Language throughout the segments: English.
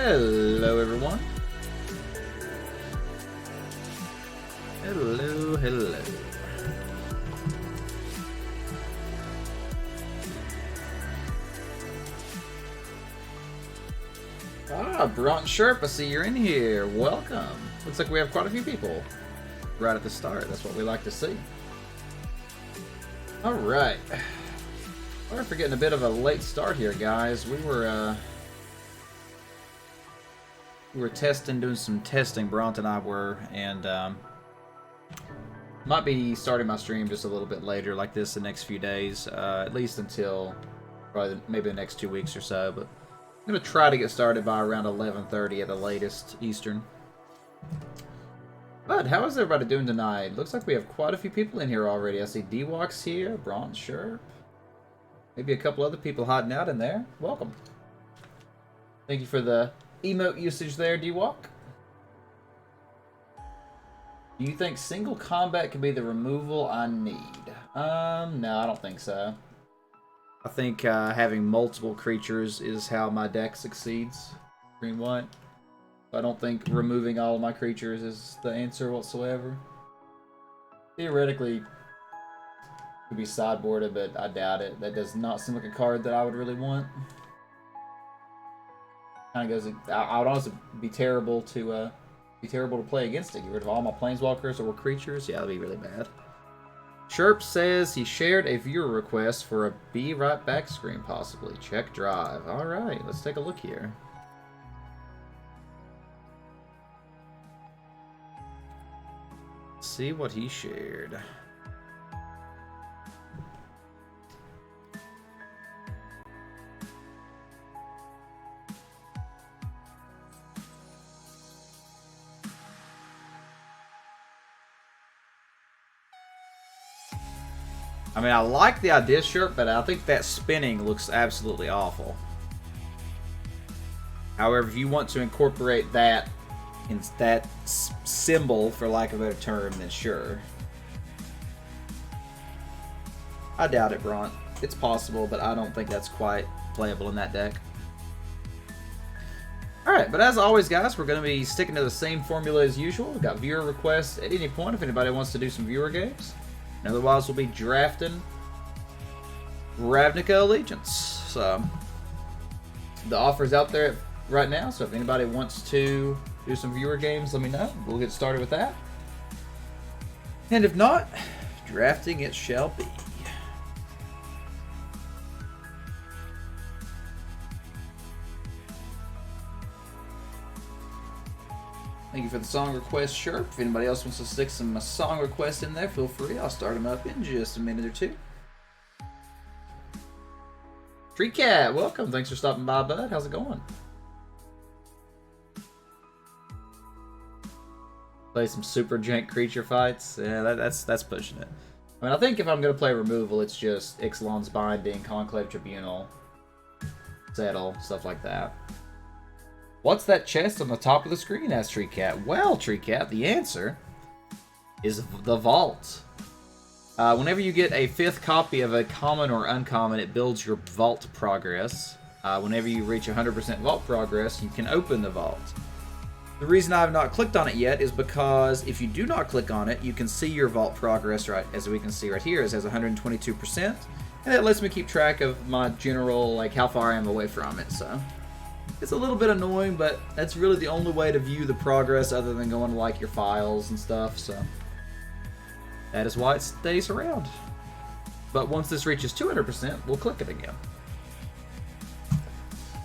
Hello, everyone. Hello, hello. Ah, Broughton Sherp, I see you're in here. Welcome. Looks like we have quite a few people right at the start. That's what we like to see. Alright. Sorry for getting a bit of a late start here, guys. We were testing, doing some testing, Bront and I were, and might be starting my stream just a little bit later, like this, the next few days, at least until probably maybe the next 2 weeks or so, but I'm going to try to get started by around 11:30 at the latest Eastern. But how is everybody doing tonight? Looks like we have quite a few people in here already. I see D-Walk's here, Bront, sure. Maybe a couple other people hiding out in there. Welcome. Thank you for the emote usage there, D-Walk. Do you think single combat can be the removal I need? No, I don't think so. I think having multiple creatures is how my deck succeeds. Green-white. I don't think removing all of my creatures is the answer whatsoever. Theoretically, it could be sideboarded, but I doubt it. That does not seem like a card that I would really want. Kind of goes. I would also be terrible to play against it. Get rid of all my planeswalkers or creatures. Yeah, that'd be really bad. Sherp says he shared a viewer request for a Be Right Back screen, possibly. Check drive. All right, let's take a look here. See what he shared. I mean, I like the idea, Sherp, but I think that spinning looks absolutely awful. However, if you want to incorporate that in that symbol, for lack of a better term, then sure. I doubt it, Bront. It's possible, but I don't think that's quite playable in that deck. Alright, but as always, guys, we're going to be sticking to the same formula as usual. We've got viewer requests at any point if anybody wants to do some viewer games. And otherwise, we'll be drafting Ravnica Allegiance. So, the offer's out there right now, so if anybody wants to do some viewer games, let me know. We'll get started with that. And if not, drafting it shall be. Thank you for the song request, Sherp. If anybody else wants to stick some song requests in there, feel free. I'll start them up in just a minute or two. Tree Cat, welcome. Thanks for stopping by, bud. How's it going? Play some super jank creature fights. Yeah, that's pushing it. I mean, I think if I'm going to play removal, it's just Ixalan's Binding, Conclave Tribunal, Settle, stuff like that. What's that chest on the top of the screen? Asked Tree Cat. Well, Tree Cat, the answer is the Vault. Whenever you get a 5th copy of a common or uncommon, it builds your Vault progress. Whenever you reach 100% Vault progress, you can open the Vault. The reason I have not clicked on it yet is because if you do not click on it, you can see your Vault progress, right, as we can see right here. It has 122%, and it lets me keep track of my general, like, how far I am away from it, so it's a little bit annoying, but that's really the only way to view the progress other than going to, like, your files and stuff, so that is why it stays around. But once this reaches 200%, we'll click it again.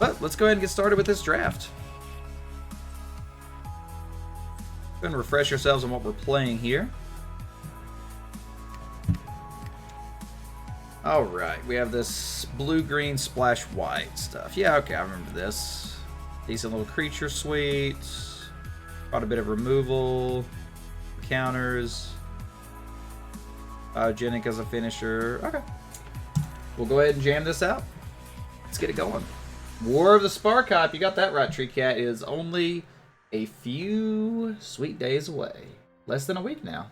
But let's go ahead and get started with this draft. Go ahead and refresh ourselves on what we're playing here. Alright, we have this blue-green splash white stuff. Yeah, okay, I remember this. Decent little creature suite. Quite a bit of removal. Counters. Biogenic as a finisher. Okay. We'll go ahead and jam this out. Let's get it going. War of the Sparkhype. You got that right, Tree Cat. Is only a few sweet days away. Less than a week now.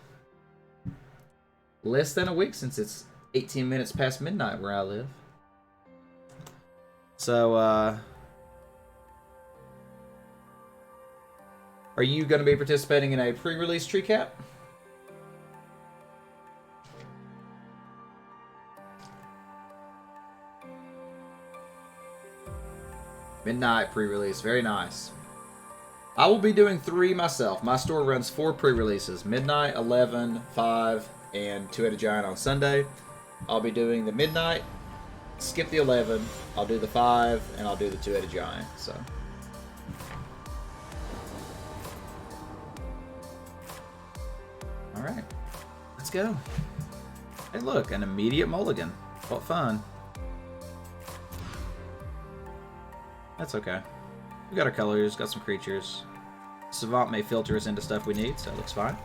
Less than a week since it's 18 minutes past midnight where I live. So, Are you going to be participating in a pre-release tree cap? Midnight pre-release. Very nice. I will be doing 3 myself. My store runs 4 pre-releases. Midnight, 11, 5, and Two-Headed Giant on Sunday. I'll be doing the Midnight, skip the 11, I'll do the 5, and I'll do the Two-Headed Giant. So. Alright. Let's go. Hey look, an immediate mulligan. What fun. That's okay. We got our colors, got some creatures. Savant may filter us into stuff we need, so it looks fine.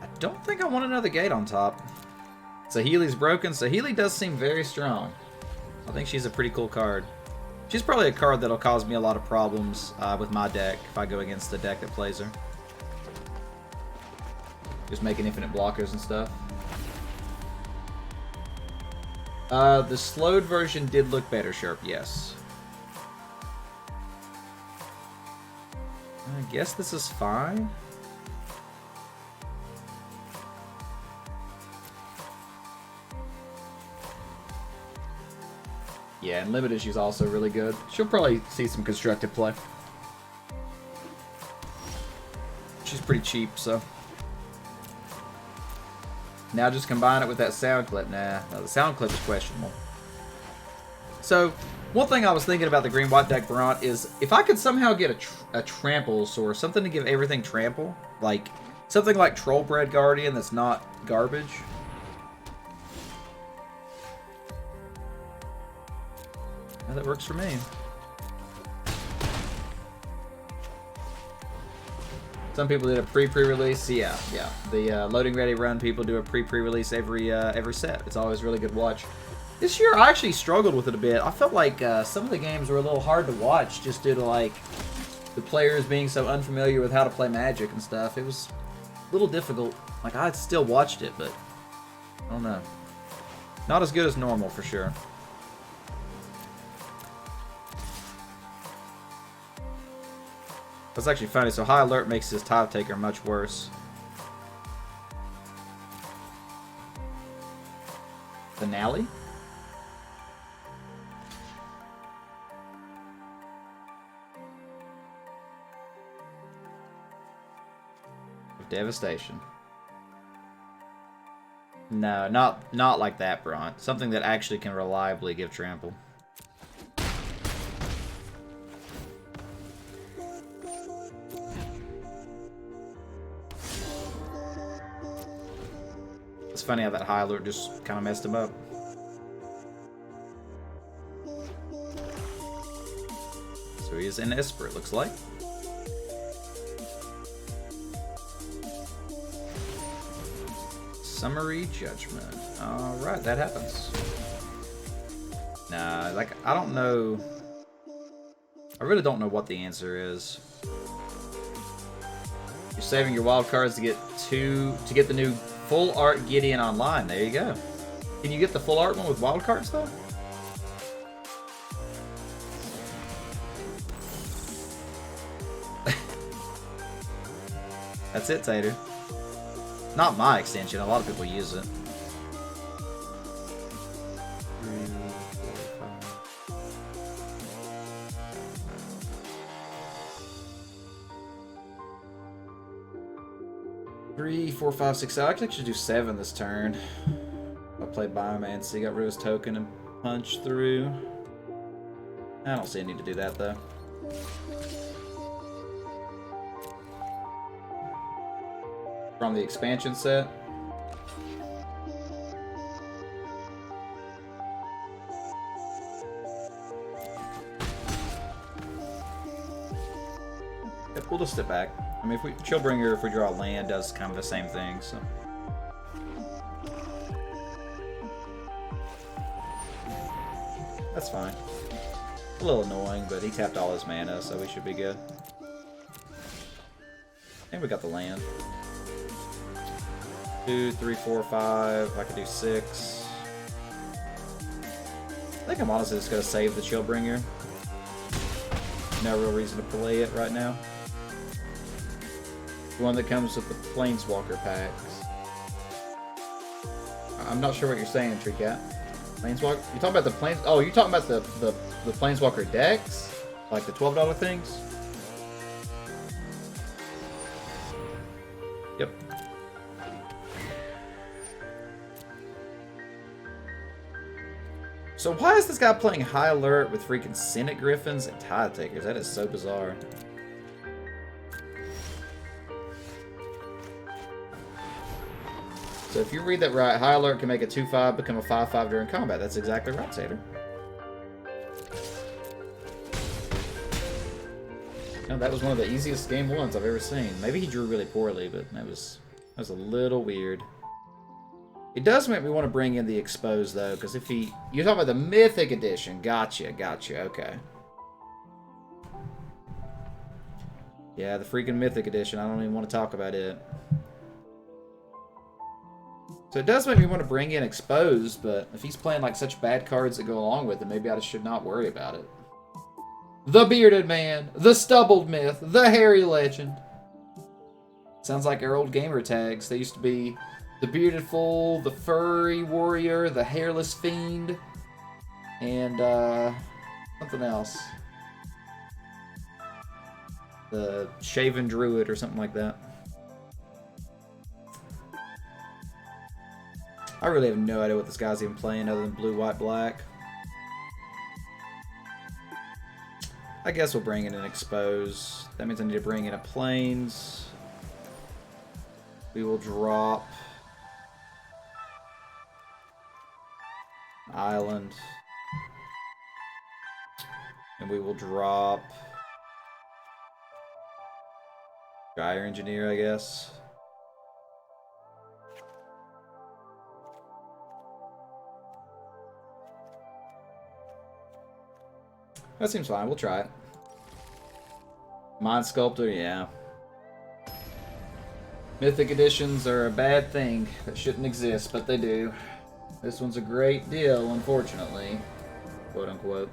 I don't think I want another gate on top. Saheeli's broken. Saheeli does seem very strong. I think she's a pretty cool card. She's probably a card that'll cause me a lot of problems with my deck if I go against the deck that plays her. Just making infinite blockers and stuff. The slowed version did look better, Sharp, yes. I guess this is fine. Yeah, and Limited, she's also really good. She'll probably see some constructive play. She's pretty cheap, so. Now just combine it with that sound clip. Nah, no, the sound clip is questionable. So, one thing I was thinking about the green-white deck, Bront, is if I could somehow get a trample source, something to give everything trample, like something like Trollbred Guardian that's not garbage. Well, that works for me. Some people did a pre-release. Yeah. The loading ready run people do a pre-release every set. It's always really good watch. This year I actually struggled with it a bit. I felt like some of the games were a little hard to watch just due to like the players being so unfamiliar with how to play Magic and stuff. It was a little difficult. Like I still watched it, but I don't know. Not as good as normal for sure. That's actually funny. So High Alert makes his Tithe Taker much worse. Finale? Of Devastation. No, not like that, Bront. Something that actually can reliably give trample. It's funny how that High Alert just kind of messed him up. So he is in Esper, it looks like. Summary Judgment. Alright, that happens. Nah, like, I don't know. I really don't know what the answer is. You're saving your wild cards to get the new Full Art Gideon online. There you go. Can you get the full art one with wild cards though? That's it, Tater. Not my extension. A lot of people use it. 3, 4, 5, 6. I actually should do 7 this turn. I played Biomancy, got rid of his token and punch through. I don't see a need to do that though. From the expansion set. Yep, we'll just step back. I mean, Chillbringer, if we draw land, does kind of the same thing, so. That's fine. A little annoying, but he tapped all his mana, so we should be good. And we got the land. 2, 3, 4, 5. I could do 6. I think I'm honestly just going to save the Chillbringer. No real reason to play it right now. The one that comes with the Planeswalker packs. I'm not sure what you're saying, Tree Cat. Planeswalker? You talking about the planes? Oh, you talking about the Planeswalker decks? Like the $12 things? Yep. So why is this guy playing High Alert with freaking Senate Griffins and Tide Takers? That is so bizarre. So if you read that right, High Alert can make a 2/5 become a 5/5 during combat. That's exactly right, Satyr. No, that was one of the easiest game ones I've ever seen. Maybe he drew really poorly, but that was a little weird. It does make me want to bring in the Expose, though, because if he... You're talking about the Mythic Edition. Gotcha, okay. Yeah, the freaking Mythic Edition. I don't even want to talk about it. So it does make me want to bring in Expose, but if he's playing like such bad cards that go along with it, maybe I just should not worry about it. The Bearded Man, the Stubbled Myth, the Hairy Legend. Sounds like our old gamer tags. They used to be the Bearded Fool, the Furry Warrior, the Hairless Fiend, and something else. The Shaven Druid or something like that. I really have no idea what this guy's even playing other than blue, white, black. I guess we'll bring in an Expose. That means I need to bring in a Plains. We will drop Island. And we will drop Gyre Engineer, I guess. That seems fine. We'll try it. Mind Sculptor, yeah. Mythic editions are a bad thing that shouldn't exist, but they do. This one's a great deal, unfortunately. Quote unquote.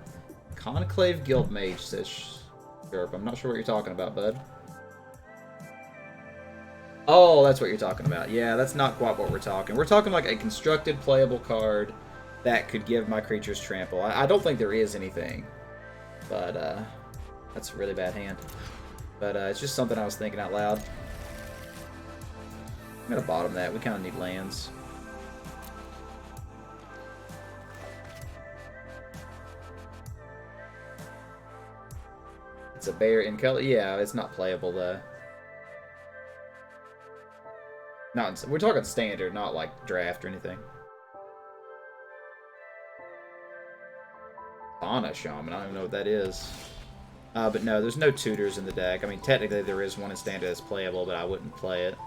Conclave Guildmage, says Sherp. I'm not sure what you're talking about, bud. Oh, that's what you're talking about. Yeah, that's not quite what we're talking. We're talking like a constructed playable card that could give my creatures trample. I don't think there is anything. But, that's a really bad hand. But, it's just something I was thinking out loud. I'm gonna bottom that. We kind of need lands. It's a bear in color. Yeah, it's not playable, though. We're talking standard, not, like, draft or anything. Fauna Shaman, I don't even know what that is. But no, there's no tutors in the deck. I mean, technically there is one in standard that's playable, but I wouldn't play it.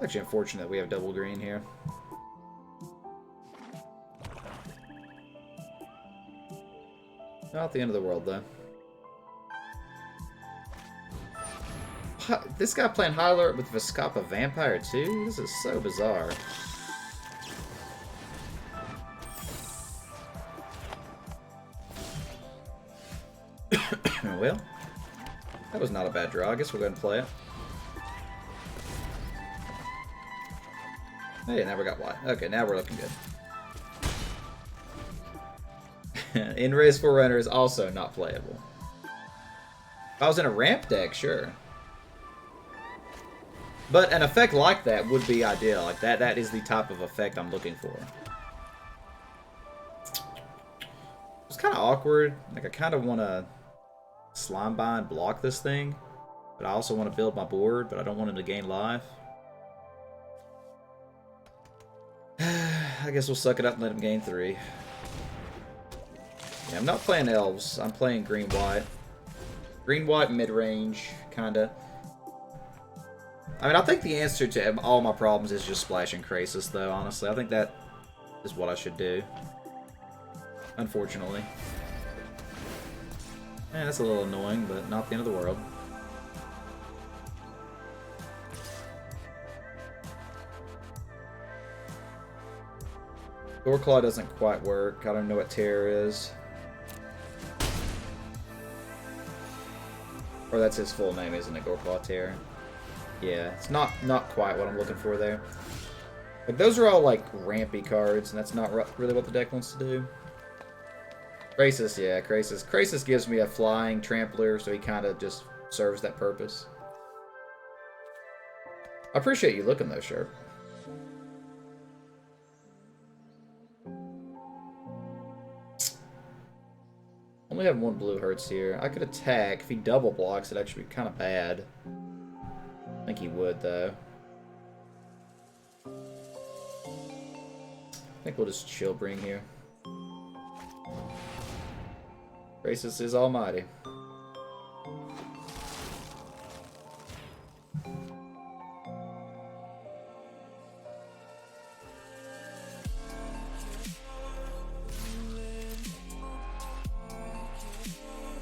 Actually unfortunate we have double green here. Not the end of the world, though. This guy playing High Alert with Viscapa Vampire too? This is so bizarre. Well, that was not a bad draw. I guess we'll go ahead and play it. Hey, now we got white. Okay, now we're looking good. In-Race Forerunner is also not playable. If I was in a ramp deck, sure. But an effect like that would be ideal. Like that is the type of effect I'm looking for. It's kind of awkward. Like I kind of want to Slime Bind block this thing, but I also want to build my board, but I don't want him to gain life. I guess we'll suck it up and let him gain 3. Yeah, I'm not playing elves. I'm playing green-white. Green-white mid-range, kinda. I mean, I think the answer to all my problems is just splashing Krasis, though, honestly. I think that is what I should do. Unfortunately. That's a little annoying, but not the end of the world. Doorclaw doesn't quite work. I don't know what Terror is. Or that's his full name, isn't it? Doorclaw Terror. Yeah, it's not quite what I'm looking for there. But those are all like rampy cards, and that's not really what the deck wants to do. Krasis, yeah, Krasis. Krasis gives me a flying trampler, so he kind of just serves that purpose. I appreciate you looking though, Sharp. Only have one blue hurts here. I could attack. If he double blocks, it'd actually be kind of bad. I think he would, though. I think we'll just chill bring here. Krasis is almighty.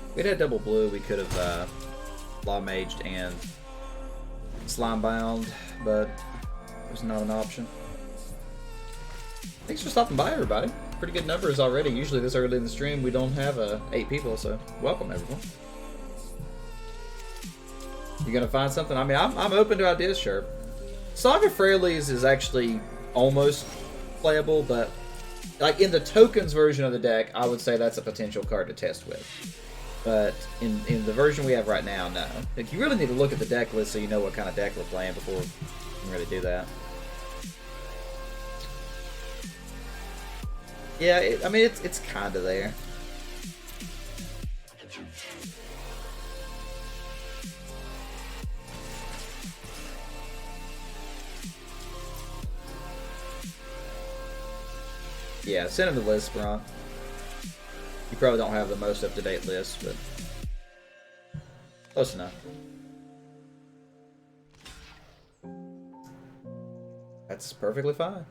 If we'd had double blue, we could have Law Maged and Slime Bound, but it was not an option. Thanks for stopping by, everybody. Pretty good numbers already. Usually this early in the stream, we don't have 8 people, so welcome, everyone. You gonna find something? I mean, I'm open to ideas, sure. Saga Frailes is actually almost playable, but like in the tokens version of the deck, I would say that's a potential card to test with. But in the version we have right now, no. Like, you really need to look at the deck list so you know what kind of deck we're playing before you can really do that. Yeah, I mean, it's kind of there. Yeah, send him the list, Bron. You probably don't have the most up-to-date list, but close enough. That's perfectly fine.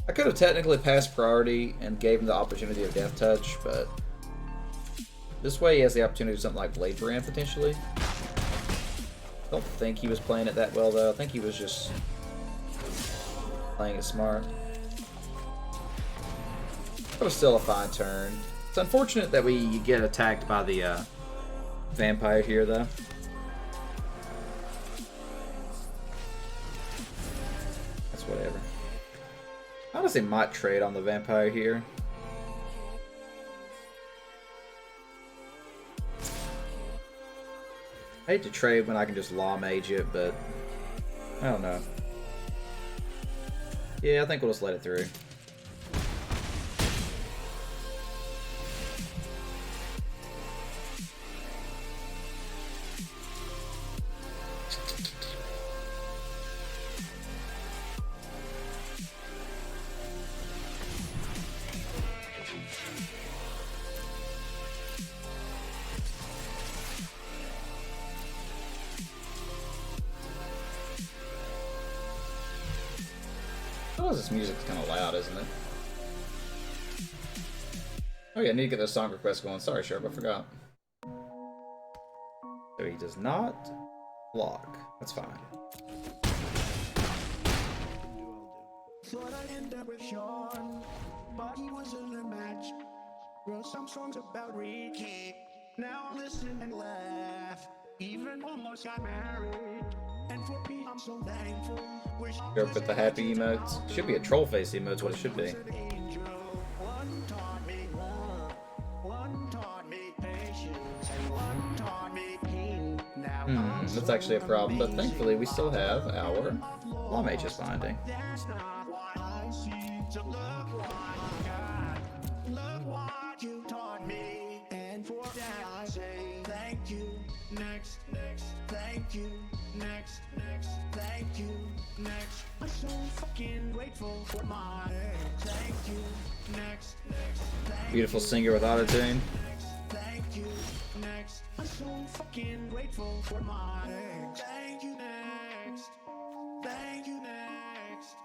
I could have technically passed priority and gave him the opportunity of Death Touch, but this way he has the opportunity to do something like Blade Brand, potentially. I don't think he was playing it that well, though. I think he was just playing it smart. That was still a fine turn. It's unfortunate that we get attacked by the vampire here, though. That's whatever. I honestly might trade on the vampire here. I hate to trade when I can just Law Mage it, but I don't know. Yeah, I think we'll just let it through. This music's kind of loud, isn't it? Oh yeah, I need to get those song requests going. Sorry, Sharp, I forgot. So he does not block. That's fine. Thought I'd end up with Sean, but he wasn't a match. Wrote some songs about Ricky. Now listen and laugh. Even almost got married. And for me, I'm so thankful. Sharp with the happy emotes. Should be a troll face emote's what it should be. One taught me love, one taught me patience, and one taught me pain. Now That's actually a problem, but thankfully we still have our Law Mage's Binding. that's not what I see. So look what I got. Look what you taught me. And for that I say thank you. Next, thank you. Next, thank you. Next, I'm so fucking grateful for my thank you. Next, thank Beautiful singer with autotune. Thank you. Next, I'm so fucking grateful for my thank you. Next, thank you. Next,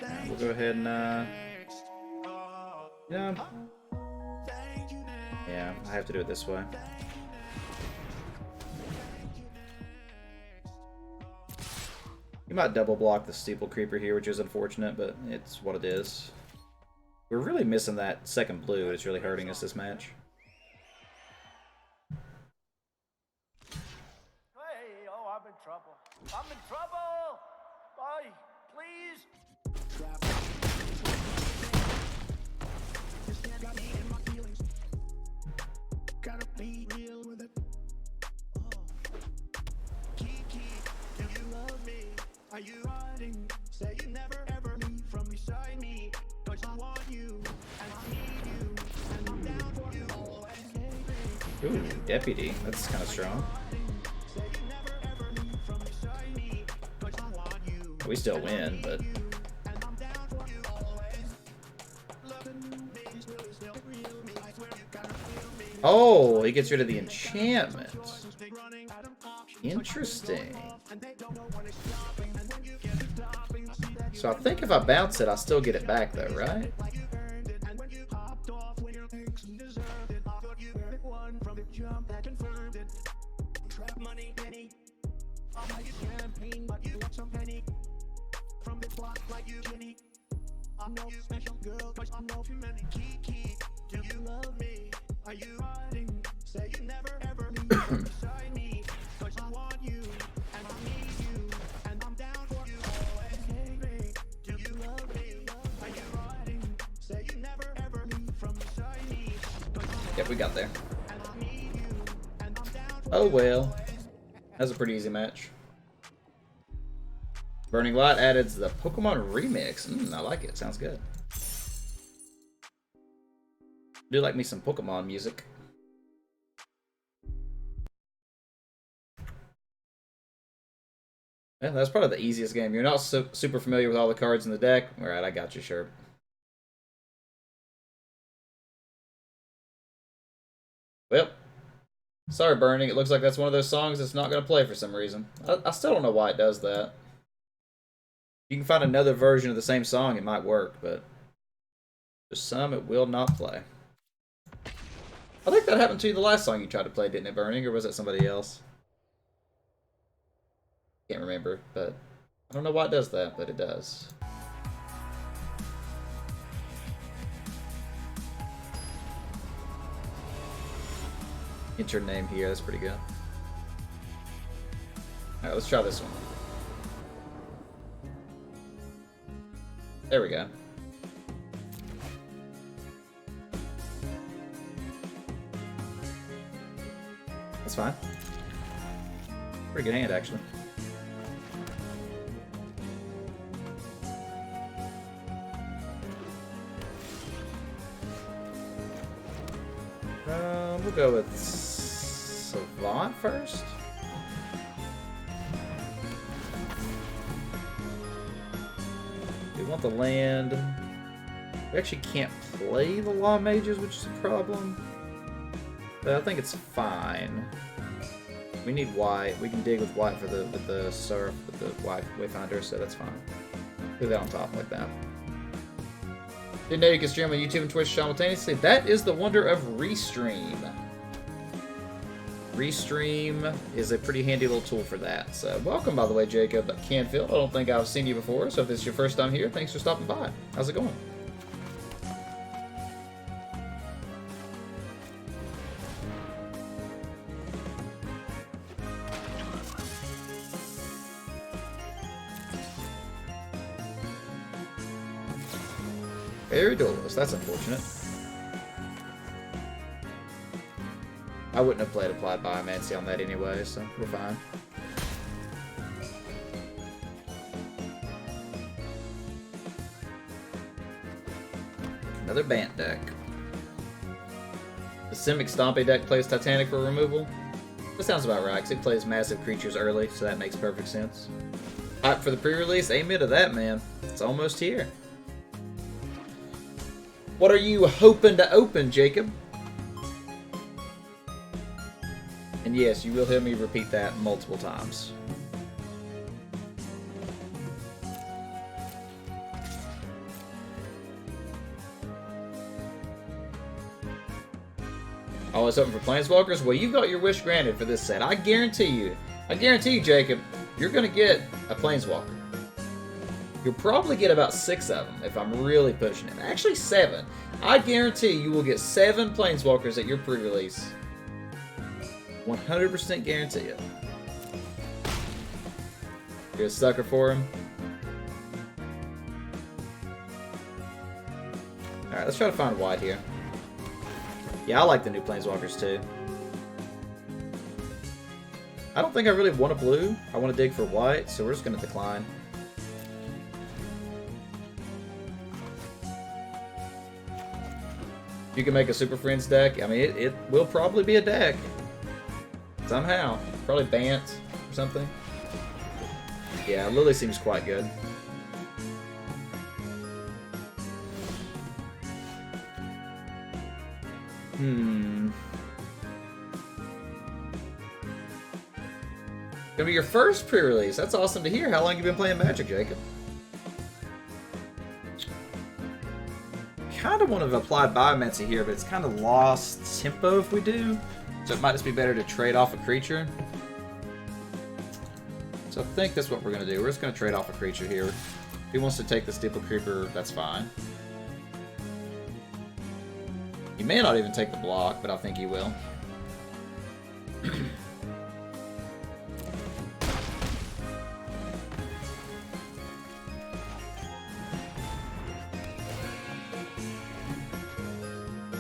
thank We'll go ahead and next. yeah. Yeah, I have to do it this way. You might double block the Steeple Creeper here, which is unfortunate, but it's what it is. We're really missing that second blue. It's really hurting us this match. Hey, oh, I'm in trouble. I'm in trouble! Bye, please! Gotta be real with it. Kiki, do you love me? Are you hiding? Say you never ever leave from beside me. Cause I want you, and I need you, and I'm down for you always. Ooh, Deputy. That's kind of strong. Say you never ever leave from beside me. Cause I want you, We still win, but... and I'm down for you always. Love the new me, really still real me. I swear you gotta feel me. Oh, he gets rid of the enchantment. Interesting. So I think if I bounce it, I still get it back though, right? I'm no special girl, but I'm no human. Kiki, do you love me? Are you hiding? Say you never ever leave from beside me. Cause I want you, and I need you, and I'm down for you always. Hey, babe, do you love me? Are you hiding? Say you never ever leave from beside me. Yep, we got there. And I need you, and I'm down for Oh well. That's a pretty easy match. Burning Light added the Pokemon Remix. I like it. Sounds good. Do like me some Pokemon music. Yeah, that's probably the easiest game. You're not super familiar with all the cards in the deck. Alright, I got you, sure. Well, sorry, Burning. It looks like that's one of those songs that's not going to play for some reason. I still don't know why it does that. You can find another version of the same song, it might work, but for some, it will not play. I think that happened to you the last song you tried to play, didn't it, Burning? Or was it somebody else? Can't remember, but I don't know why it does that, but it does. Get your name here, that's pretty good. Alright, let's try this one. There we go. That's fine. Pretty good hand, actually. We'll go with Savant first. We want the land. We actually can't play the Law Mages, which is a problem. But I think it's fine. We need white. We can dig with white for the surf with the white Wayfinder, so that's fine. Put that on top like that. Didn't know you can stream on YouTube and Twitch simultaneously. That is the wonder of Restream. Restream is a pretty handy little tool for that. So welcome, by the way, Jacob Canfield. I don't think I've seen you before, so if this is your first time here, thanks for stopping by. How's it going? Very duelist. That's unfortunate. I wouldn't have played Applied Biomancy on that anyway, so we're fine. Another Bant deck. The Simic Stompy deck plays Titanic for removal. That sounds about right, because it plays massive creatures early, so that makes perfect sense. Hype for the pre-release? Amen to that, man. It's almost here. What are you hoping to open, Jacob? And yes, you will hear me repeat that multiple times. Oh, it's open for Planeswalkers? Well, you got your wish granted for this set. I guarantee you, Jacob, you're going to get a Planeswalker. You'll probably get about 6 of them if I'm really pushing it. Actually, 7. I guarantee you will get 7 Planeswalkers at your pre-release. 100% guarantee it. You're a sucker for him? Alright, let's try to find white here. Yeah, I like the new Planeswalkers too. I don't think I really want a blue. I want to dig for white, so we're just going to decline. You can make a Super Friends deck. I mean, it will probably be a deck. Somehow. Probably Bant or something. Yeah, Lily seems quite good. Gonna be your first pre-release. That's awesome to hear. How long have you been playing Magic, Jacob? Kind of want to apply Biomancy here, but it's kind of lost tempo if we do. So it might just be better to trade off a creature. So I think that's what we're going to do. We're just going to trade off a creature here. If he wants to take the Steeple Creeper, that's fine. He may not even take the block, but I think he will.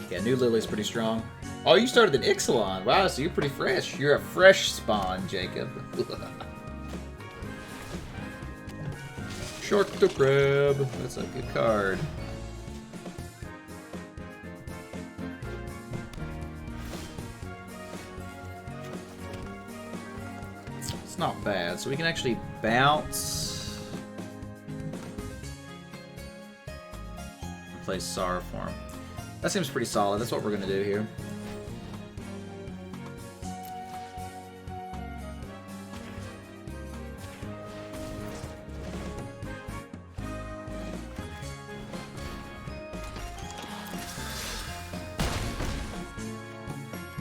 Yeah, new Lily's pretty strong. Oh, you started an Ixalan. Wow, so you're pretty fresh. You're a fresh spawn, Jacob. Shark the Crab. That's a good card. It's not bad. So we can actually bounce. And play Sorrow Form. That seems pretty solid. That's what we're going to do here.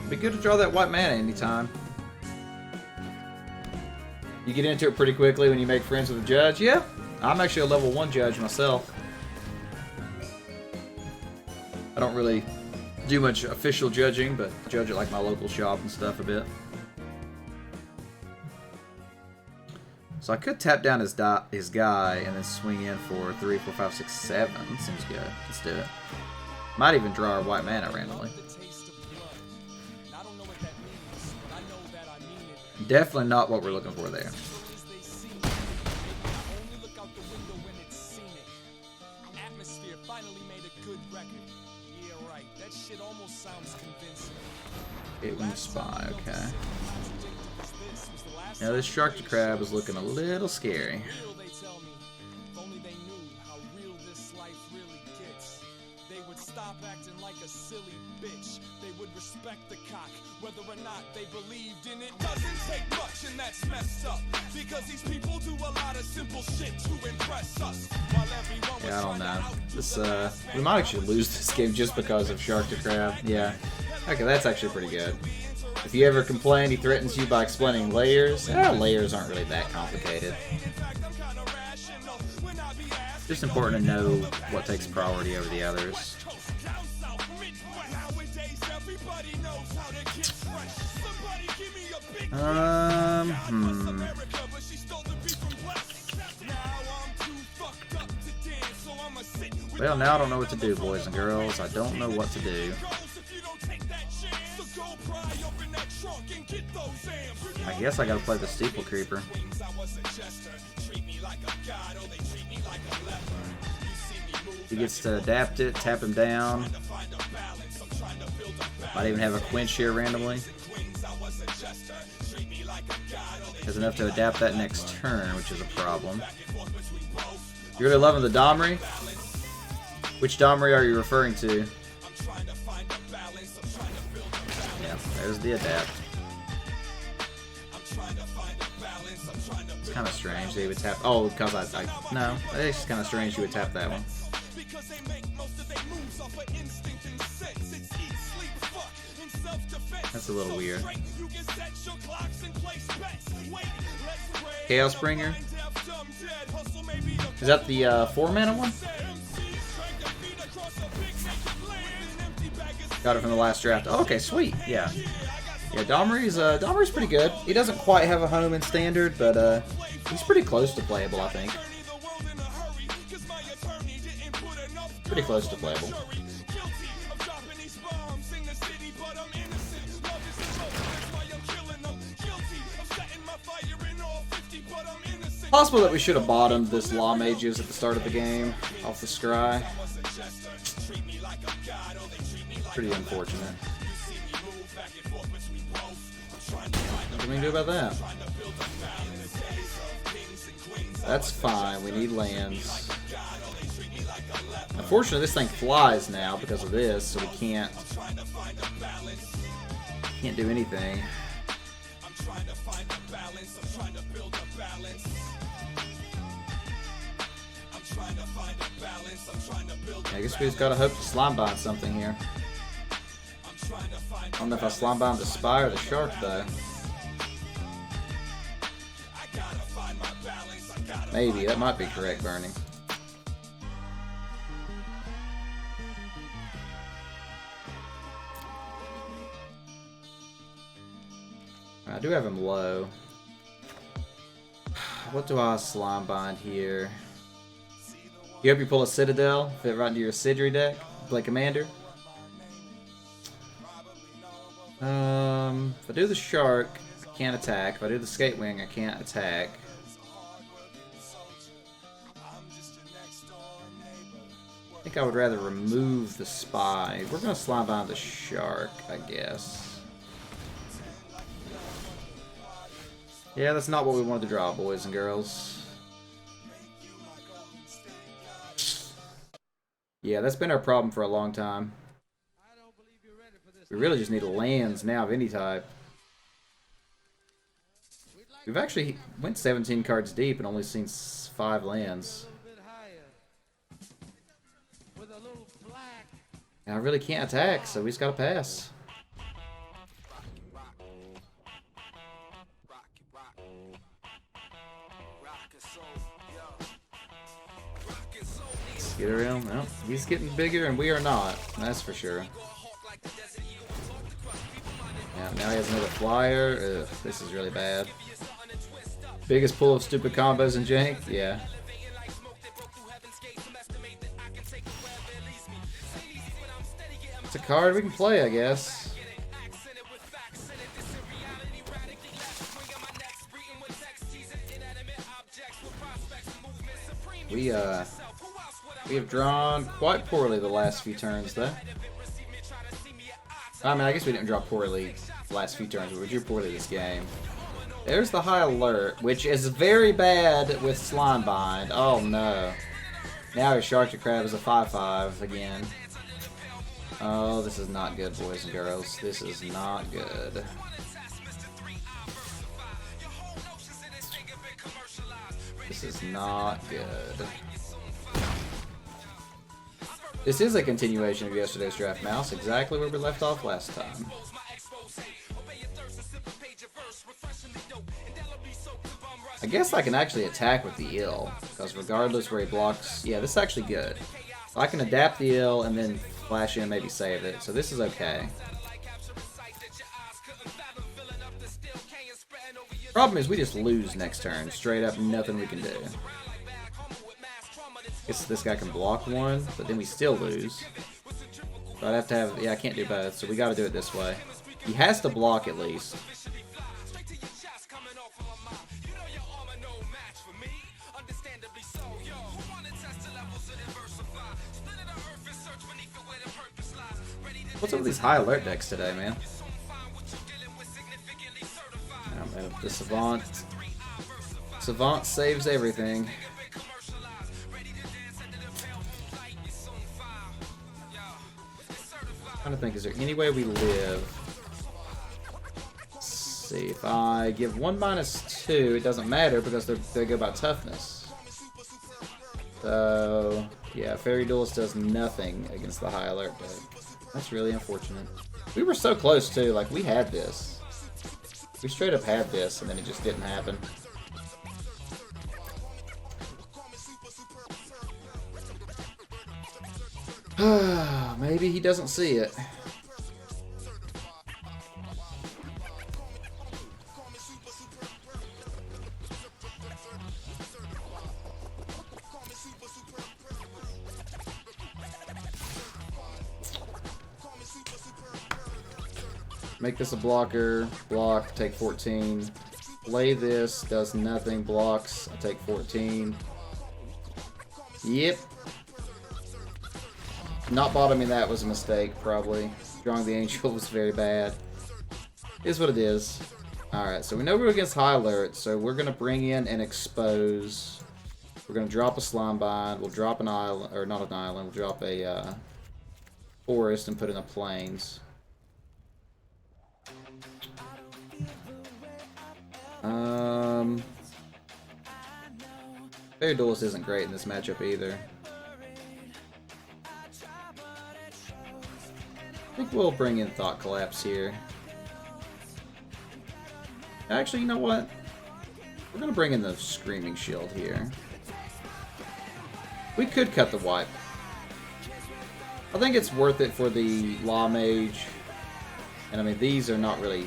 Be good to draw that white mana anytime. You get into it pretty quickly when you make friends with a judge. Yeah, I'm actually a level 1 judge myself. I don't really do much official judging, but judge at like my local shop and stuff a bit. So I could tap down his guy and then swing in for 3, 4, 5, 6, 7. Seems good. Let's do it. Might even draw our white mana randomly. Definitely not what we're looking for there. Gatewing Spy, okay. Now this Shark the Crab is looking a little scary. Stop acting like a silly bitch. They would respect the cock, whether or not they believed in it. Doesn't take much, and that's messed up. Because these people do a lot of simple shit to impress us. Yeah, I don't know. This we might actually lose this game just because of Shark the Crab. Yeah. Okay, that's actually pretty good. If you ever complain, he threatens you by explaining layers. Layers aren't really that complicated. Just important to know what takes priority over the others. Well, now I don't know what to do, boys and girls. I don't know what to do. I guess I gotta play the Steeple Creeper. He gets to adapt it, tap him down. Might even have a quench here randomly. Has enough to adapt that next turn, which is a problem. You're really loving the Domri? Which Domri are you referring to? Yeah, there's the adapt. It's kind of strange that he would tap. Oh, because no, it's kind of strange you would tap that one. That's a little weird. Chaos Bringer. Is that the 4-mana one? Got it from the last draft. Oh, okay, sweet. Yeah. Yeah, Domri's pretty good. He doesn't quite have a home in Standard, but he's pretty close to playable, I think. Pretty close to playable. Possible that we should have bottomed this Law Mages at the start of the game off the scry. Pretty unfortunate. What can we do about that? That's fine. We need lands. Unfortunately, this thing flies now because of this, so we can't do anything. I guess we just gotta hope to slime bind something here. I don't know if I slime bind the Spy or the Shark though. Maybe, that might be correct, Bernie. I do have him low. What do I slime bind here? You hope you pull a Citadel, fit right into your Sidri deck, play Commander. If I do the Shark, I can't attack. If I do the Skatewing, I can't attack. I think I would rather remove the Spy. We're gonna slime bind the Shark, I guess. Yeah, that's not what we wanted to draw, boys and girls. Yeah, that's been our problem for a long time. We really just need lands now of any type. We've actually went 17 cards deep and only seen 5 lands. And I really can't attack, so we just gotta pass. Get around. Well, he's getting bigger and we are not. That's for sure. Yeah, now he has another flyer. Ugh, this is really bad. Biggest pull of stupid combos in Jank? Yeah. It's a card we can play, I guess. We have drawn quite poorly the last few turns, though. I mean, I guess we didn't draw poorly the last few turns, but we drew poorly this game. There's the High Alert, which is very bad with Slime Bind. Oh, no. Now your Shark to Crab is a 5/5 again. Oh, this is not good, boys and girls. This is not good. This is not good. This is a continuation of yesterday's draft, Mouse, exactly where we left off last time. I guess I can actually attack with the Ill, because regardless where he blocks... Yeah, this is actually good. So I can adapt the Ill and then flash in, maybe save it, so this is okay. Problem is we just lose next turn. Straight up, nothing we can do. Guess this guy can block one, but then we still lose. So I'd have to have... Yeah, I can't do both, so we gotta do it this way. He has to block at least. What's up with these High Alert decks today, man? Oh, man, the Savant. Savant saves everything. I'm trying to think, is there any way we live? Let's see, if I give 1 -2, it doesn't matter because they go by toughness. So, yeah, Fairy Duelist does nothing against the High Alert deck. That's really unfortunate. We were so close too, like we had this. We straight up had this and then it just didn't happen. Maybe he doesn't see it. Make this a blocker. Block, take 14. Play this, does nothing. Blocks, I take 14. Yep. Not bottoming that was a mistake, probably. Drawing the angel was very bad. Is what it is. Alright, so we know we're against high alert, so we're going to bring in and expose. We're going to drop a slime bind. We'll drop an island, or not an island, we'll drop a forest and put in the plains. Fairy Duelist isn't great in this matchup either. I think we'll bring in Thought Collapse here. Actually, you know what? We're going to bring in the Screaming Shield here. We could cut the wipe. I think it's worth it for the Law Mage. And I mean, these are not really,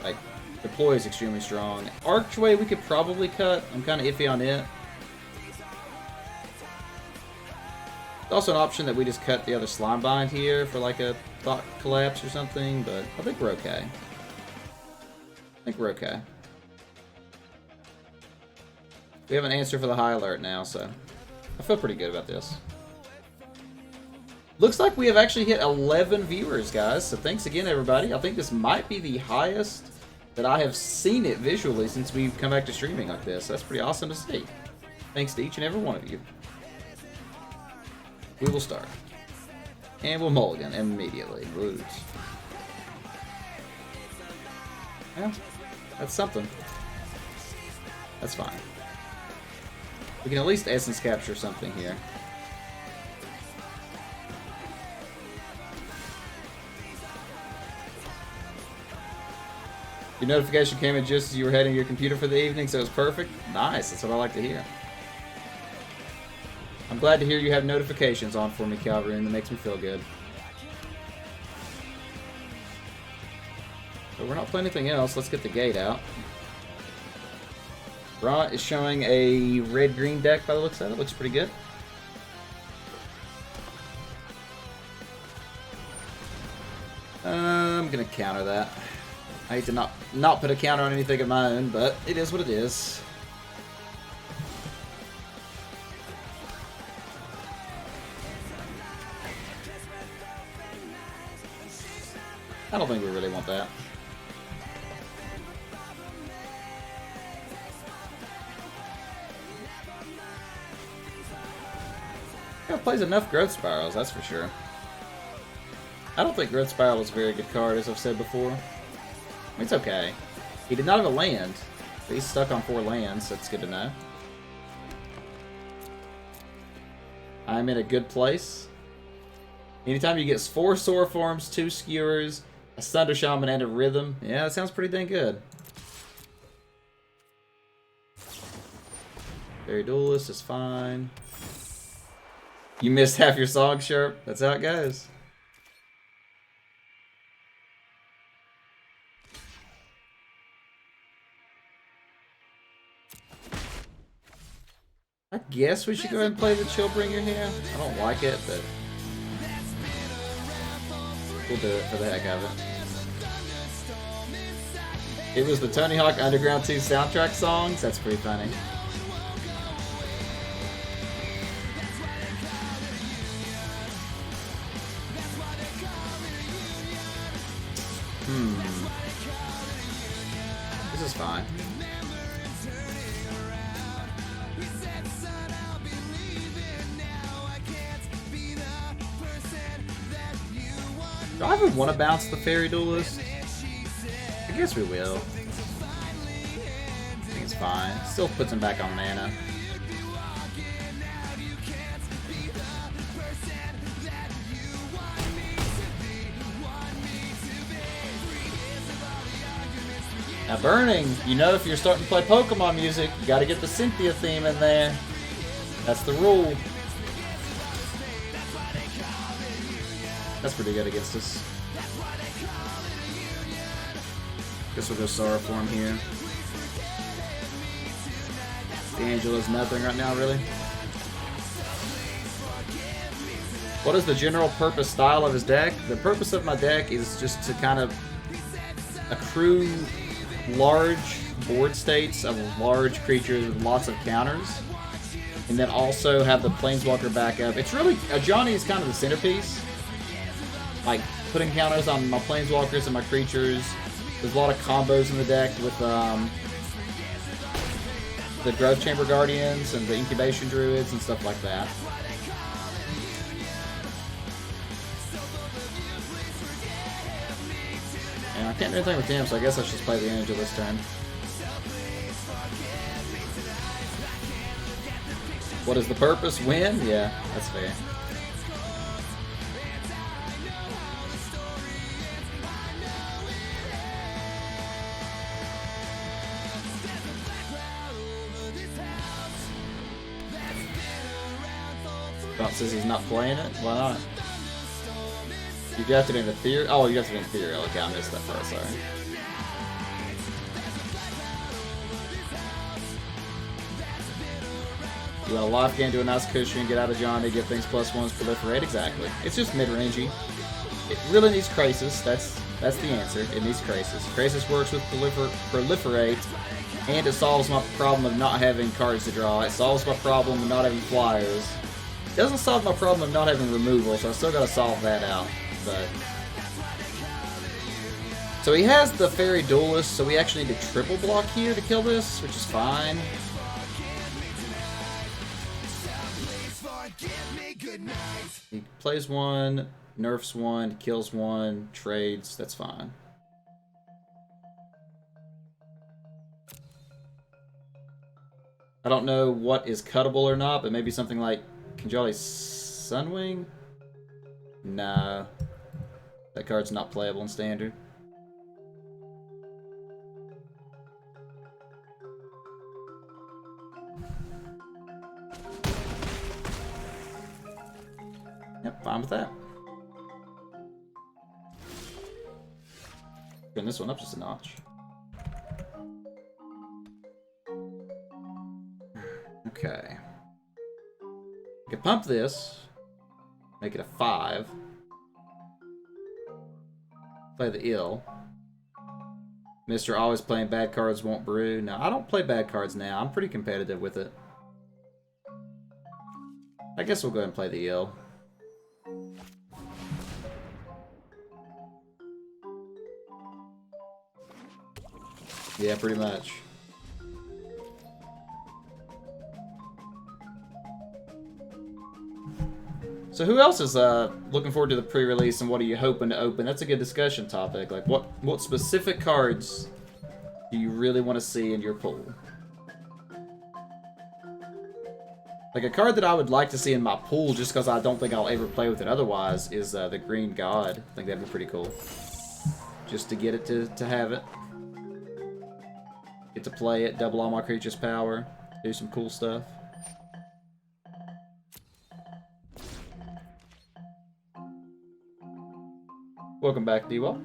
like, Deploy is extremely strong. Archway we could probably cut. I'm kind of iffy on it. It's also an option that we just cut the other Slime Bind here for like a Thought Collapse or something, but I think we're okay. I think we're okay. We have an answer for the high alert now, so I feel pretty good about this. Looks like we have actually hit 11 viewers, guys, so thanks again, everybody. I think this might be the highest that I have seen it visually since we've come back to streaming like this. That's pretty awesome to see. Thanks to each and every one of you. We will start. And we'll mulligan immediately. Roots. Yeah, that's something. That's fine. We can at least essence capture something here. Your notification came in just as you were heading to your computer for the evening, so it was perfect? Nice, that's what I like to hear. I'm glad to hear you have notifications on for me, Calvary, that makes me feel good. But we're not playing anything else. Let's get the gate out. Ra is showing a red-green deck by the looks of it. Looks pretty good. I'm gonna counter that. I hate to not put a counter on anything of my own, but it is what it is. I don't think we really want that. Yeah, plays enough Growth Spirals, that's for sure. I don't think Growth Spiral is a very good card, as I've said before. I mean, it's okay. He did not have a land, but he's stuck on 4 lands, so that's good to know. I'm in a good place. Anytime you get 4 Sore Forms, 2 Skewers, a Thunder Shaman, and a Rhythm, yeah, that sounds pretty dang good. Fairy Duelist is fine. You missed half your song, Sharp. That's how it goes. I guess we should go ahead and play the Chillbringer here. I don't like it, but we'll do it for the heck of it. It was the Tony Hawk Underground 2 soundtrack songs. That's pretty funny. This is fine. Do I ever want to bounce the Fairy Duelist? I guess we will. I think it's fine. Still puts him back on mana. Now, Burning, you know if you're starting to play Pokemon music, you gotta get the Cynthia theme in there. That's the rule. That's pretty good against us. Guess we'll go Sorrow Form here. Angela's nothing right now, really. What is the general purpose style of his deck? The purpose of my deck is just to kind of accrue large board states of large creatures with lots of counters, and then also have the Planeswalker backup. It's really, Johnny is kind of the centerpiece. Like, putting counters on my Planeswalkers and my creatures. There's a lot of combos in the deck with the Growth Chamber Guardians and the Incubation Druids and stuff like that. And I can't do anything with him, so I guess I should just play the Angel this turn. What is the purpose? Win? Yeah, that's fair. Trump says he's not playing it? Why not? You drafted in Ethereal? Oh, you drafted in Ethereal. Okay, I missed that part, sorry. You want a life gain to a nice cushion, get out of Johnny, give things +1s, proliferate. Exactly. It's just mid-rangey. It really needs Crisis. That's the answer. It needs Crisis. Crisis works with proliferate, and it solves my problem of not having cards to draw. It solves my problem of not having flyers. It doesn't solve my problem of not having removal, so I still gotta solve that out. But so he has the Fairy Duelist, so we actually need to triple block here to kill this, which is fine. He plays one, nerfs one, kills one, trades, that's fine. I don't know what is cuttable or not, but maybe something like Kinjali Sunwing? Nah. That card's not playable in Standard. Yep, fine with that. Turn this one up just a notch. Okay. I can pump this, make it a 5. Play the Ill. Mr. Always playing bad cards won't brew. No, I don't play bad cards now. I'm pretty competitive with it. I guess we'll go ahead and play the Ill. Yeah, pretty much. So who else is looking forward to the pre-release, and what are you hoping to open? That's a good discussion topic. Like, what specific cards do you really want to see in your pool? Like, a card that I would like to see in my pool, just because I don't think I'll ever play with it otherwise, is the Green God. I think that'd be pretty cool. Just to get it to have it. Get to play it, double all my creatures' power, do some cool stuff. Welcome back, D-Walk.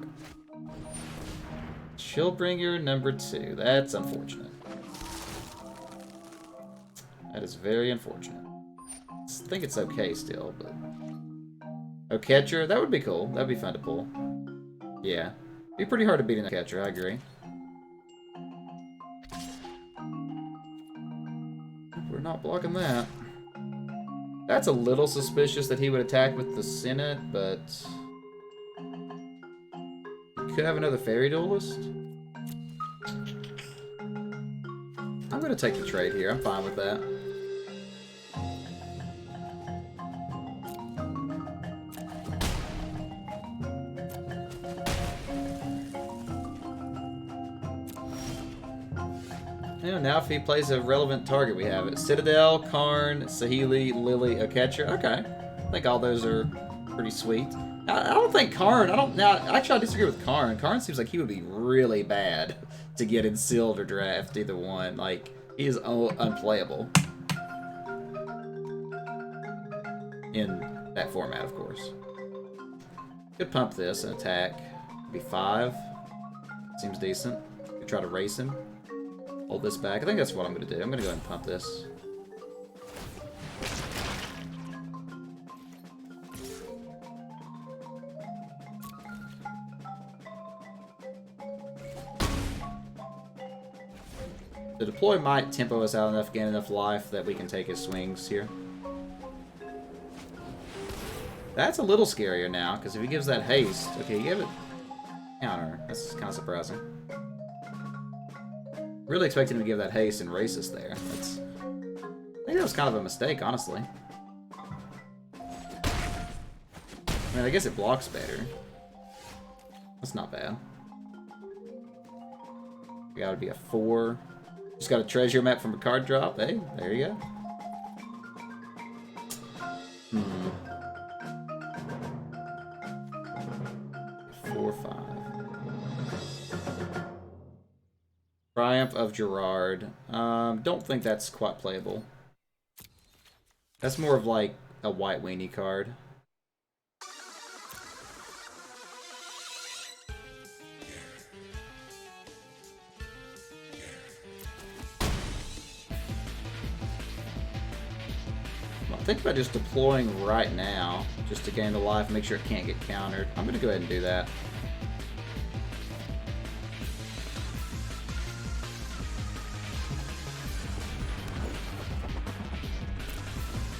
Shieldbringer number 2. That's unfortunate. That is very unfortunate. I think it's okay still, but... Oh, Catcher? That would be cool. That would be fun to pull. Yeah. It'd be pretty hard to beat in a Catcher, I agree. We're not blocking that. That's a little suspicious that he would attack with the Senate, but... Could have another Fairy Duelist. I'm going to take the trade here. I'm fine with that. Now if he plays a relevant target, we have it. Citadel, Karn, Saheeli, Lily, a Catcher. Okay. I think all those are pretty sweet. I don't think Karn, now, actually I disagree with Karn. Karn seems like he would be really bad to get in sealed or draft, either one. Like, he is unplayable. In that format, of course. Could pump this and attack. Be 5. Seems decent. Could try to race him. Hold this back. I think that's what I'm going to do. I'm going to go ahead and pump this. The deploy might tempo us out enough, gain enough life that we can take his swings here. That's a little scarier now, because if he gives that haste... Okay, he gave it counter. That's kind of surprising. Really expecting him to give that haste and race us there. I think that was kind of a mistake, honestly. I mean, I guess it blocks better. That's not bad. Gotta be a 4. Just got a treasure map from a card drop. Hey, there you go. 4, 5. Triumph of Gerard. Don't think that's quite playable. That's more of like a white weenie card. Think about just deploying right now, just to gain the life, make sure it can't get countered. I'm going to go ahead and do that.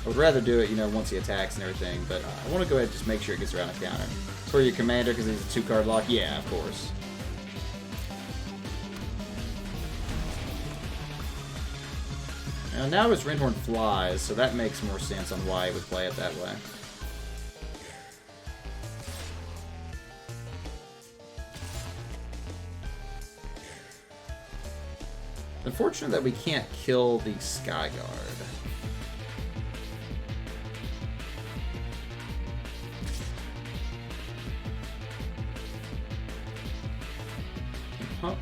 I would rather do it, you know, once he attacks and everything, but I want to go ahead and just make sure it gets around a counter. For your commander, because he's a 2-card lock? Yeah, of course. Now his Rinhorn flies, so that makes more sense on why he would play it that way. Unfortunate that we can't kill the Sky Guard.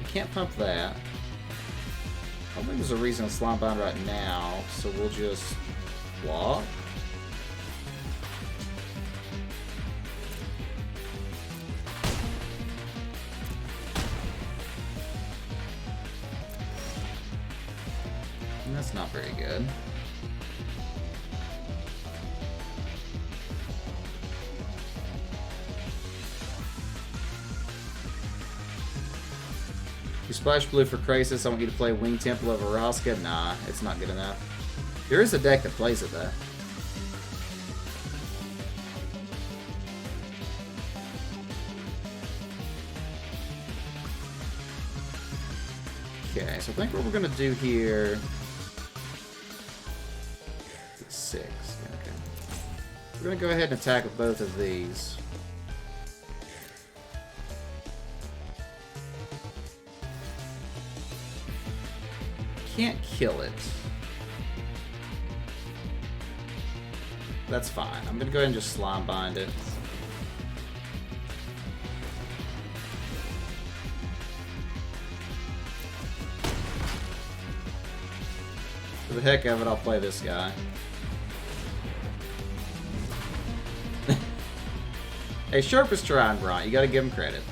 Can't pump that. I don't think there's a reason to Slime Bind right now, so we'll just block. And that's not very good. You splash blue for Krasis, I want you to play Wing Temple of Araska. Nah, it's not good enough. There is a deck that plays it, though. Okay, so I think what we're going to do here... 6, okay. We're going to go ahead and attack with both of these. Can't kill it. That's fine. I'm gonna go ahead and just Slime Bind it. For the heck of it, I'll play this guy. Hey, Sharp is trying, Bront. You gotta give him credit.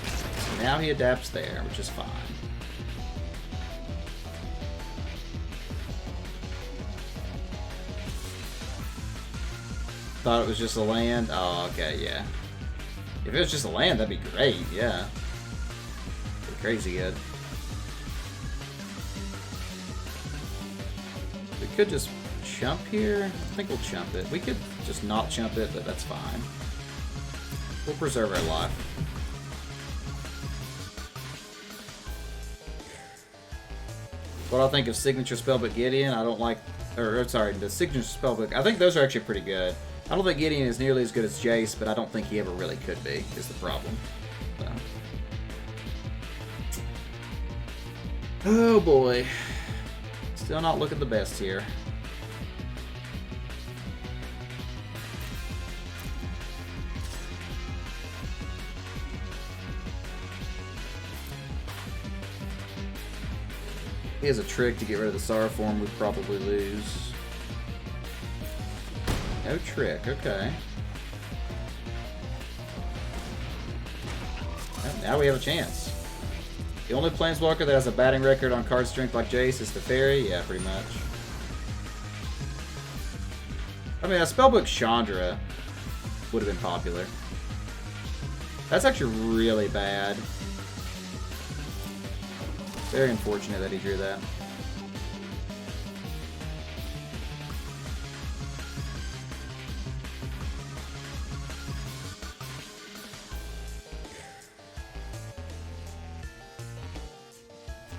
So now he adapts there, which is fine. Thought it was just a land? Oh, okay, yeah. If it was just a land, that'd be great, yeah. Be crazy good. We could just chump here. I think we'll chump it. We could just not chump it, but that's fine. We'll preserve our life. What I think of Signature Spellbook Gideon, I don't like... Or, sorry, the Signature Spellbook. I think those are actually pretty good. I don't think Gideon is nearly as good as Jace, but I don't think he ever really could be, is the problem. So. Oh boy. Still not looking the best here. He has a trick to get rid of the Sorrowform, we'd probably lose. No trick, okay. Well, now we have a chance. The only Planeswalker that has a batting record on card strength like Jace is the Fairy? Yeah, pretty much. I mean, a Spellbook Chandra would have been popular. That's actually really bad. Very unfortunate that he drew that.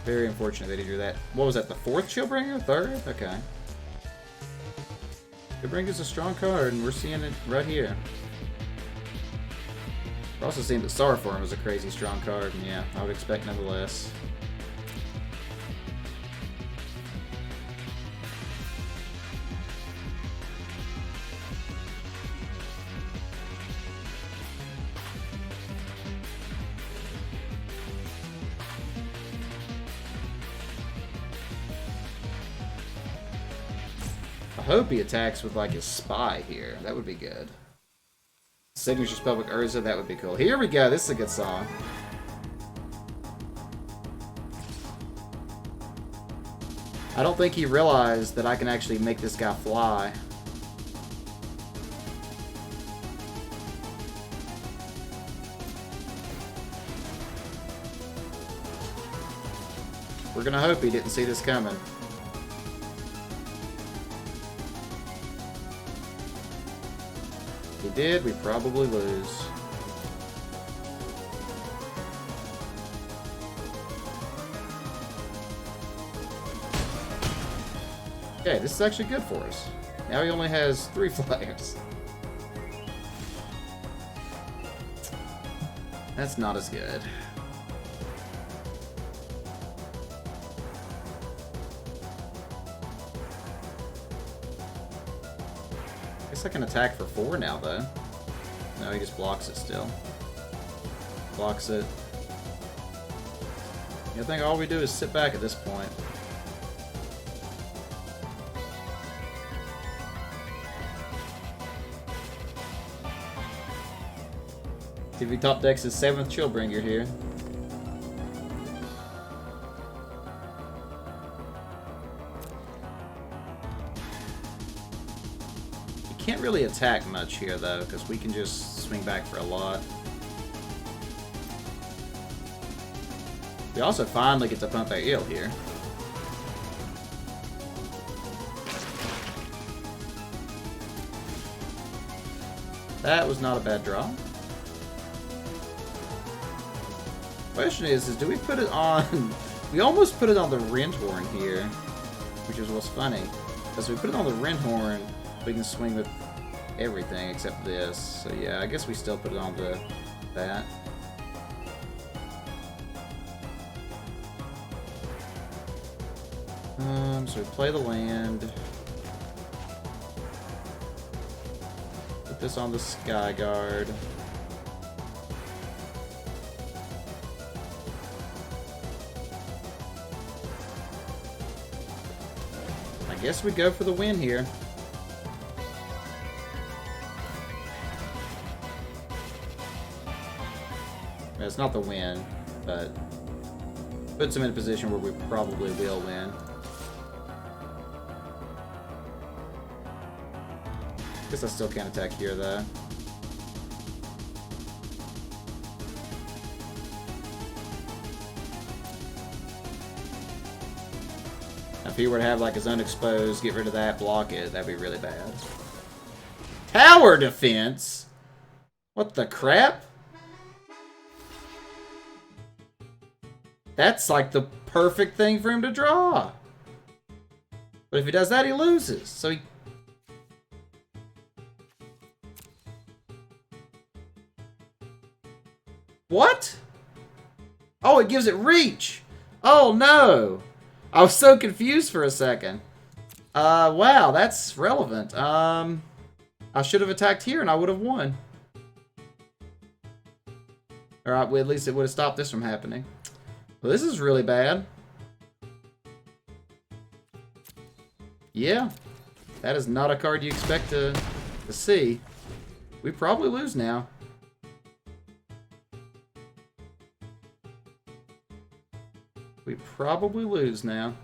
Very unfortunate that he drew that. What was that, the 4th Chillbringer? 3rd? Okay. Chillbringer's a strong card, and we're seeing it right here. We're also seeing that Sorrowform was a crazy strong card, and yeah, I would expect nonetheless. I hope he attacks with like his Spy here. That would be good. Signature Spellbook Urza, that would be cool. Here we go. This is a good song. I don't think he realized that I can actually make this guy fly. We're gonna hope he didn't see this coming. If he did, we probably lose. Okay, this is actually good for us. Now he only has 3 flyers. That's not as good. I can attack for 4 now, though. No, he just blocks it still. Blocks it. I think all we do is sit back at this point. TV Top Decks is 7th Chillbringer here. Can't really attack much here, though, because we can just swing back for a lot. We also finally get to pump our eel here. That was not a bad draw. Question is do we put it on... We almost put it on the Rinthorn here, which is what's funny. Because we put it on the Rinthorn, we can swing with everything except this. So yeah, I guess we still put it on to that. So we play the land. Put this on the Skyguard. I guess we go for the win here. It's not the win, but puts him in a position where we probably will win. Guess I still can't attack here, though. Now, if he were to have like his unexposed, get rid of that, block it, that'd be really bad. Tower defense? What the crap? That's like the perfect thing for him to draw. But if he does that, he loses. So he... What? Oh, it gives it reach. Oh, no. I was so confused for a second. Wow, that's relevant. I should have attacked here and I would have won. Alright, well, at least it would have stopped this from happening. Well, this is really bad. Yeah, that is not a card you expect to see. We probably lose now. We probably lose now.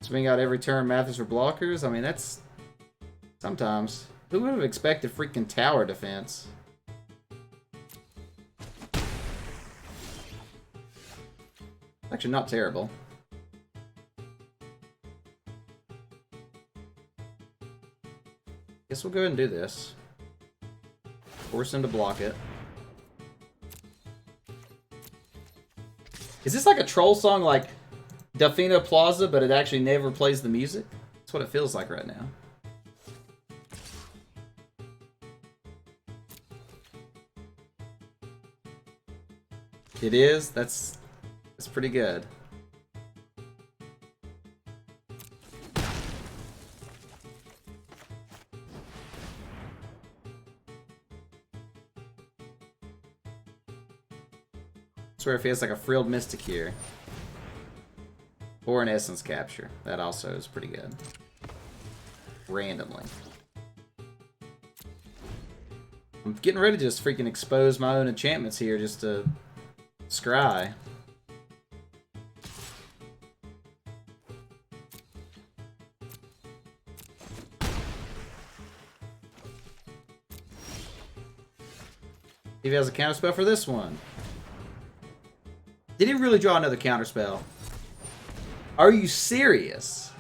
Swing out every turn, Mathis for blockers. I mean, that's... Sometimes. Who would have expected freaking tower defense? Actually, not terrible. Guess we'll go ahead and do this. Force him to block it. Is this like a troll song like Delfino Plaza, but it actually never plays the music? That's what it feels like right now. It is? That's pretty good. I swear if he has like a Frilled Mystic here. Or an Essence Capture. That also is pretty good. Randomly. I'm getting ready to just freaking expose my own enchantments here just to scry. If he has a counterspell for this one. Did he really draw another counterspell? Are you serious?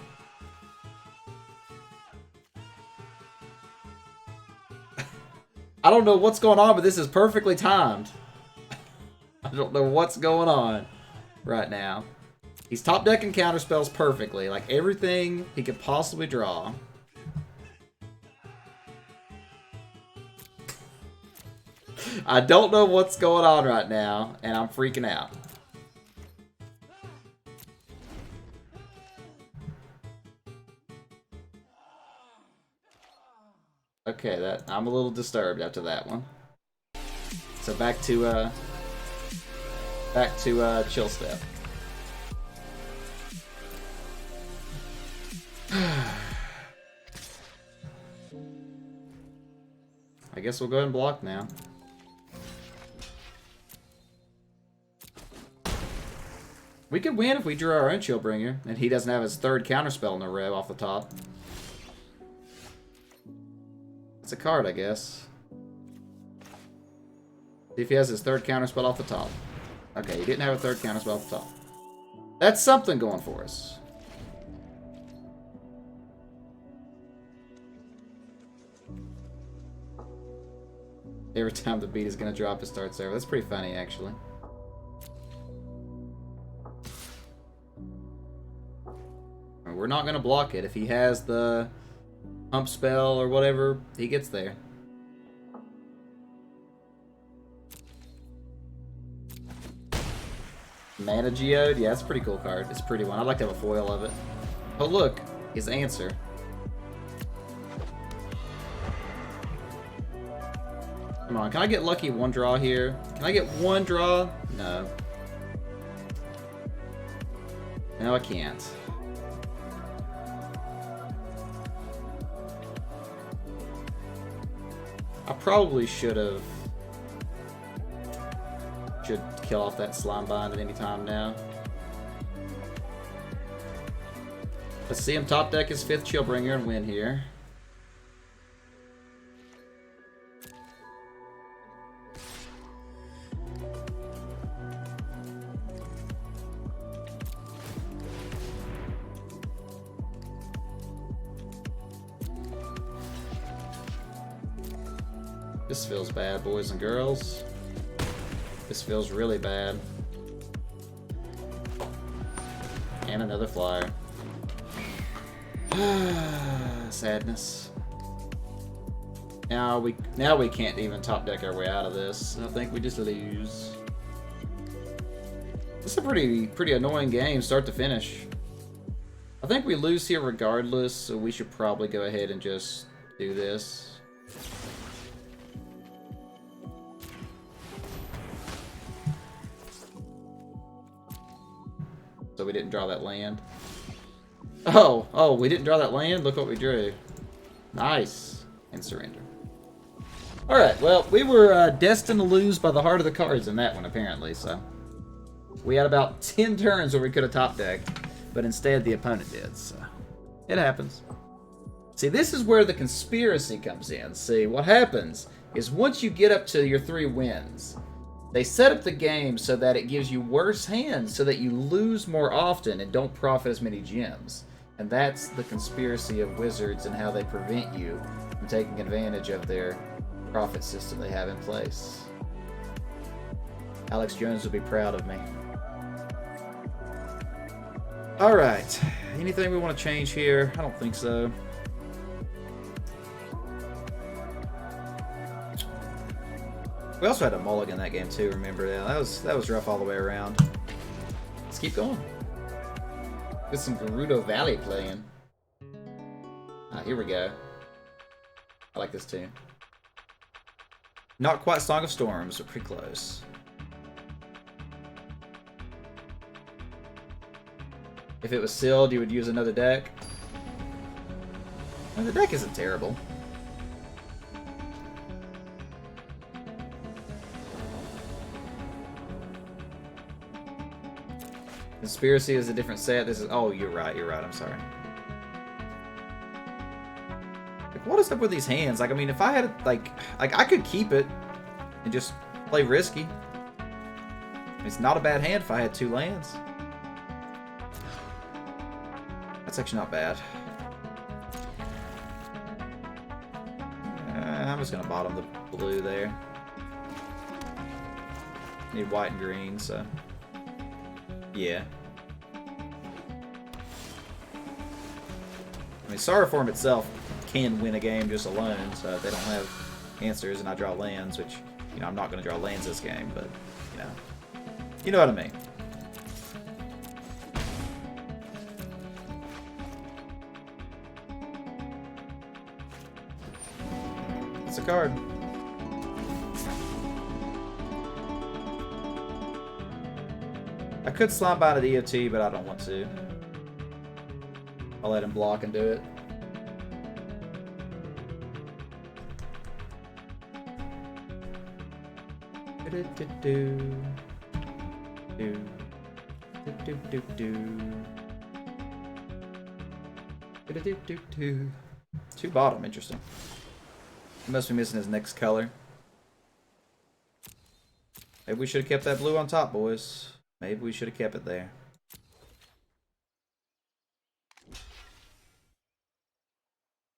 I don't know what's going on, but this is perfectly timed. I don't know what's going on right now. He's top decking counterspells perfectly. Like everything he could possibly draw. I don't know what's going on right now, and I'm freaking out. Okay, I'm a little disturbed after that one. So back to chill step. I guess we'll go ahead and block now. We could win if we drew our own Chillbringer, and he doesn't have his third counterspell in a row off the top. It's a card, I guess. See if he has his third counterspell off the top. Okay, he didn't have a third counterspell off the top. That's something going for us. Every time the beat is going to drop his start server. That's pretty funny, actually. We're not going to block it. If he has the pump spell or whatever, he gets there. Mana Geode? Yeah, it's a pretty cool card. It's a pretty one. I'd like to have a foil of it. Oh, look. His answer. Come on. Can I get lucky one draw here? Can I get one draw? No. No, I can't. I probably should kill off that Slime Bind at any time now. Let's see him top deck his 5th Chillbringer and win here. This feels bad, boys and girls. This feels really bad. And another flyer. Sadness. Now we can't even top deck our way out of this. I think we just lose. This is a pretty annoying game, start to finish. I think we lose here regardless, so we should probably go ahead and just do this. that we didn't draw that land. Oh, we didn't draw that land? Look what we drew. Nice. And surrender. Alright, well, we were destined to lose by the heart of the cards in that one, apparently, so. We had about 10 turns where we could have top decked, but instead the opponent did, so. It happens. See, this is where the conspiracy comes in. See, what happens is once you get up to your 3 wins, they set up the game so that it gives you worse hands so that you lose more often and don't profit as many gems. And that's the conspiracy of wizards and how they prevent you from taking advantage of their profit system they have in place. Alex Jones will be proud of me. Alright, anything we want to change here? I don't think so. We also had a mulligan that game too, remember? Yeah, that was rough all the way around. Let's keep going. Get some Gerudo Valley playing. Here we go. I like this tune. Not quite Song of Storms, but pretty close. If it was sealed, you would use another deck. Well, the deck isn't terrible. Conspiracy is a different set. This is... Oh, you're right, I'm sorry. Like, what is up with these hands? Like, I mean, if I had, like I could keep it and just play risky. It's not a bad hand if I had 2 lands. That's actually not bad. I'm just gonna bottom the blue there. Need white and green, so... Yeah. I mean, Sorrowform itself can win a game just alone, so if they don't have answers and I draw lands, which, you know, I'm not going to draw lands this game, but, you know what I mean. It's a card. I could slime by the EOT, but I don't want to. I'll let him block and do it. Two bottom, interesting. He must be missing his next color. Maybe we should have kept that blue on top, boys. Maybe we should have kept it there.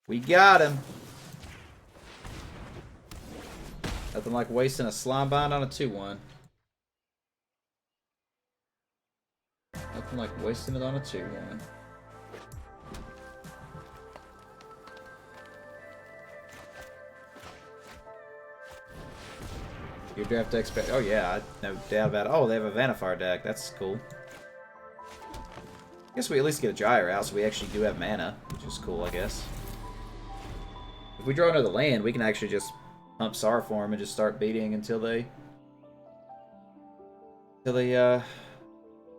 We got him. Nothing like wasting a slime bind on a 2-1. Nothing like wasting it on a 2-1. Your draft deck's better. Oh yeah, I no doubt about it. Oh, they have a Vanifar deck. That's cool. I guess we at least get a Gyre out, so we actually do have mana, which is cool, I guess. If we draw another land, we can actually just pump Sorrowform and just start beating until they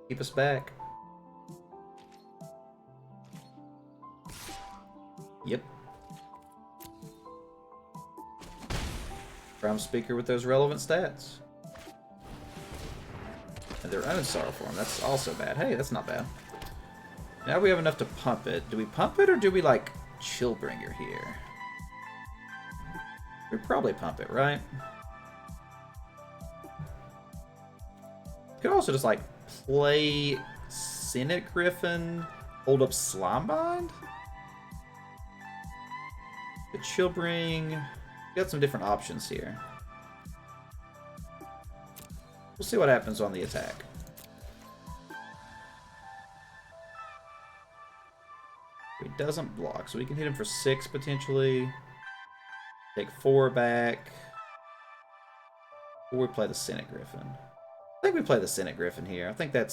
keep us back. Yep. Prime speaker with those relevant stats. And their own Sorrowform. That's also bad. Hey, that's not bad. Now we have enough to pump it. Do we pump it or do we like Chillbringer here? We probably pump it, right? Could also just like play Senate Griffin, hold up Slimebind. The Chillbring. Got some different options here. We'll see what happens on the attack. He doesn't block, so we can hit him for 6 potentially. Take 4 back. Or we play the Senate Griffin. I think we play the Senate Griffin here. I think the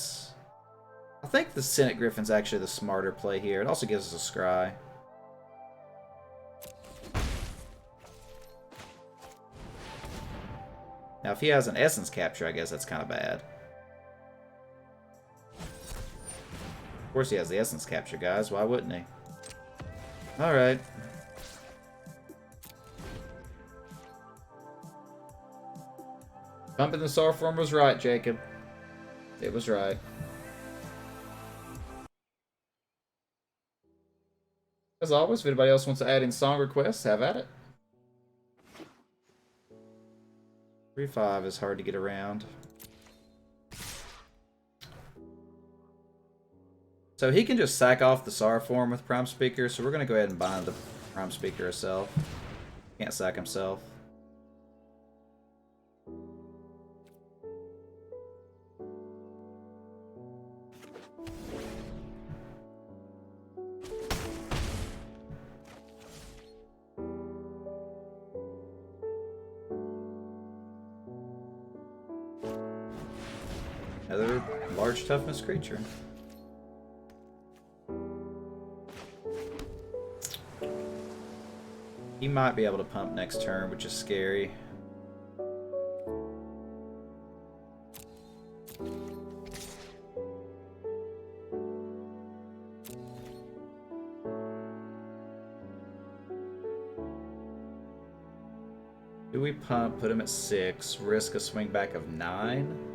Senate Griffin's actually the smarter play here. It also gives us a Scry. Now, if he has an Essence Capture, I guess that's kind of bad. Of course he has the essence capture, guys. Why wouldn't he? Alright. Pumping the Star form was right, Jacob. It was right. As always, if anybody else wants to add in song requests, have at it. 3-5 is hard to get around. So he can just sack off the SAR form with Prime Speaker, so we're going to go ahead and bind the Prime Speaker herself. Can't sack himself. Another large toughness creature. He might be able to pump next turn, which is scary. Do we pump, put him at 6, risk a swing back of 9?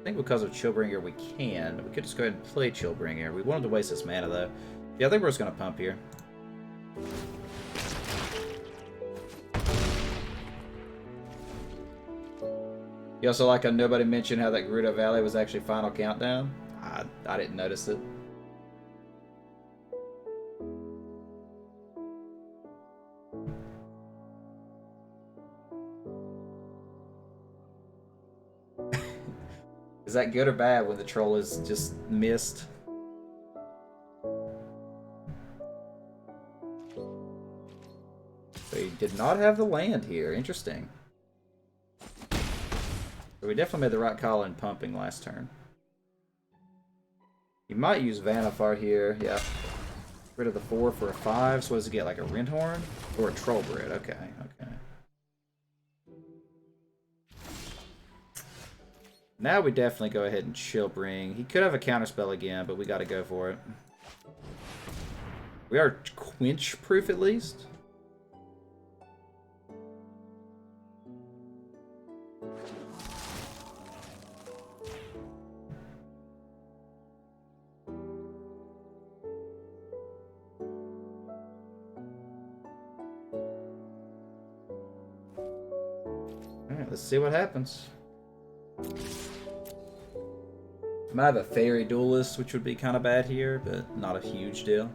I think because of Chillbringer we can. We could just go ahead and play Chillbringer. We wanted to waste this mana though. Yeah, I think we're just going to pump here. You also like how nobody mentioned how that Gerudo Valley was actually Final Countdown? I didn't notice it. Is that good or bad when the troll is just missed? So he did not have the land here. Interesting. So we definitely made the right call in pumping last turn. You might use Vanifar here. Yeah. Rid of the 4 for a 5. So what does he get? Like a Rinthorn? Or a Trollbred? Okay, okay. Now we definitely go ahead and Chillbring. He could have a counterspell again, but we gotta go for it. We are quench proof at least. Alright, let's see what happens. I might have a Fairy Duelist, which would be kind of bad here, but not a huge deal.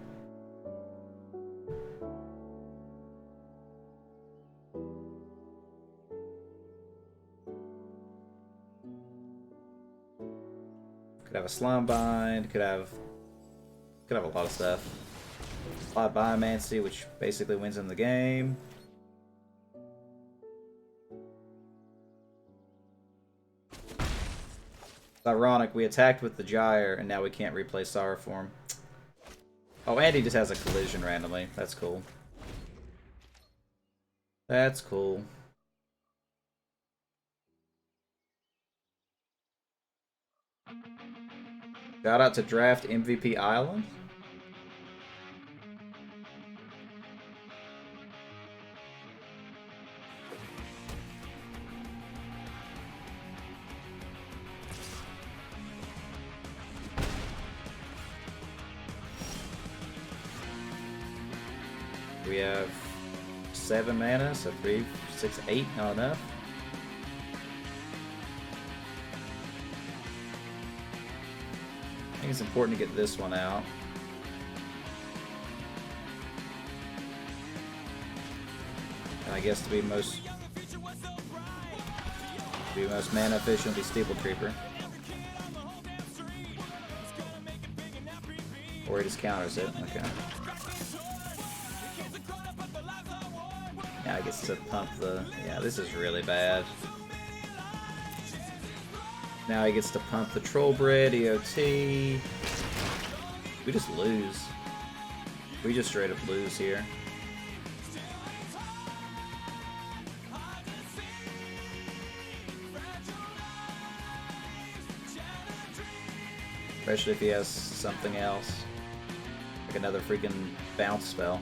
Could have a Slime Bind, could have a lot of stuff. Applied Biomancy, which basically wins in the game. It's ironic, we attacked with the Gyre, and now we can't replay Sorrow Form. Oh, and he just has a collision randomly. That's cool. That's cool. Shout out to Draft MVP Island. We have 7 mana, so 3, 6, 8, not enough. I think it's important to get this one out. And I guess to be most mana efficient, be Steeple Creeper. Or he just counters it. Okay. Now he gets to pump the... Yeah, this is really bad. Now he gets to pump the Trollbred, EOT. We just lose. We just straight up lose here. especially if he has something else. Like another freaking bounce spell.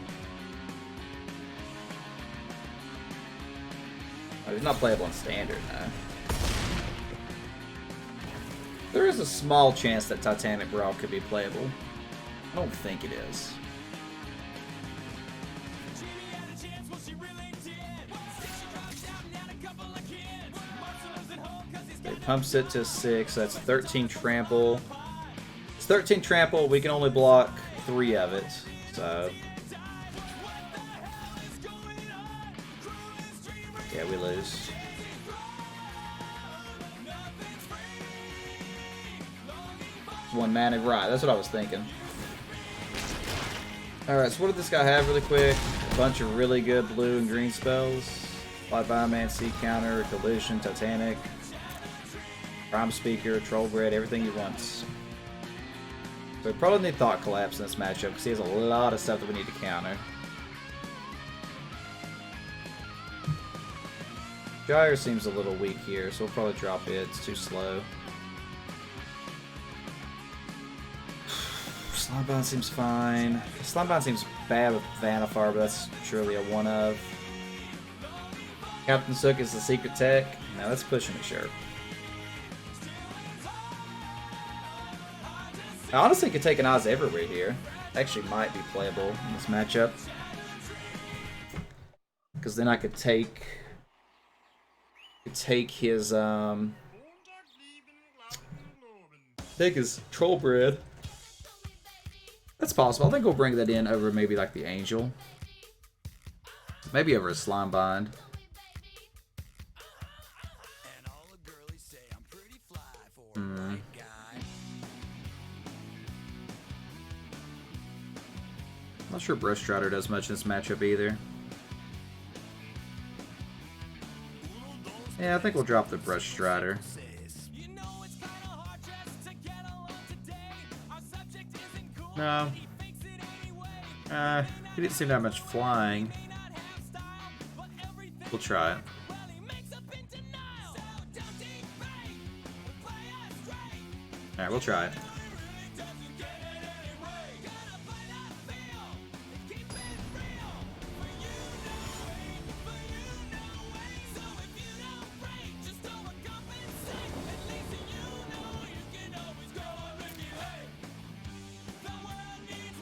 Oh, he's not playable in standard, no. There is a small chance that Titanic Brawl could be playable. I don't think it is. It pumps it to 6, so that's 13 trample. It's 13 trample, we can only block 3 of it, so... yeah, we lose. One mana, right, that's what I was thinking. Alright, so what did this guy have really quick? A bunch of really good blue and green spells. Fly by Man, Sea Counter, Collision, Titanic, Prime Speaker, Trollbred, everything he wants. So we probably need Thought Collapse in this matchup because he has a lot of stuff that we need to counter. Gyre seems a little weak here, so we'll probably drop it. It's too slow. Slimebond seems fine. Slimebond seems bad with Vanifar, but that's surely a one-of. Captain Sook is the secret tech. Now that's pushing it, sure. I honestly could take an Oz everywhere here. Actually might be playable in this matchup. Because then I could take his Trollbred. That's possible. I think we'll bring that in over maybe like the Angel. Maybe over a Slimebond. Not sure Brush Strider does much in this matchup either. Yeah, I think we'll drop the Brush Strider. No. He didn't seem to have much flying. We'll try it. Alright, we'll try it.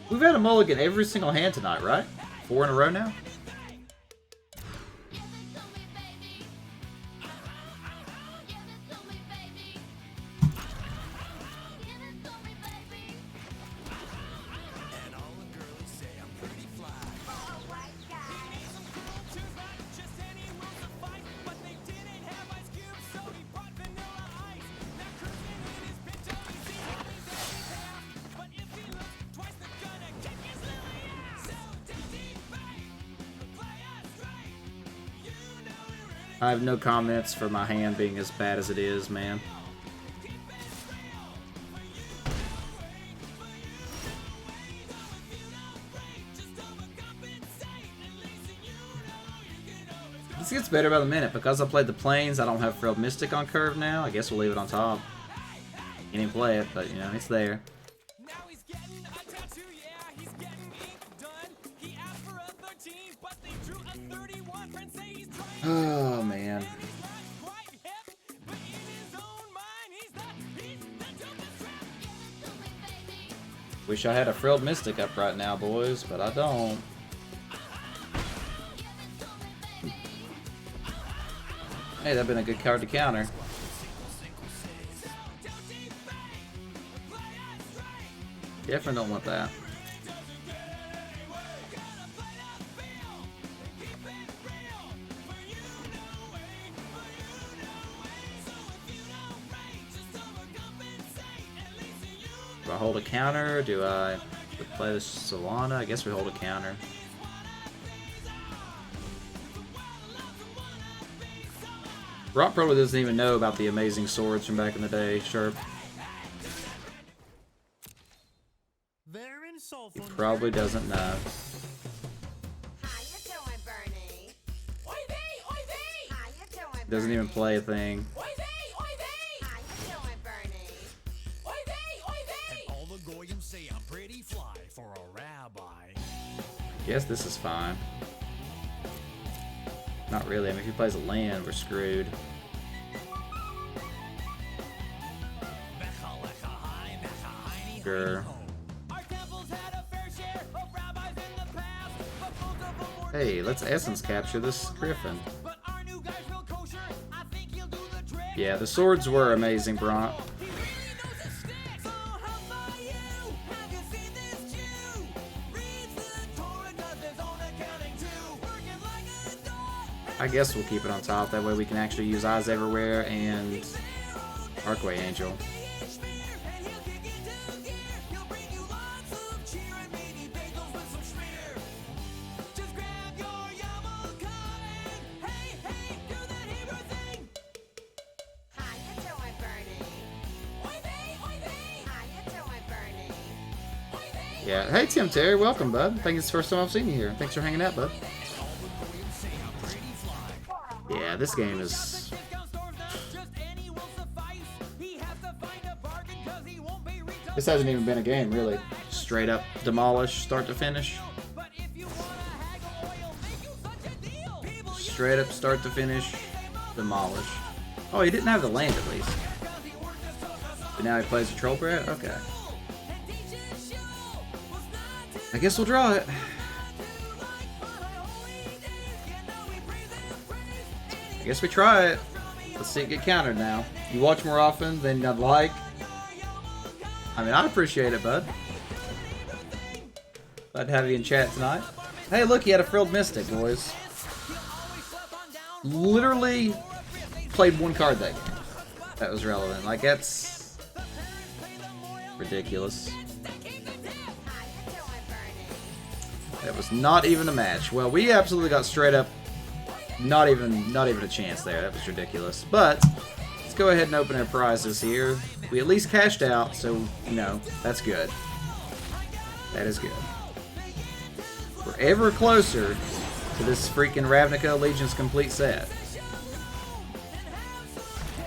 We've had a mulligan every single hand tonight, right? 4 in a row now? I have no comments for my hand being as bad as it is, man. This gets better by the minute. Because I played the Plains, I don't have Frilled Mystic on curve now. I guess we'll leave it on top. He didn't play it, but you know, it's there. Oh, man. Wish I had a Frilled Mystic up right now, boys, but I don't. Hey, that'd been a good card to counter. Definitely don't want that. Do I hold a counter? Do I play the Solana? I guess we hold a counter. Rock probably doesn't even know about the amazing swords from back in the day, Sharp. He probably doesn't know. Doesn't even play a thing. Guess this is fine. Not really. I mean, if he plays a land, we're screwed. Sure. Hey, let's essence capture this griffin. Yeah, the swords were amazing, Bront. I guess we'll keep it on top. That way we can actually use Eyes Everywhere and Arcway Angel. Yeah. Hey, Tim Terry. Welcome, bud. I think it's the first time I've seen you here. Thanks for hanging out, bud. Yeah, this game is... This hasn't even been a game, really. Straight up demolish, start to finish. Straight up, start to finish, demolish. Oh, he didn't have the land, at least. But now he plays a Troll Brat? Okay. I guess we'll draw it. I guess we try it. Let's see it get countered now. You watch more often than I'd like. I mean, I appreciate it, bud. Glad to have you in chat tonight. Hey, look, he had a Frilled Mystic, boys. Literally played one card that game. That was relevant. Like, that's ridiculous. That was not even a match. Well, we absolutely got straight up not even a chance there. That was ridiculous. But let's go ahead and open our prizes here. We at least cashed out, so you know, that's good. That is good. We're ever closer to this freaking Ravnica Allegiance complete set.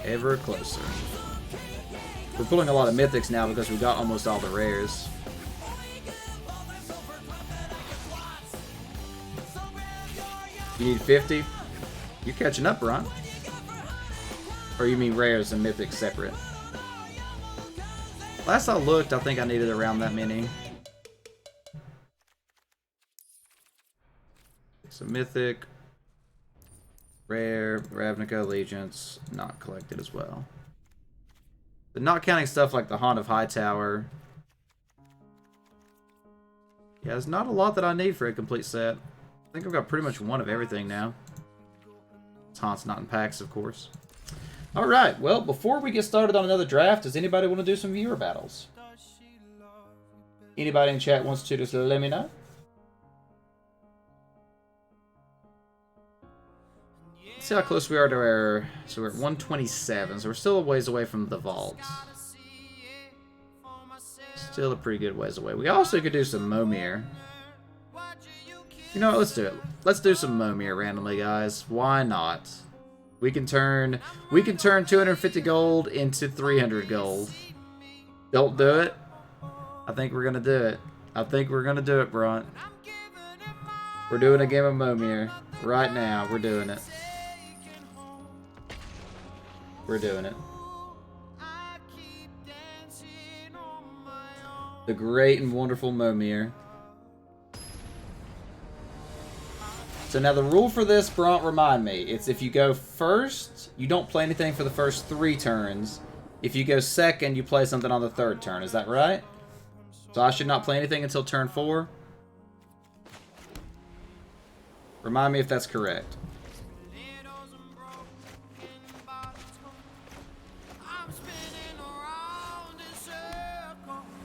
Ever closer. We're pulling a lot of mythics now because we got almost all the rares. You need 50? You're catching up, Ron. Or you mean rares and mythics separate? Last I looked, I think I needed around that many. So mythic, rare, Ravnica Allegiance, not collected as well. But not counting stuff like the Haunt of Hightower. Yeah, there's not a lot that I need for a complete set. I think I've got pretty much one of everything now. Haunt's not in packs, of course. Alright, well, before we get started on another draft, does anybody want to do some viewer battles? Anybody in chat wants to, just let me know. Let's see how close we are to our... So we're at 127, so we're still a ways away from the vault. Still a pretty good ways away. We also could do some Momir. You know what, let's do it. Let's do some Momir randomly, guys. Why not? We can turn 250 gold into 300 gold. Don't do it. I think we're gonna do it. I think we're gonna do it, Bront. We're doing a game of Momir. Right now, we're doing it. We're doing it. The great and wonderful Momir. So now the rule for this, Bront, remind me. It's if you go first, you don't play anything for the first 3 turns. If you go second, you play something on the 3rd turn. Is that right? So I should not play anything until turn 4? Remind me if that's correct.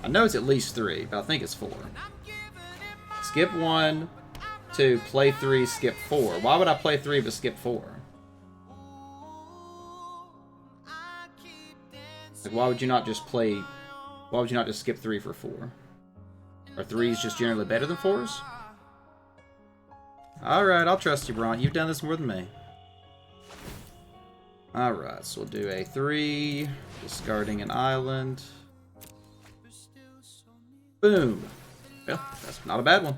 I know it's at least 3, but I think it's 4. Skip 1, 2, play 3, skip 4. Why would I play 3 but skip 4? Like, why would you not just play... Why would you not just skip 3 for 4? Are 3s just generally better than 4s? Alright, I'll trust you, Bront. You've done this more than me. Alright, so we'll do a 3, discarding an island. Boom. Well, that's not a bad one.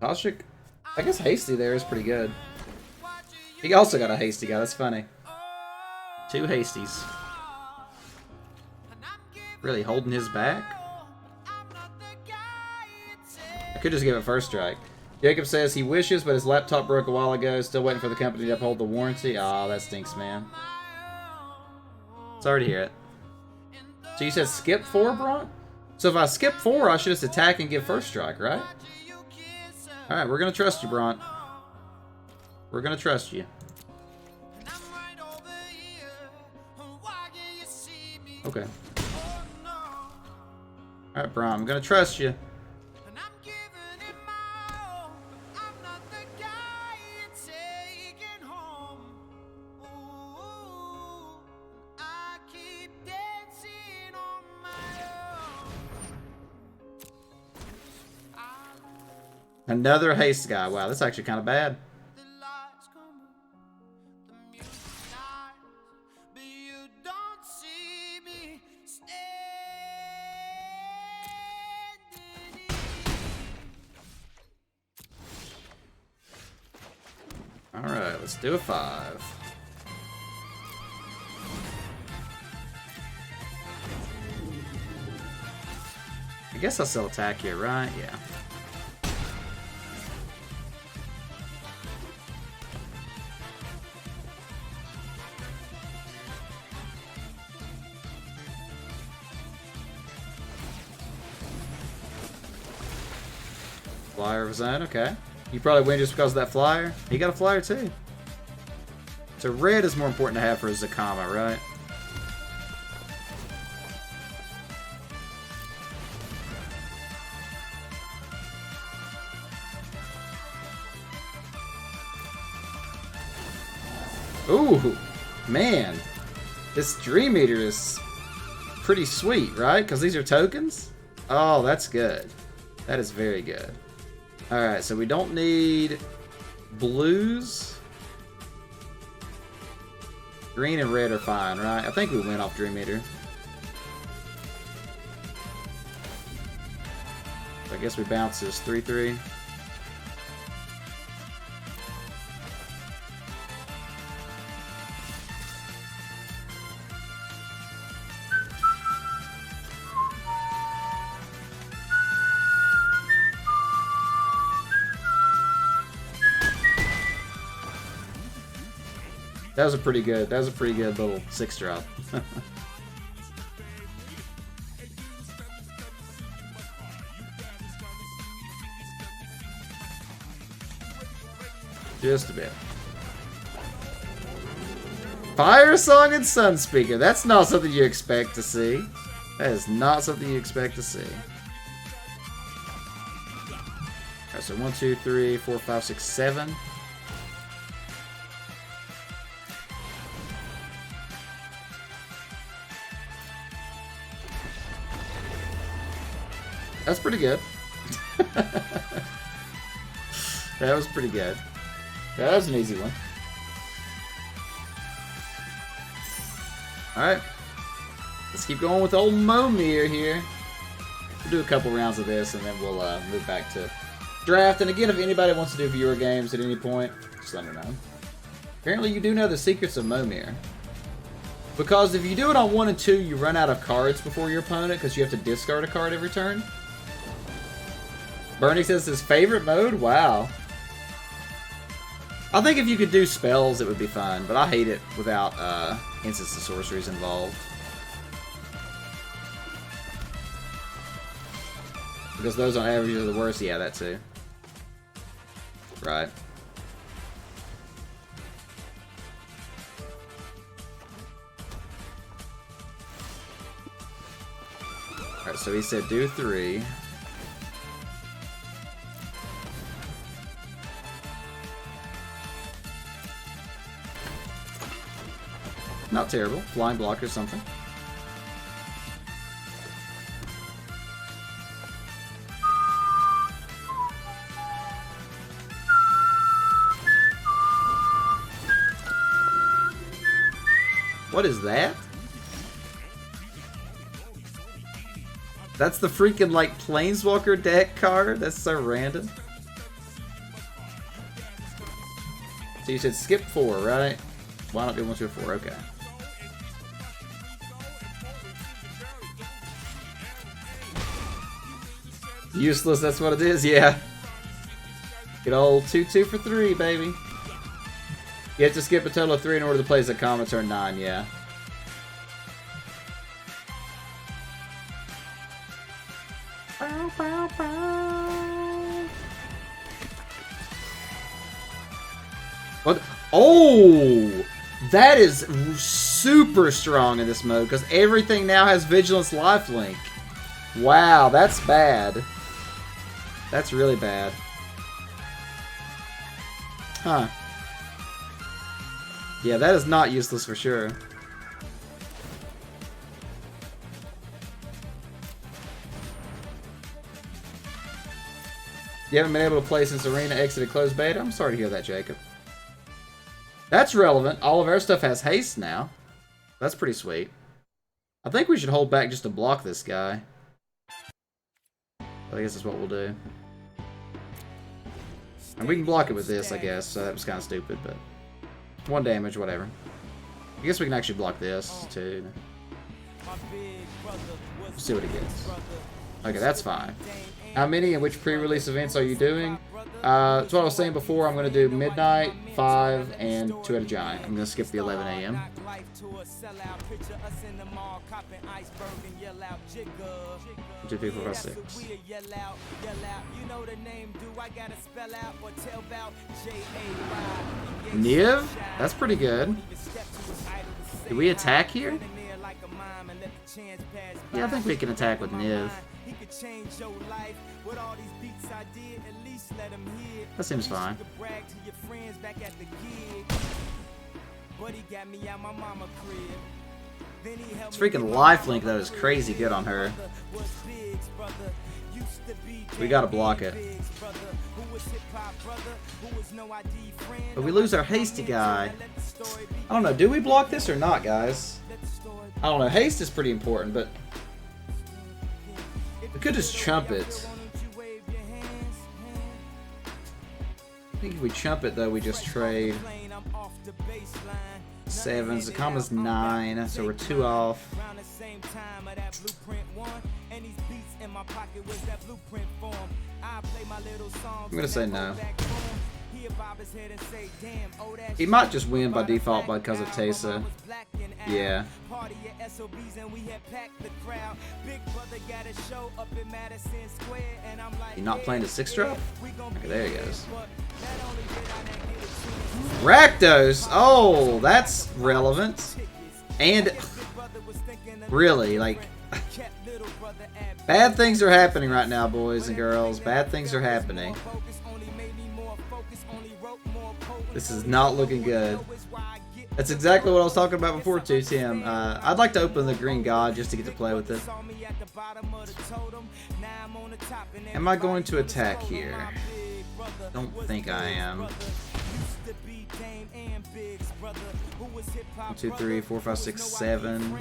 Toshik? I guess Hasty there is pretty good. He also got a Hasty guy, that's funny. 2 Hasties. Really holding his back? I could just give it first strike. Jacob says he wishes, but his laptop broke a while ago. Still waiting for the company to uphold the warranty. Aw, that stinks, man. Sorry to hear it. So you said skip 4, Braun? So if I skip 4, I should just attack and give first strike, right? Alright, we're gonna trust you, Braun. We're gonna trust you. Okay. Alright, Braun, I'm gonna trust you. Another haste guy. Wow, that's actually kind of bad. Alright, let's do a 5. I guess I'll still attack here, right? Yeah. Flyer of his own, okay. You probably win just because of that flyer. He got a flyer too. So red is more important to have for Zakama, right? Ooh, man. This Dream Eater is pretty sweet, right? Because these are tokens? Oh, that's good. That is very good. Alright, so we don't need blues. Green and red are fine, right? I think we win off Dream Eater. So I guess we bounce this 3-3. That was a pretty good little 6-drop. Just a bit. Fire Song and Sun Speaker. That's not something you expect to see. That is not something you expect to see. Alright, so 1, 2, 3, 4, 5, 6, 7. That's pretty good. That was pretty good. That was an easy one. Alright. Let's keep going with old Momir here. We'll do a couple rounds of this and then we'll move back to draft. And again, if anybody wants to do viewer games at any point, just let me know. Apparently you do know the secrets of Momir. Because if you do it on 1 and 2, you run out of cards before your opponent because you have to discard a card every turn. Bernie says his favorite mode? Wow. I think if you could do spells, it would be fun, but I hate it without instants and sorceries involved. Because those on average are the worst. Yeah, that too. Right. Alright, so he said do 3. Not terrible. Flying block or something. What is that? That's the freaking, like, Planeswalker deck card? That's so random. So you said skip 4, right? Why not do 1, 2, 4? Okay. Useless, that's what it is, yeah. Good old 2-2 for 3, baby. You have to skip a total of 3 in order to place a common turn 9, yeah. What? Oh! That is super strong in this mode, because everything now has Vigilance Lifelink. Wow, that's bad. That's really bad. Huh. Yeah, that is not useless for sure. You haven't been able to play since Arena exited closed beta? I'm sorry to hear that, Jacob. That's relevant. All of our stuff has haste now. That's pretty sweet. I think we should hold back just to block this guy. I guess that's what we'll do. And we can block it with this, I guess. So that was kind of stupid, but 1 damage, whatever. I guess we can actually block this too. We'll see what he gets. Okay, that's fine. How many and which pre-release events are you doing? That's what I was saying before. I'm going to do midnight, 5, and 2 at a giant. I'm going to skip the 11 a.m. 2, 3, 4, 5, 6. Niv? That's pretty good. Do we attack here? Yeah, I think we can attack with Niv. That seems fine. This freaking lifelink though is crazy good on her. We gotta block it. But we lose our hasty guy. I don't know, do we block this or not, guys? I don't know, haste is pretty important, but we could just chump it. I think if we chump it though, we just trade 7s. The comma's 9, so we're 2 off. I'm gonna say no. He might just win by default because of Teysa. Yeah. He not playing the 6-drop? Okay, there he goes. Rakdos! Oh, that's relevant. And really, like, bad things are happening right now, boys and girls. Bad things are happening. This is not looking good. That's exactly what I was talking about before too, Tim. I'd like to open the Green God just to get to play with it. Am I going to attack here? Don't think I am. 1, 2, 3, 4, 5, 6, 7.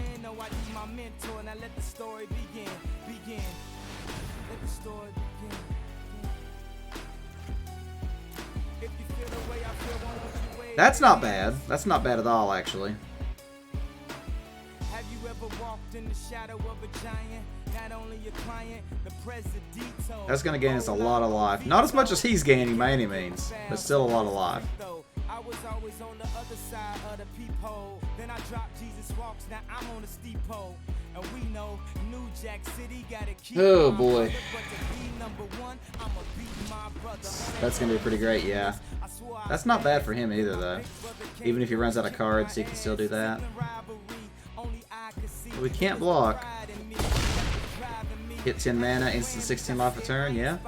That's not bad. That's not bad at all, actually. Have you ever walked in the shadow of a giant? Not only your client, the president. That's gonna gain us a lot of life. Not as much as he's gaining by any means, but still a lot of life. I was always on the other side of the peephole. Then I dropped Jesus Walks, now I'm on the steep pole. And we know New Jack City got a key. Oh boy. That's gonna be pretty great, yeah. That's not bad for him either, though. Even if he runs out of cards, he can still do that. But we can't block. Hit 10 mana, instant 16 life a turn, yeah.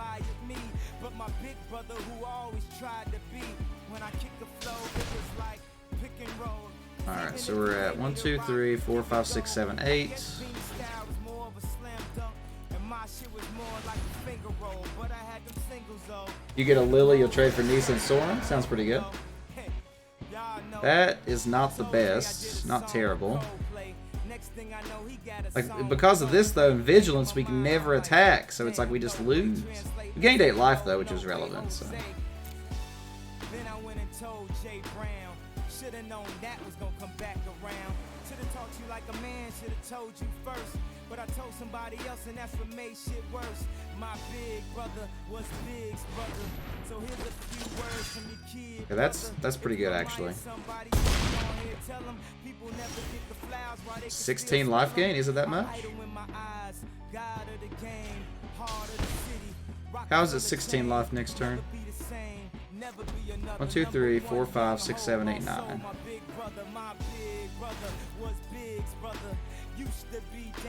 Alright, so we're at 1, 2, 3, 4, 5, 6, 7, 8. You get a Lily, you'll trade for Nisa and Sora. Sounds pretty good. That is not the best. Not terrible. Like, because of this, though, in Vigilance, we can never attack. So it's like we just lose. We gained 8 life, though, which is relevant. So. told Jay Brown. Should've known that was gonna come back around. Should've talked to you like a man, should've told you first. But I told somebody else and that's what made shit worse. My big brother was Big's brother. So here's a few words from your kid. Yeah, that's pretty good actually. 16 life gain, is it that much? How is it 16 life next turn? 1, 2, 3, 4, 5, 6, 7, 8, 9.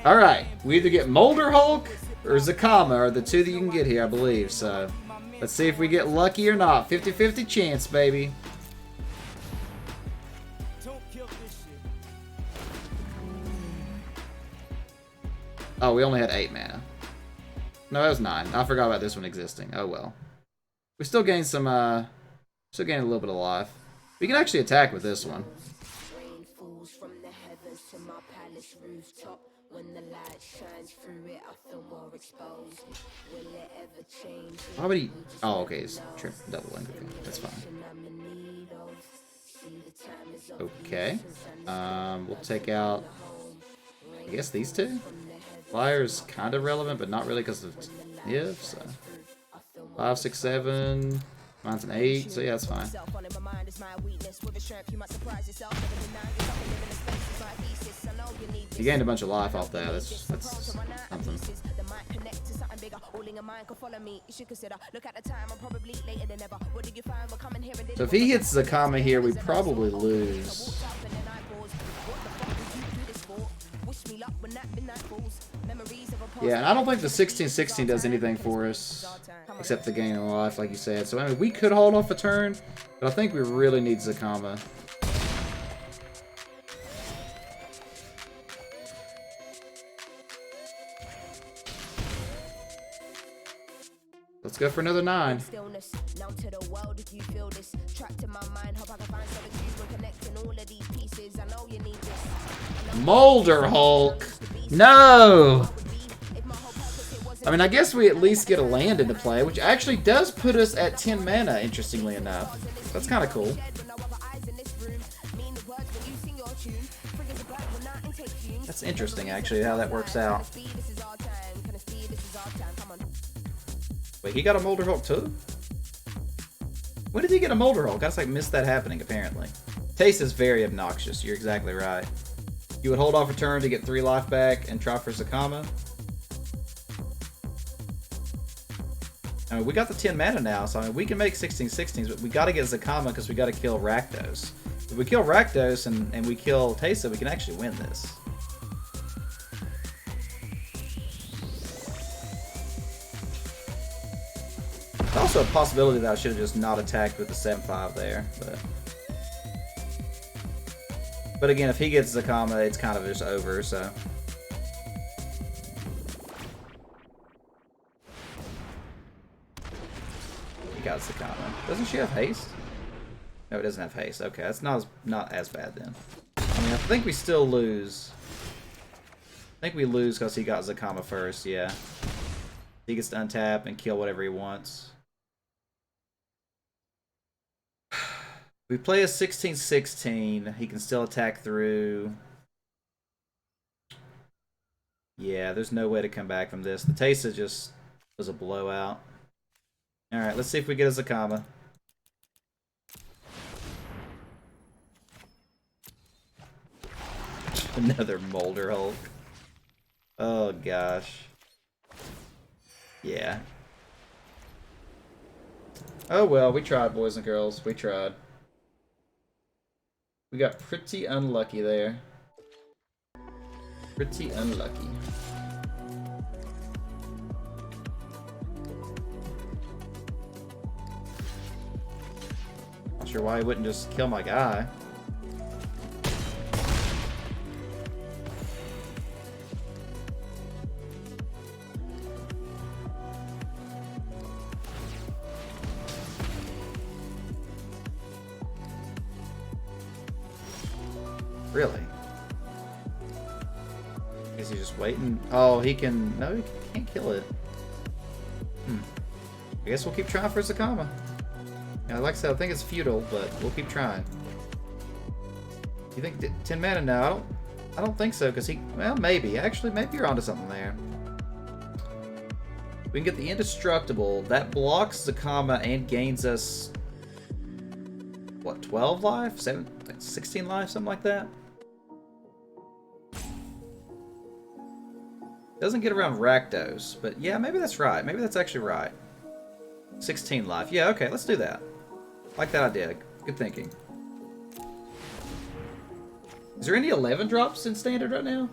Alright, we either get Molder Hulk or Zakama are the two that you can get here, I believe. So, let's see if we get lucky or not. 50-50 chance, baby. Oh, we only had 8 mana. No, that was 9. I forgot about this one existing. Oh well. We still gain some, still gain a little bit of life. We can actually attack with this one. Why would he? Oh, okay, it's double link. Okay, that's fine. Okay. We'll take out, I guess, these two. Flyer's kind of relevant, but not really because of if. So 5, 6, 7. Mine's an 8, so yeah, that's fine. You gained a bunch of life off that. That's something. So if he hits Zakama here, we probably lose. Yeah, and I don't think the 16-16 does anything for us, except the gain of life, like you said. So I mean, we could hold off a turn, but I think we really need Zakama. Let's go for another 9. Molder Hulk! No! I mean, I guess we at least get a land into play, which actually does put us at 10 mana, interestingly enough. That's kind of cool. That's interesting, actually, how that works out. Wait, he got a Molder Hulk too? When did he get a Molder Hulk? I just like missed that happening, apparently. Taste is very obnoxious, you're exactly right. You would hold off a turn to get 3 life back and try for Zakama. I mean, we got the 10 mana now, so I mean, we can make 16-16s, but we gotta get Zakama because we gotta kill Rakdos. If we kill Rakdos and we kill Teysa, we can actually win this. There's also a possibility that I should have just not attacked with the 7-5 there, but again, if he gets Zakama, it's kind of just over, so. He got Zakama. Doesn't she have haste? No, it doesn't have haste. Okay, that's not as bad then. I mean, I think we still lose. I think we lose because he got Zakama first, yeah. He gets to untap and kill whatever he wants. We play a 16-16. He can still attack through. Yeah, there's no way to come back from this. The Teysa just was a blowout. Alright, let's see if we get a Zakama. Another Molder Hulk. Oh gosh. Yeah. Oh well, we tried, boys and girls. We tried. We got pretty unlucky there. Pretty unlucky. Not sure why he wouldn't just kill my guy. Really? Is he just waiting? Oh, he can... No, he can't kill it. I guess we'll keep trying for Zakama. Yeah, like I said, I think it's futile, but we'll keep trying. You think 10 mana? No, I don't think so, because he... Well, maybe. Actually, maybe you're onto something there. We can get the Indestructible. That blocks Zakama and gains us... What, 12 life? 16 life? Something like that? Doesn't get around Rakdos, but yeah, maybe that's right. Maybe that's actually right. 16 life. Yeah, okay, let's do that. Like that idea. Good thinking. Is there any 11 drops in Standard right now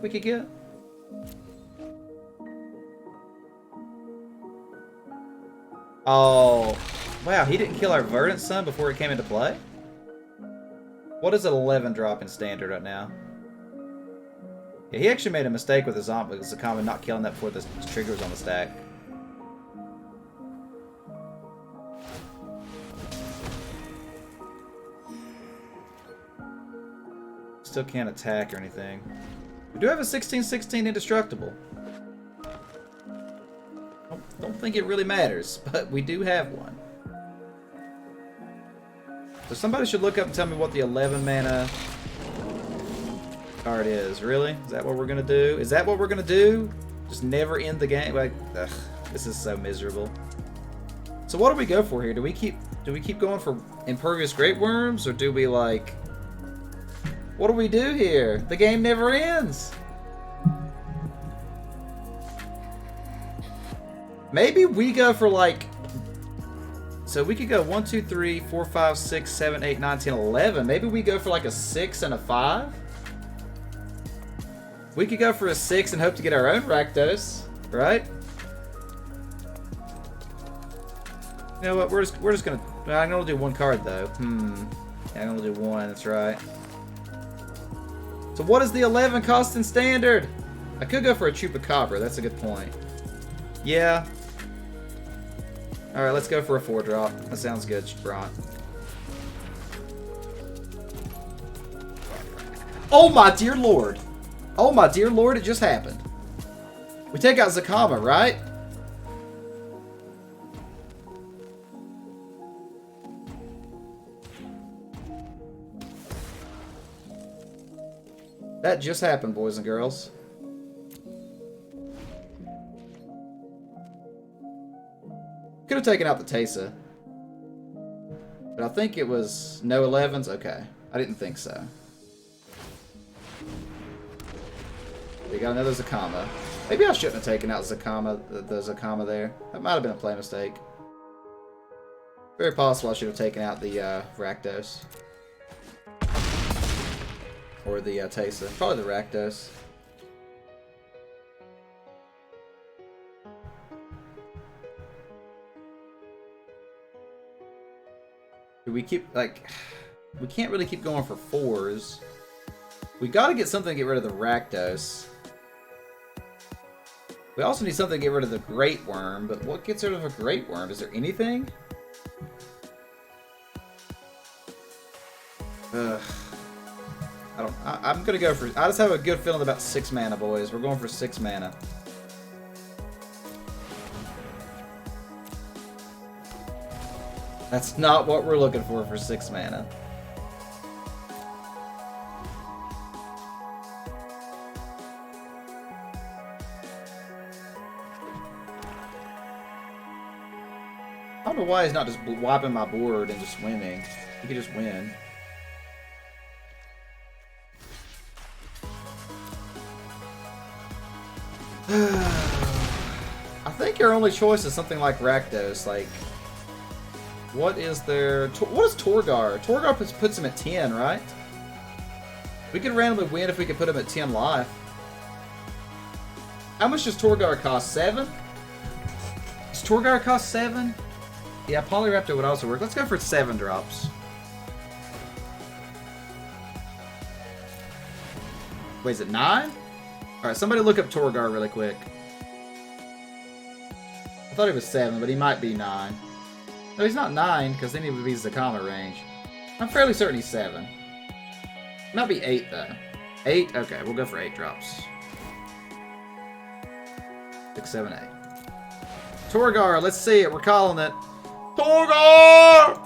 we could get? Oh, wow, he didn't kill our Verdant Sun before it came into play? What is an 11 drop in Standard right now? Yeah, he actually made a mistake with the Zakama not killing that before the trigger was on the stack. Still can't attack or anything. We do have a 16/16 Indestructible. Don't think it really matters, but we do have one. So somebody should look up and tell me what the 11 mana card is. Really? Is that what we're gonna do? Is that what we're gonna do? Just never end the game? Like, ugh, this is so miserable. So what do we go for here? Do we keep going for Impervious Great Worms, or do we like? What do we do here? The game never ends. Maybe we go for like... So we could go 1, 2, 3, 4, 5, 6, 7, 8, 9, 10, 11. Maybe we go for like a 6 and a 5? We could go for a 6 and hope to get our own Rakdos, right? You know what? We're just gonna... I'm gonna do one card though. Yeah, I'm gonna do one. That's right. So what does the 11 cost in Standard? I could go for a Chupacabra. That's a good point. Yeah. Alright, let's go for a 4-drop. That sounds good, Bront. Oh my dear lord! Oh my dear lord, it just happened. We take out Zakama, right? That just happened, boys and girls. Could have taken out the Tesa. But I think it was no 11s? Okay. I didn't think so. We got another Zakama. Maybe I shouldn't have taken out Zakama, the Zakama there. That might have been a play mistake. Very possible I should have taken out the Rakdos. Or the Tesa. Probably the Rakdos. Do we keep, like... We can't really keep going for 4s. We gotta get something to get rid of the Rakdos. We also need something to get rid of the Great Worm, but what gets rid of a Great Worm? Is there anything? Ugh. I'm gonna go for... I just have a good feeling about 6 mana, boys. We're going for 6 mana. That's not what we're looking for 6 mana. I don't know why he's not just wiping my board and just winning. He could just win. I think your only choice is something like Rakdos. Like, what is their... What is Torgar? Torgar puts him at 10, right? We could randomly win if we could put him at 10 life. How much does Torgar cost? 7? Does Torgar cost 7? Yeah, Polyraptor would also work. Let's go for 7 drops. Wait, is it 9? Alright, somebody look up Torgar really quick. I thought he was 7, but he might be 9. No, he's not 9, because then he would be Zakama range. I'm fairly certain he's 7. Might be 8, though. 8? Okay, we'll go for 8 drops. 6, 7, 8. Torgar, let's see it. We're calling it. Torgar!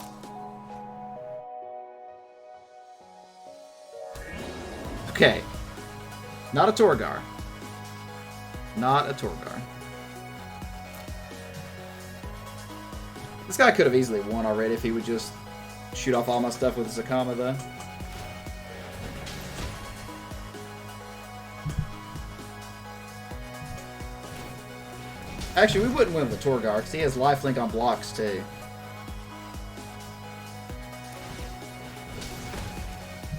Okay. Not a Torgar. Not a Torgar. This guy could have easily won already if he would just shoot off all my stuff with Zakama, though. Actually, we wouldn't win with the Torgar, because he has lifelink on blocks, too.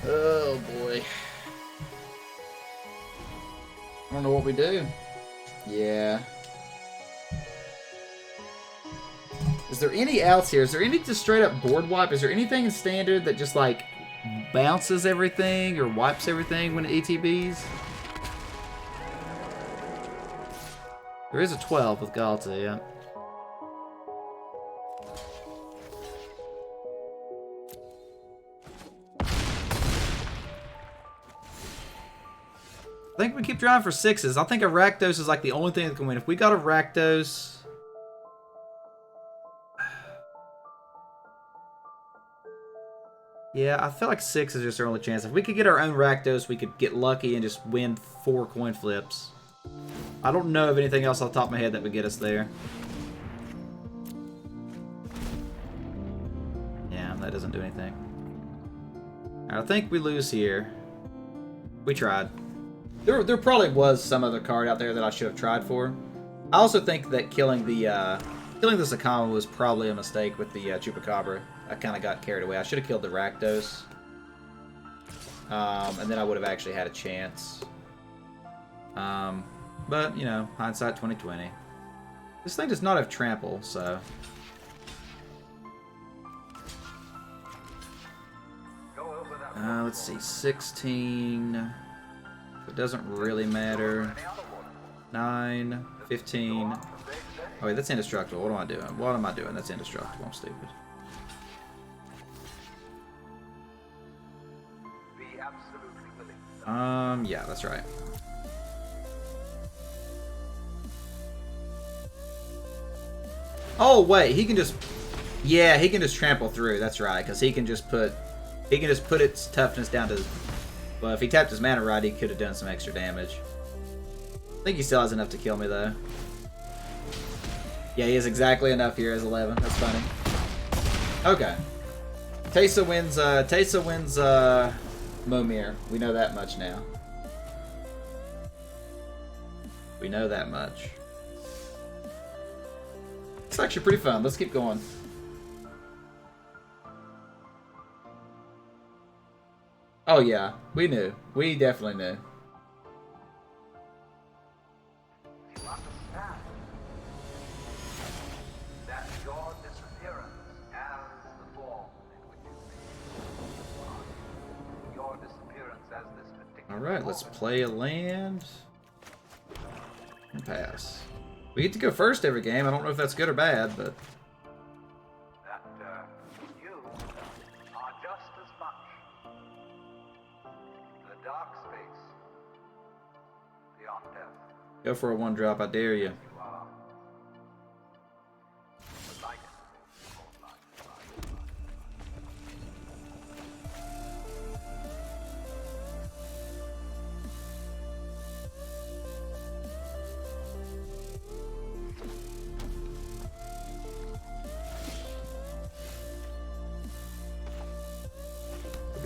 Oh, boy. I don't know what we do. Yeah. Is there any outs here? Is there any just straight up board wipe? Is there anything in standard that just, like, bounces everything or wipes everything when it ETBs? There is a 12 with Galta, yeah. I think we keep trying for 6s. I think a Rakdos is like the only thing that can win. If we got a Rakdos... Yeah, I feel like 6 is just our only chance. If we could get our own Rakdos, we could get lucky and just win 4 coin flips. I don't know of anything else off the top of my head that would get us there. Yeah, that doesn't do anything. I think we lose here. We tried. There probably was some other card out there that I should have tried for. I also think that killing the Sakama was probably a mistake with the Chupacabra. I kind of got carried away. I should have killed the Rakdos. And then I would have actually had a chance. But, you know, hindsight 2020. This thing does not have trample, so... let's see, 16... It doesn't really matter. 9, 15... Oh wait, that's indestructible. What am I doing? What am I doing? That's indestructible. I'm stupid. Yeah, that's right. Oh wait, he can just... Yeah, he can just trample through. That's right, because he can just put its toughness down to... Well, if he tapped his mana right, he could have done some extra damage. I think he still has enough to kill me, though. Yeah, he has exactly enough here as 11. That's funny. Okay. Teysa wins, Momir. We know that much now. We know that much. It's actually pretty fun. Let's keep going. Oh yeah, we knew. We definitely knew. Alright, let's play a land. And pass. We get to go first every game. I don't know if that's good or bad, but... You are just as much the dark space beyond death. Go for a 1-drop, I dare you. You are the light.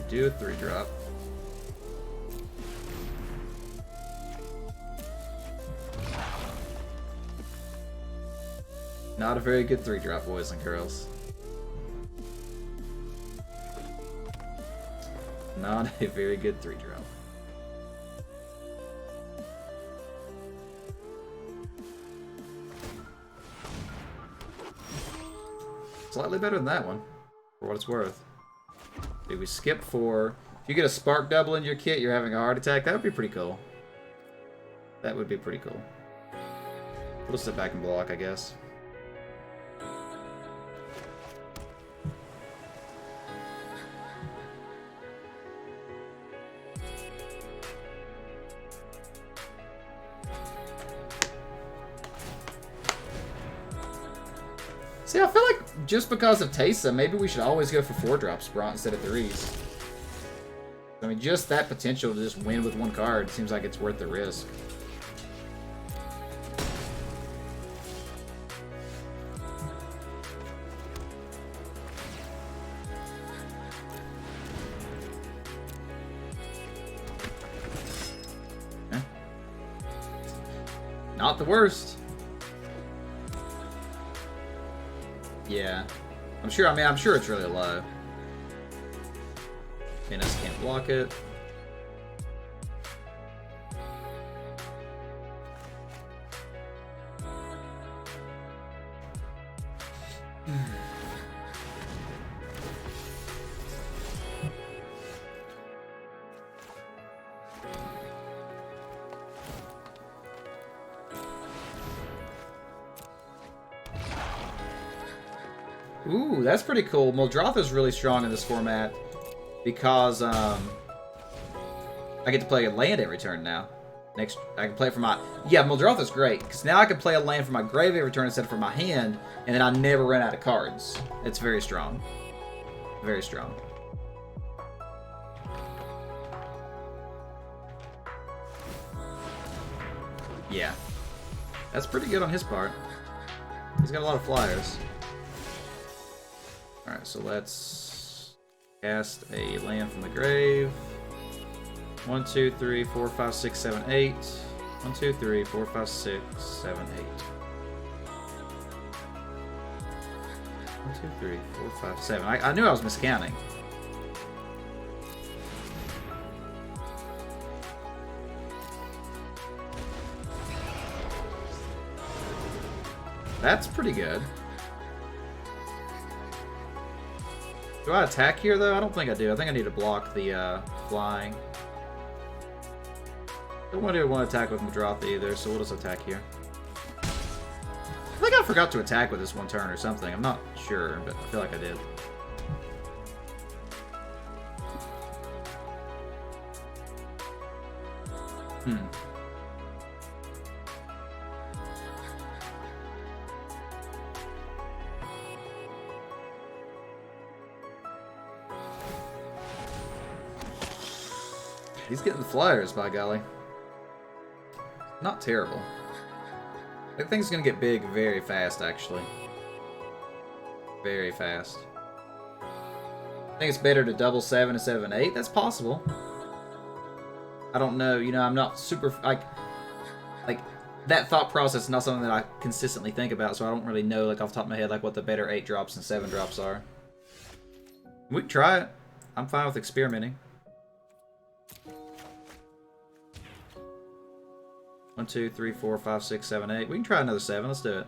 Do a 3-drop. Not a very good 3-drop, boys and girls. Not a very good 3-drop. Slightly better than that one, for what it's worth. Dude, we skip 4. If you get a spark double in your kit, you're having a heart attack. That would be pretty cool. That would be pretty cool. We'll sit back and block, I guess. See, I feel like just because of Teysa, maybe we should always go for 4-drops instead of 3s. I mean, just that potential to just win with 1 card seems like it's worth the risk. Okay. Not the worst. Yeah. I'm sure it's really low. Venus can't block it. Ooh, that's pretty cool. Muldrotha's really strong in this format because I get to play a land every turn now. Next, I can play it for my... Yeah, Muldrotha's great because now I can play a land for my grave every turn instead of for my hand, and then I never run out of cards. It's very strong. Very strong. Yeah. That's pretty good on his part. He's got a lot of flyers. Alright, so let's cast a land from the grave. 1, 2, 3, 4, 5, 6, 7, 8. 1, 2, 3, 4, 5, 6, 7, 8. 1, 2, 3, 4, 5, 7. I knew I was miscounting. That's pretty good. Do I attack here, though? I don't think I do. I think I need to block the flying. Don't want to do one attack with Muldrotha either, so we'll just attack here. I think I forgot to attack with this 1 turn or something. I'm not sure, but I feel like I did. He's getting the flyers, by golly. Not terrible. That thing's gonna get big very fast, actually. Very fast. I think it's better to double 7 instead of an 8. That's possible. I don't know. You know, I'm not super... Like that thought process is not something that I consistently think about, so I don't really know, like, off the top of my head, like, what the better 8-drops and 7-drops are. We can try it. I'm fine with experimenting. 1, 2, 3, 4, 5, 6, 7, 8. We can try another 7. Let's do it.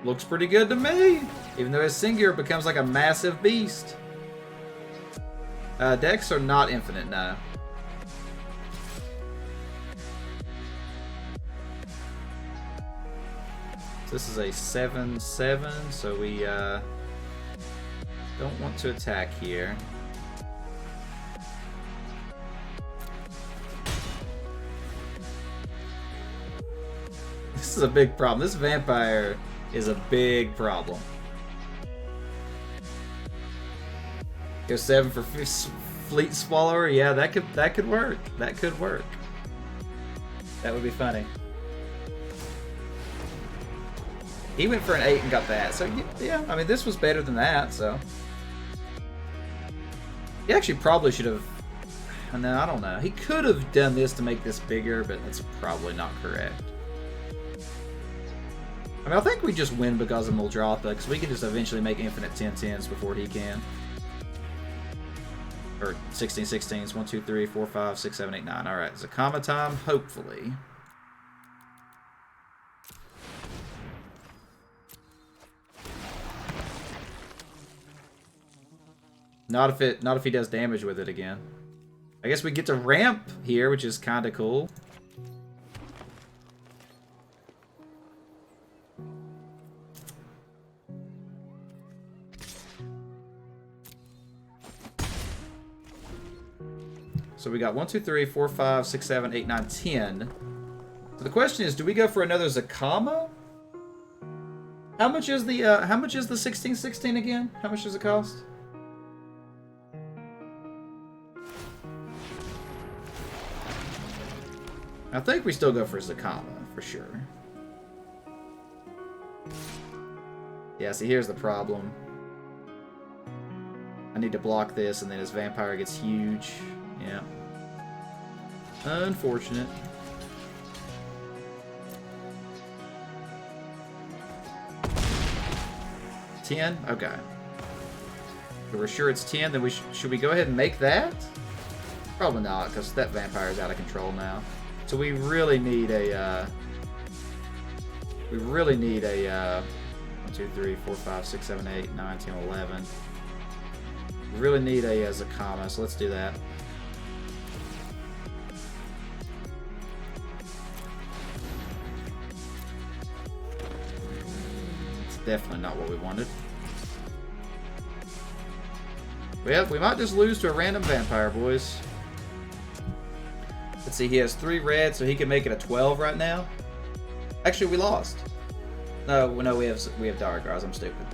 Looks pretty good to me, even though his Singular becomes like a massive beast. Decks are not infinite now. This is a 7/7, so we don't want to attack here. This is a big problem. This vampire is a big problem. Go 7 for Fleet Swallower. Yeah, that could work. That could work. That would be funny. He went for an 8 and got that. So yeah, I mean this was better than that. So he actually probably should have. No, I don't know. He could have done this to make this bigger, but that's probably not correct. I mean, I think we just win because of Muldrotha, because we can just eventually make infinite 10/10s before he can. Or 16/16s. 1, 2, 3, 4, 5, 6, 7, 8, 9. Alright, Zakama time, hopefully. Not if he does damage with it again. I guess we get to ramp here, which is kind of cool. So we got 1, 2, 3, 4, 5, 6, 7, 8, 9, 10. So the question is, do we go for another Zakama? How much is the 1616 again? How much does it cost? I think we still go for Zakama, for sure. Yeah, see, here's the problem. I need to block this, and then his vampire gets huge. Yeah. Unfortunate. $10? Okay. So we're sure it's 10, then we should we go ahead and make that? Probably not, because that vampire is out of control now. So we really need a, 1, 2, 3, 4, 5, 6, 7, 8, 9, 10, 11. We really need a Zakama, so let's do that. It's definitely not what we wanted. Well, we might just lose to a random vampire, boys. Let's see, he has 3 red, so he can make it a 12 right now. Actually, we lost. No, we have Dargars. I'm stupid.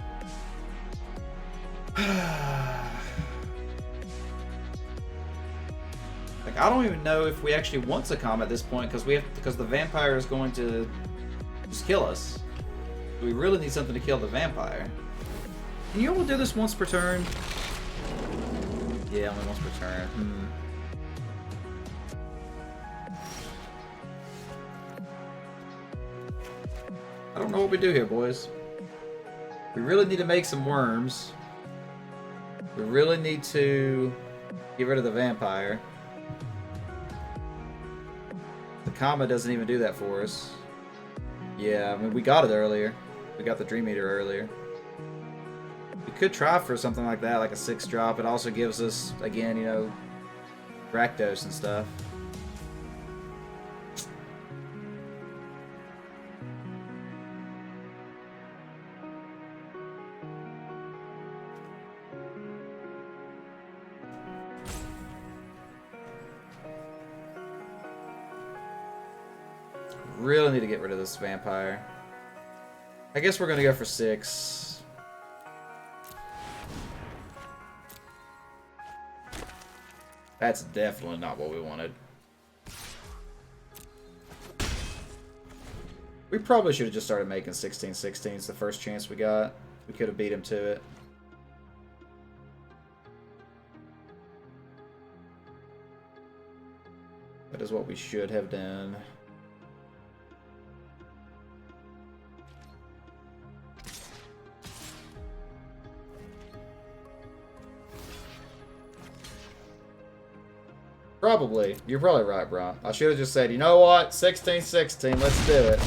Like, I don't even know if we actually want Zakama at this point because the vampire is going to just kill us. We really need something to kill the vampire. Can you only do this once per turn? Yeah, only once per turn. I don't know what we do here, boys. We really need to make some worms. We really need to get rid of the vampire. The Kama doesn't even do that for us. Yeah, I mean, we got it earlier. We got the Dream Eater earlier. We could try for something like that, like a 6-drop. It also gives us, again, you know, Rakdos and stuff. Really need to get rid of this vampire. I guess we're gonna go for 6. That's definitely not what we wanted. We probably should have just started making 16-16s the first chance we got. We could have beat him to it. That is what we should have done. Probably. You're probably right, bro. I should have just said, you know what? 16-16, let's do it.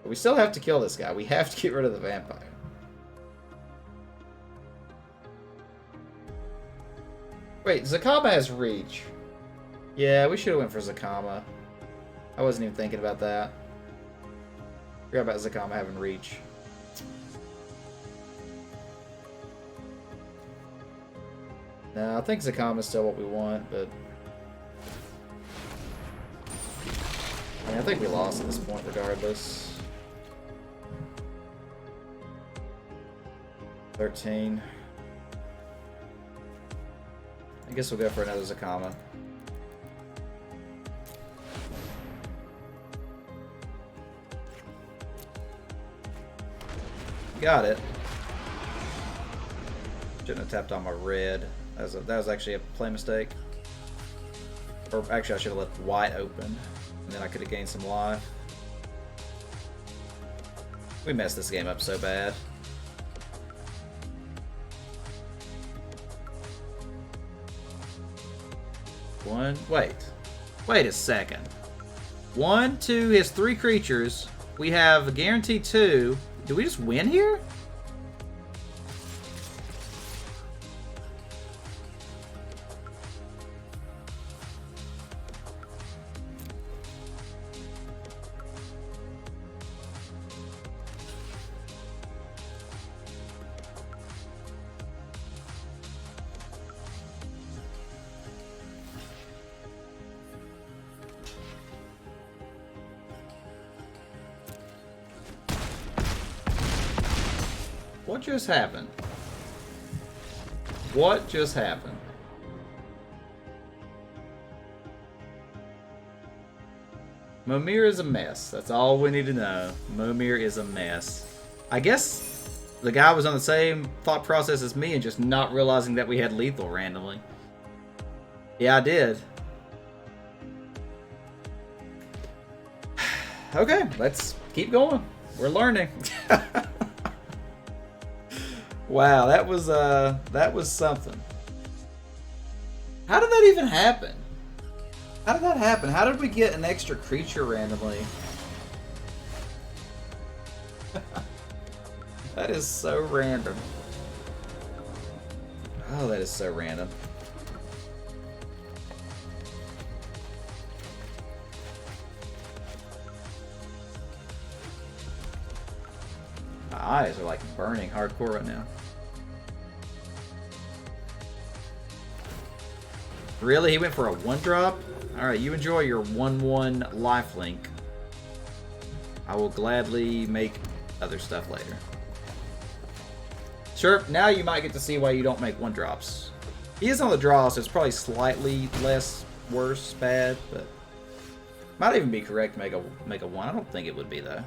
But we still have to kill this guy. We have to get rid of the vampire. Wait, Zakama has reach. Yeah, we should have went for Zakama. I wasn't even thinking about that. Forgot about Zakama having reach. No, I think Zakama is still what we want, but I mean, I think we lost at this point regardless. 13. I guess we'll go for another Zakama. Got it. Shouldn't have tapped on my red. That was actually a play mistake. Or actually, I should have left white open, and then I could have gained some life. We messed this game up so bad. Wait a second. 1, 2, he has 3 creatures. We have a guaranteed 2. Do we just win here? What just happened? What just happened? Momir is a mess. That's all we need to know. Momir is a mess. I guess the guy was on the same thought process as me and just not realizing that we had lethal randomly. Yeah, I did. Okay, let's keep going. We're learning. Wow, that was something. How did that even happen? How did that happen? How did we get an extra creature randomly? That is so random. Oh, that is so random. My eyes are like burning hardcore right now. Really? He went for a 1-drop? Alright, you enjoy your 1/1 lifelink. I will gladly make other stuff later. Sure, now you might get to see why you don't make 1-drops. He is on the draw, so it's probably slightly less worse, bad, but might even be correct to make a 1. I don't think it would be though.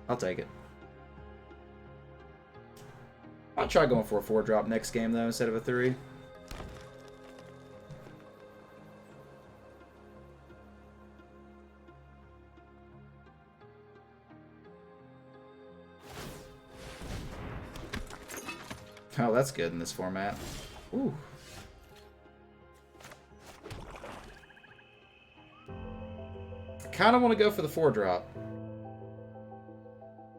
I'll take it. I'll try going for a 4-drop next game though instead of a 3. Oh, that's good in this format. Ooh. I kind of want to go for the 4-drop.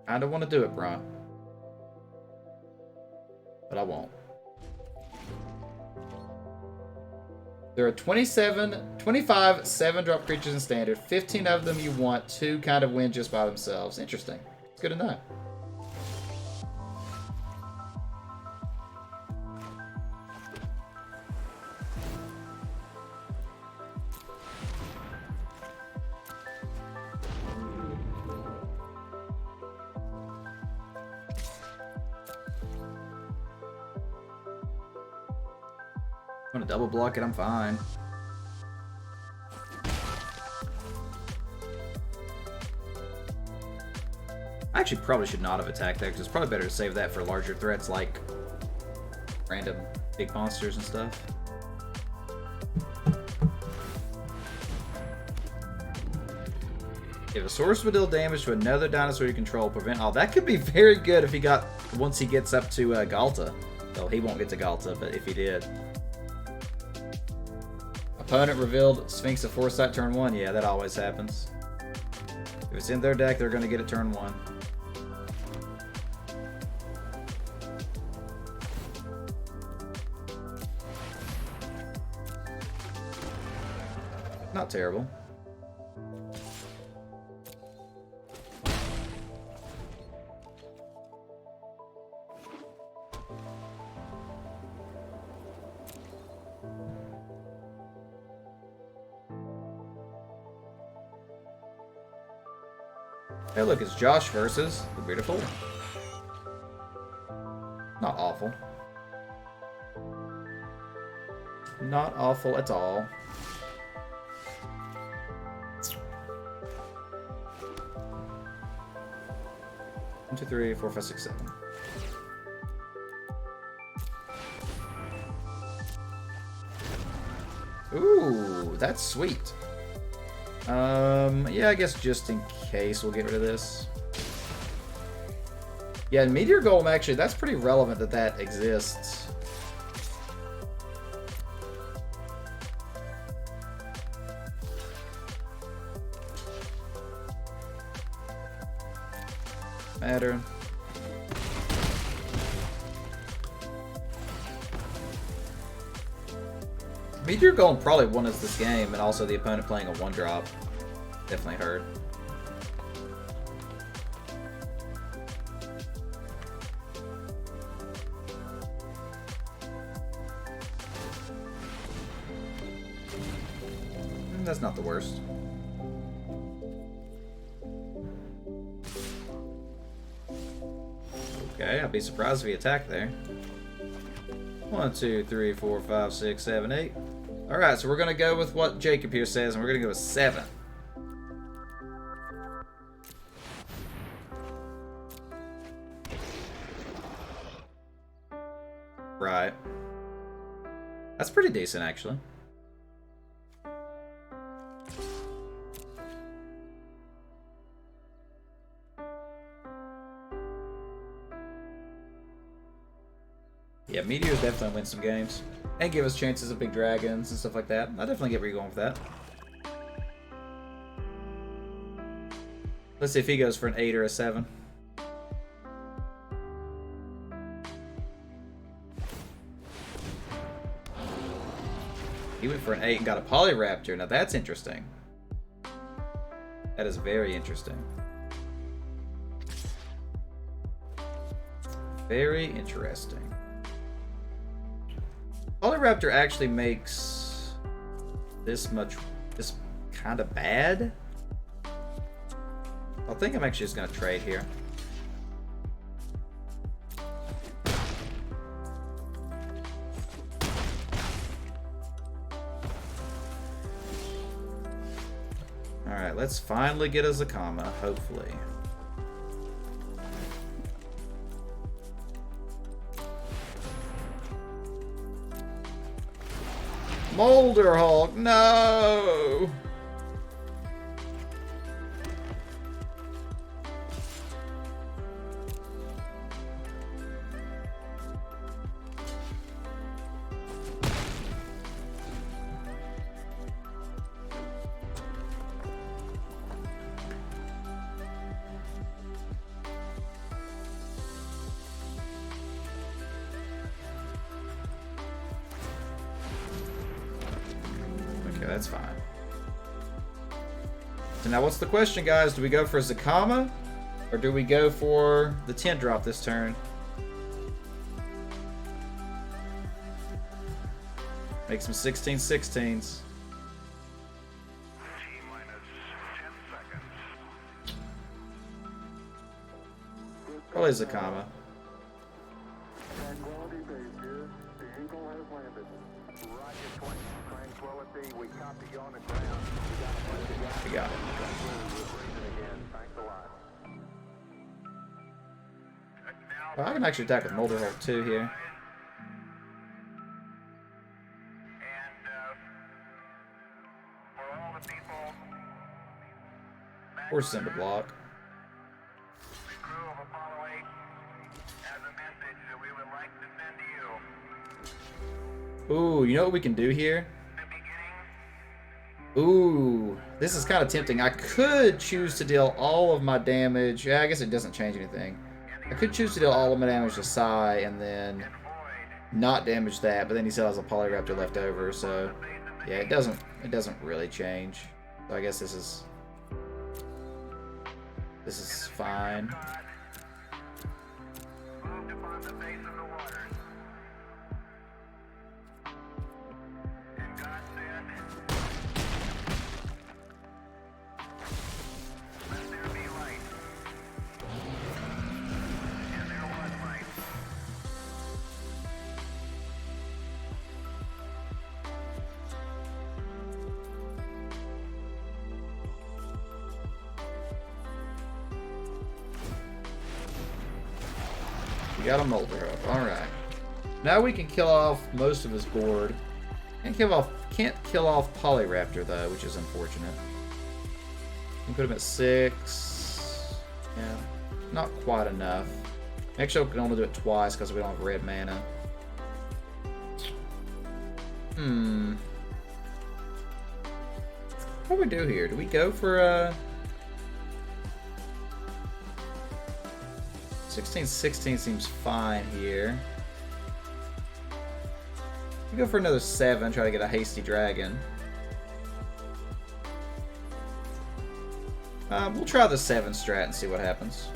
I don't want to do it, bro. But I won't. There are 25 7-drop creatures in Standard. 15 of them you want. 2 kind of win just by themselves. Interesting. It's good to know. I'm gonna double block it, I'm fine. I actually probably should not have attacked there, because it's probably better to save that for larger threats like random big monsters and stuff. If a source would deal damage to another dinosaur you control, prevent... Oh, that could be very good if he got... Once he gets up to Galta. Well, he won't get to Galta, but if he did. Opponent revealed Sphinx of Foresight turn 1. Yeah, that always happens. If it's in their deck, they're going to get it turn 1. Not terrible. Hey, look, it's Josh versus TheBeardedFool. Not awful. Not awful at all. One, two, three, 4, 5, 6, 7. Ooh, that's sweet. Yeah, I guess just in case we'll get rid of this. Yeah, Meteor Golem, actually, that's pretty relevant that that exists. Matter. Meteor Golem probably won us this game, and also the opponent playing a 1-drop. Definitely hurt. That's not the worst. Okay, I'd be surprised if he attacked there. 1, 2, 3, 4, 5, 6, 7, 8. Alright, so we're going to go with what Jacob here says, and we're going to go with 7. Right. That's pretty decent, actually. Yeah, Meteors definitely win some games. And give us chances of big dragons and stuff like that. I definitely get where you're going with that. Let's see if he goes for an 8 or a 7. He went for an 8 and got a Polyraptor. Now that's interesting. That is very interesting. Very interesting. Polyraptor actually makes this kind of bad. I think I'm actually just going to trade here. Alright, let's finally get a Zakama, hopefully. Molder Hulk, no! That's fine. So now what's the question, guys? Do we go for Zakama? Or do we go for the 10 drop this turn? Make some 16/16s. Probably Zakama. We got it. Well, I can actually attack with Molder Hulk too here. Force him to block. Ooh, you know what we can do here? Ooh, this is kind of tempting. I could choose to deal all of my damage. Yeah, I guess it doesn't change anything. I could choose to deal all of my damage to Sai and then not damage that, but then he still has a Polyraptor left over, so yeah, it doesn't really change. So I guess this is fine. We got a Molder up. Alright. Now we can kill off most of his board. Can't kill off Polyraptor though, which is unfortunate. We can put him at 6. Yeah. Not quite enough. Actually, we can only do it twice because we don't have red mana. What do we do here? Do we go for 16/16 seems fine here. We go for another 7, try to get a hasty dragon. We'll try the 7 strat and see what happens.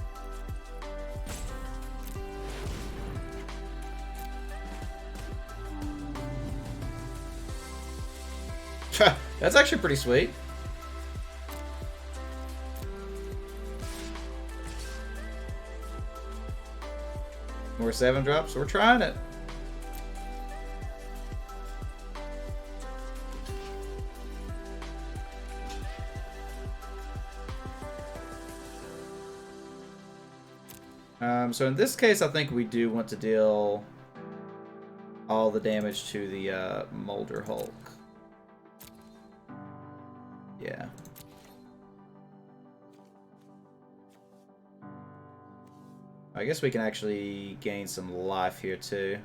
That's actually pretty sweet. More 7-drops. We're trying it. So in this case, I think we do want to deal all the damage to the Molder Hulk. Yeah. I guess we can actually gain some life here too.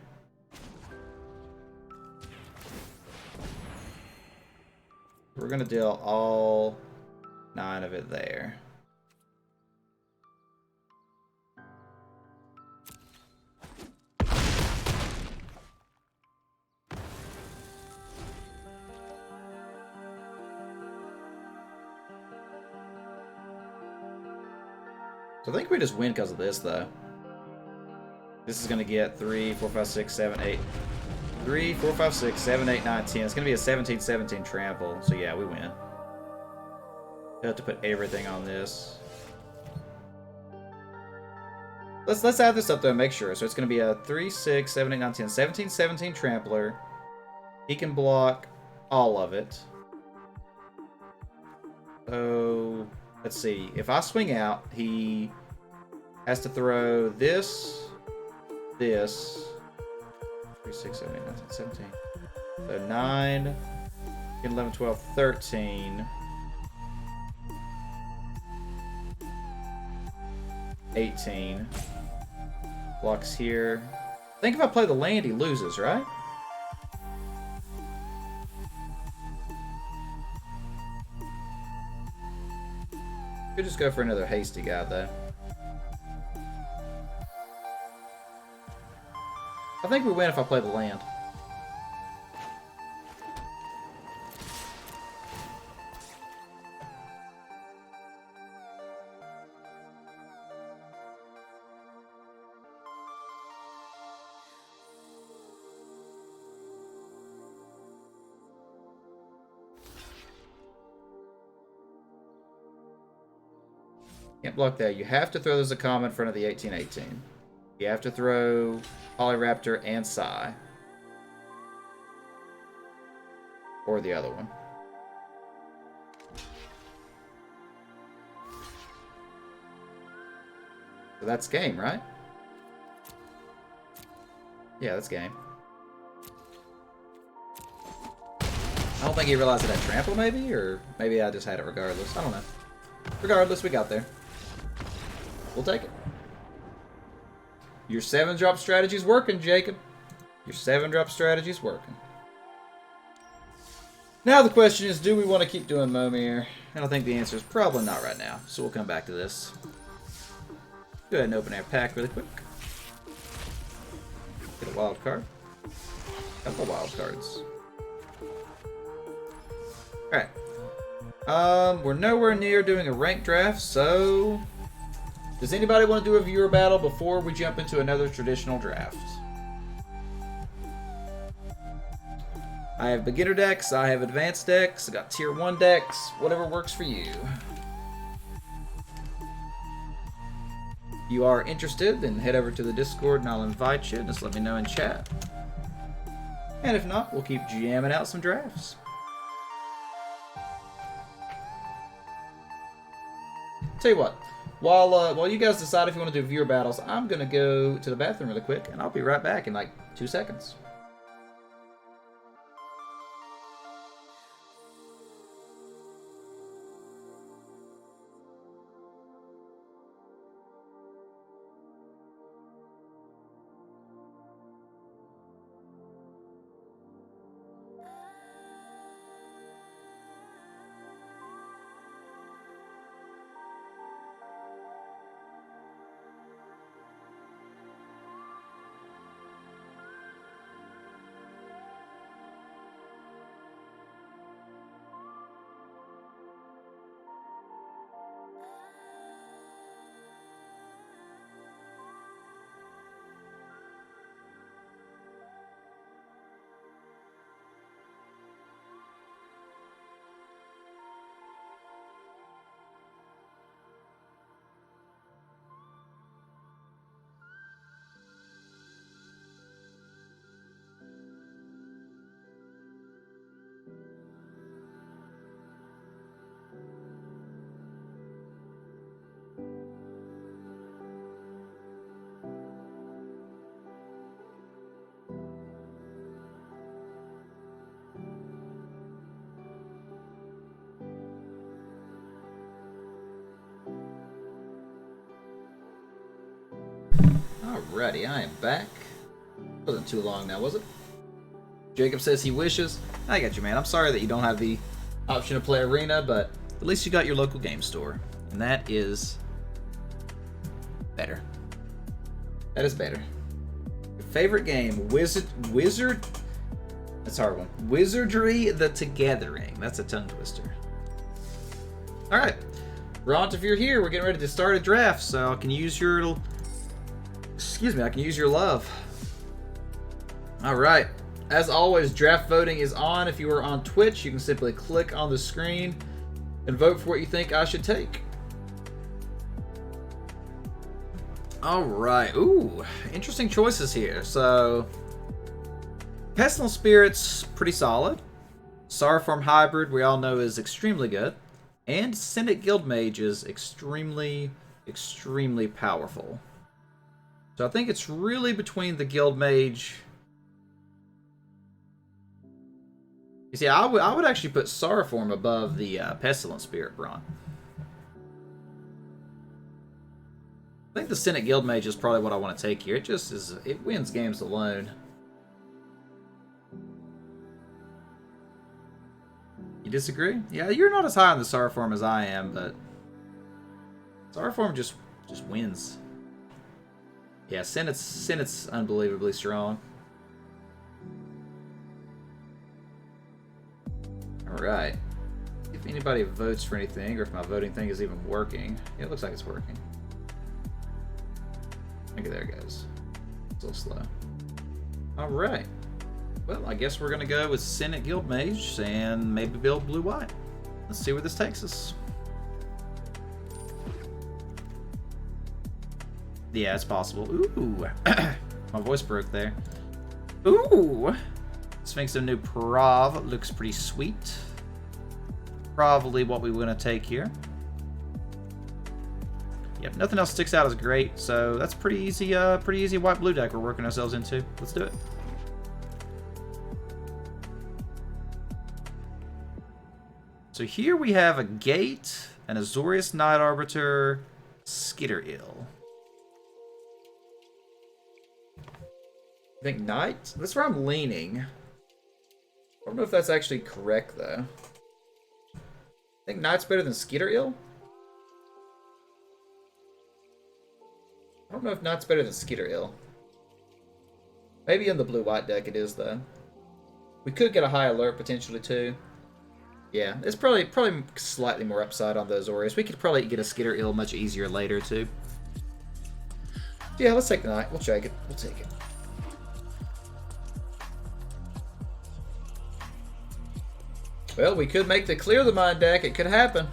We're gonna deal all 9 of it there. So I think we just win because of this, though. This is going to get 3, 4, 5, 6, 7, 8. 3, 4, 5, 6, 7, 8, 9, 10. It's going to be a 17-17 trample. So yeah, we win. We have to put everything on this. Let's add this up, though, and make sure. So it's going to be a 3, 6, 7, 8, 9, 10. 17-17 trampler. He can block all of it. So... let's see. If I swing out, he has to throw this, 3, 6, 7, 8, 9, 10, 17. So 9, 10, 11, 12, 13. 18. Blocks here. I think if I play the land, he loses, right? Could just go for another hasty guy, though. I think we win if I play the land. Can't block that. You have to throw this a common in front of the 18-18. You have to throw Polyraptor and Psy. Or the other one. So that's game, right? Yeah, that's game. I don't think he realized it had trample, maybe? Or maybe I just had it regardless. I don't know. Regardless, we got there. We'll take it. Your 7-drop strategy's working, Jacob. Your 7-drop strategy's working. Now the question is, do we want to keep doing Momir? And I think the answer is probably not right now. So we'll come back to this. Go ahead and open our pack really quick. Get a wild card. Couple wild cards. Alright. We're nowhere near doing a rank draft, so... does anybody want to do a viewer battle before we jump into another traditional draft? I have beginner decks, I have advanced decks, I got tier 1 decks, whatever works for you. If you are interested, then head over to the Discord and I'll invite you. Just let me know in chat. And if not, we'll keep jamming out some drafts. Tell you what, while you guys decide if you want to do viewer battles, I'm going to go to the bathroom really quick, and I'll be right back in like 2 seconds. Alrighty, I am back. Wasn't too long now, was it? Jacob says he wishes. I got you, man. I'm sorry that you don't have the option to play Arena, but at least you got your local game store. And that is better. That is better. Your favorite game, Wizard. That's a hard one. Wizardry the Togathering. That's a tongue twister. Alright. Ront, if you're here, we're getting ready to start a draft, so I can use your... Excuse me, I can use your love. Alright. As always, draft voting is on. If you are on Twitch, you can simply click on the screen and vote for what you think I should take. Alright. Ooh, interesting choices here. So, Pestilent Spirit's pretty solid. Sauroform Hybrid, we all know, is extremely good. And Senate Guildmage is extremely, extremely powerful. So I think it's really between the Guildmage... You see, I would actually put Sauroform above the Pestilent Spirit, Braun. I think the Senate Guildmage is probably what I want to take here. It just is... It wins games alone. You disagree? Yeah, you're not as high on the Sauroform as I am, but... Sauroform just wins. Yeah, Senate's unbelievably strong. Alright. If anybody votes for anything, or if my voting thing is even working. Yeah, it looks like it's working. Okay, there it goes. It's a little slow. Alright. Well, I guess we're going to go with Senate Guildmage and maybe build blue-white. Let's see where this takes us. Yeah, it's possible. Ooh. My voice broke there. Ooh. Sphinx of New Prov looks pretty sweet. Probably what we want to take here. Yep, nothing else sticks out as great, so that's pretty easy white-blue deck we're working ourselves into. Let's do it. So here we have a Gate, an Azorius Night Arbiter, Skitterill. I think Knight? That's where I'm leaning. I don't know if that's actually correct, though. I think Knight's better than Skitterill? I don't know if Knight's better than Skitterill. Maybe in the blue-white deck it is, though. We could get a high alert, potentially, too. Yeah, it's probably slightly more upside on those Azorius. We could probably get a Skitterill much easier later, too. Yeah, let's take the Knight. We'll take it. We'll take it. Well, we could make the Clear the Mind deck. It could happen.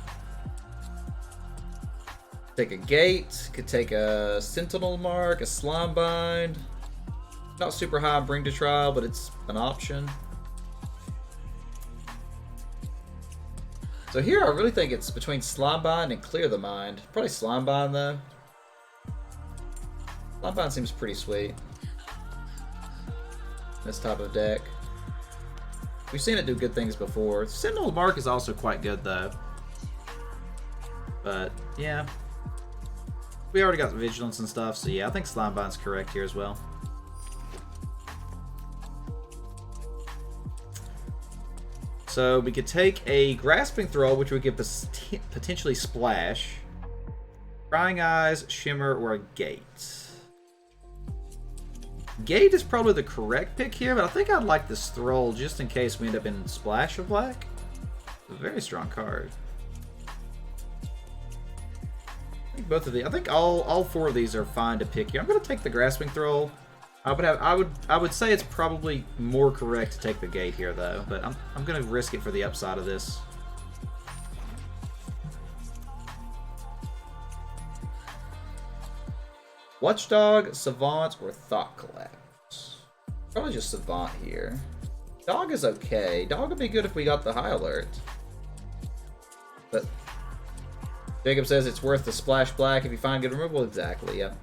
Take a Gate. Could take a Sentinel Mark, a Slimebind. Not super high on Bring to Trial, but it's an option. So here I really think it's between Slimebind and Clear the Mind. Probably Slimebind, though. Slimebind seems pretty sweet. This type of deck. We've seen it do good things before. Sentinel Mark is also quite good, though. But, yeah. We already got Vigilance and stuff, so yeah, I think Slimebind's correct here as well. So we could take a Grasping Thrall, which we could potentially splash. Prying Eyes, Shimmer, or a Gate. Gate is probably the correct pick here, but I think I'd like this Thrall just in case we end up in Splash of Black. It's a very strong card. I think both of these. I think all four of these are fine to pick here. I'm going to take the Grasping Thrall. I would say it's probably more correct to take the Gate here, though. But I'm going to risk it for the upside of this. Watchdog, Savant, or Thought Collapse. Probably just Savant here. Dog is okay. Dog would be good if we got the High Alert. But Jacob says it's worth the Splash Black if you find good removal. Exactly, yeah.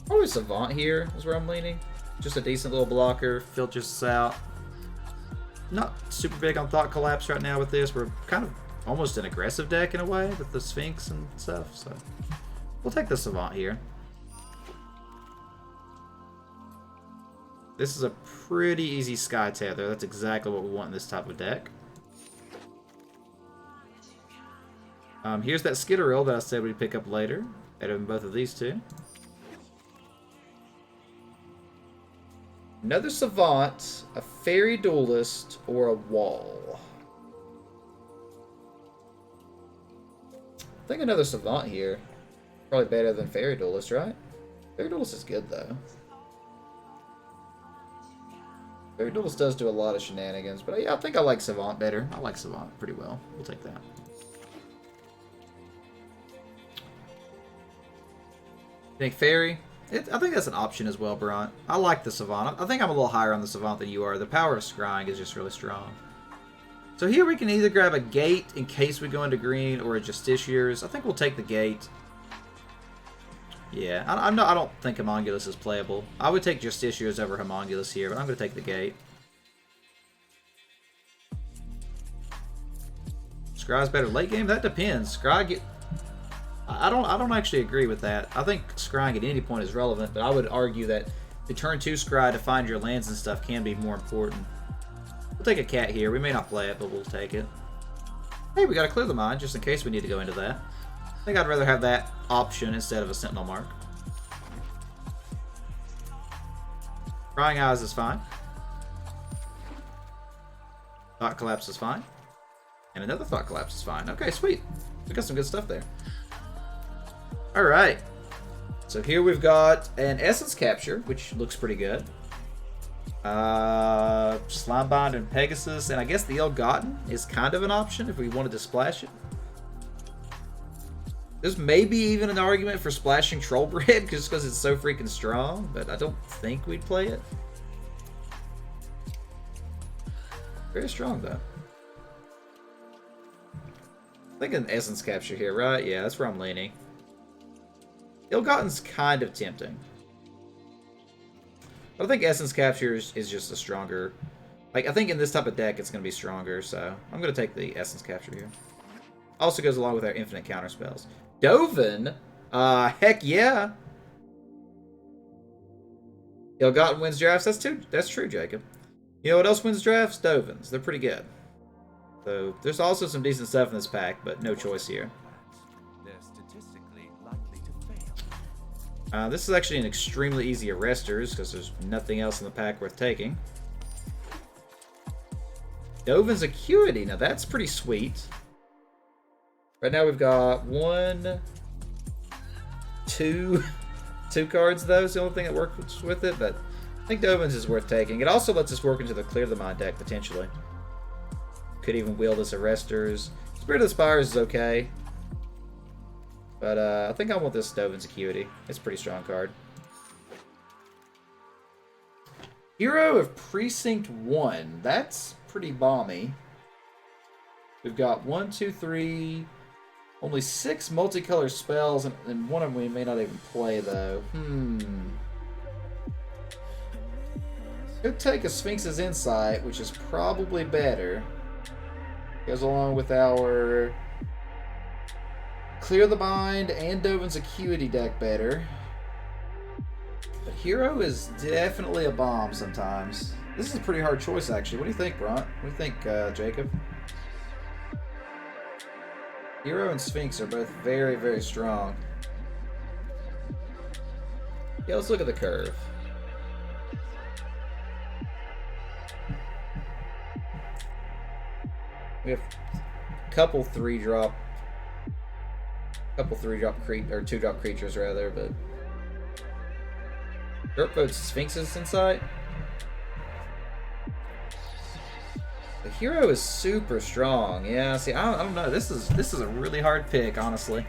Probably Savant here is where I'm leaning. Just a decent little blocker. Filters us out. Not super big on Thought Collapse right now with this. We're kind of almost an aggressive deck in a way with the Sphinx and stuff. So We'll take the Savant here. This is a pretty easy Sky Tether. That's exactly what we want in this type of deck. Here's that Skitterill that I said we'd pick up later. Better than both of these two. Another Savant, a Fairy Duelist, or a Wall. I think another Savant here. Probably better than Fairy Duelist, right? Fairy Duelist is good, though. Fairy Duelist does do a lot of shenanigans, but yeah, I think I like Savant better. I like Savant pretty well. We'll take that. Think Fairy? I think that's an option as well, Bront. I like the Savant. I think I'm a little higher on the Savant than you are. The power of scrying is just really strong. So here we can either grab a Gate in case we go into green, or a Justiciars. I think we'll take the Gate. Yeah, I don't think Homunculus is playable. I would take Justiciars over Homunculus here, but I'm going to take the Gate. Scry's better late game? That depends. I don't actually agree with that. I think scrying at any point is relevant, but I would argue that the turn 2 scry to find your lands and stuff can be more important. We'll take a cat here. We may not play it, but we'll take it. Hey, we got to clear the mind just in case we need to go into that. I think I'd rather have that option instead of a Sentinel Mark. Prying Eyes is fine. Thought Collapse is fine. And another Thought Collapse is fine. Okay, sweet. We got some good stuff there. Alright. So here we've got an Essence Capture, which looks pretty good. Slimebind and Pegasus, and I guess the Ill-Gotten is kind of an option if we wanted to splash it. There's maybe even an argument for splashing Trollbred just because it's so freaking strong, but I don't think we'd play it. Very strong, though. I think an Essence Capture here, right? Yeah, that's where I'm leaning. Ill-Gotten's kind of tempting. But I think Essence Capture is just a stronger... Like, I think in this type of deck it's going to be stronger, so I'm going to take the Essence Capture here. Also goes along with our infinite counter spells. Dovin? Heck yeah! Ill-Gotten wins drafts? That's true, Jacob. You know what else wins drafts? Dovins. They're pretty good. So, there's also some decent stuff in this pack, but no choice here. This is actually an extremely easy Arresters, because there's nothing else in the pack worth taking. Dovin's Acuity. Now, that's pretty sweet. Right now, we've got two cards, though. Is the only thing that works with it, but I think Dovin's is worth taking. It also lets us work into the Clear the Mind deck, potentially. Could even wield this Arresters. Spirit of the Spires is okay. But I think I want this Dovin's Acuity. It's a pretty strong card. Hero of Precinct 1. That's pretty balmy. We've got 1, 2, 3... Only 6 multicolor spells, and one of them we may not even play, though. Could take a Sphinx's Insight, which is probably better. Goes along with our... Clear the Mind and Dovin's Acuity deck better. But Hero is definitely a bomb sometimes. This is a pretty hard choice, actually. What do you think, Bront? What do you think, Jacob? Hero and Sphinx are both very, very strong. Yeah, let's look at the curve. We have a couple 3-drop... Couple 2-drop creatures rather, but Dirt votes Sphinx's Insight. The Hero is super strong. Yeah, see, I don't know. This is a really hard pick, honestly.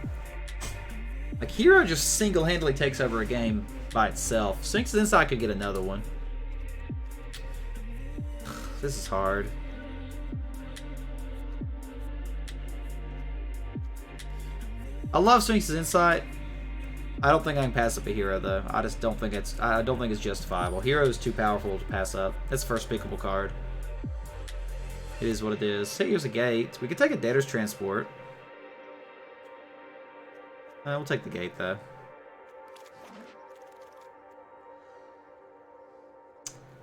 Like, Hero just single-handedly takes over a game by itself. Sphinx's Insight could get another one. This is hard. I love Sphinx's Insight. I don't think I can pass up a Hero, though. I just don't think it's justifiable. Hero is too powerful to pass up. That's the first pickable card. It is what it is. Hey, here's a Gate. We could take a Debtor's Transport. We'll take the gate, though.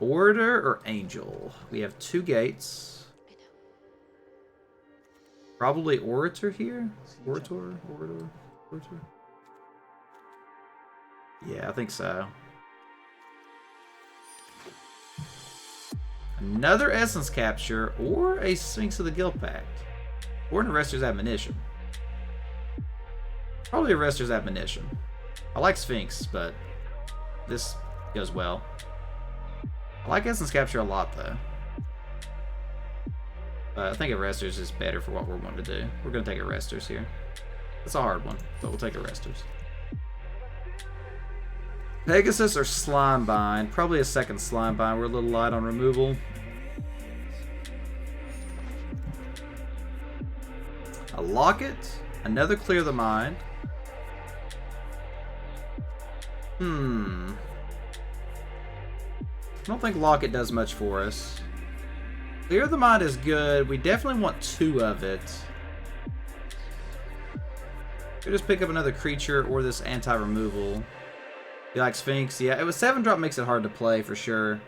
Orator or Angel? We have 2 gates. Probably Orator here? Orator? Yeah, I think so. Another Essence Capture, or a Sphinx of the Guild Pact. Or an Arrester's Admonition. Probably Arrester's Admonition. I like Sphinx, but this goes well. I like Essence Capture a lot, though. But I think Arrester's is better for what we're wanting to do. We're going to take Arrester's here. It's a hard one, but we'll take Arrester's. Pegasus or Slimebind? Probably a second Slimebind. We're a little light on removal. A Locket. Another Clear the Mind. I don't think Locket does much for us. Clear the Mind is good. We definitely want 2 of it. We'll just pick up another creature or this anti-removal. You like Sphinx? Yeah, it was 7-drop makes it hard to play for sure.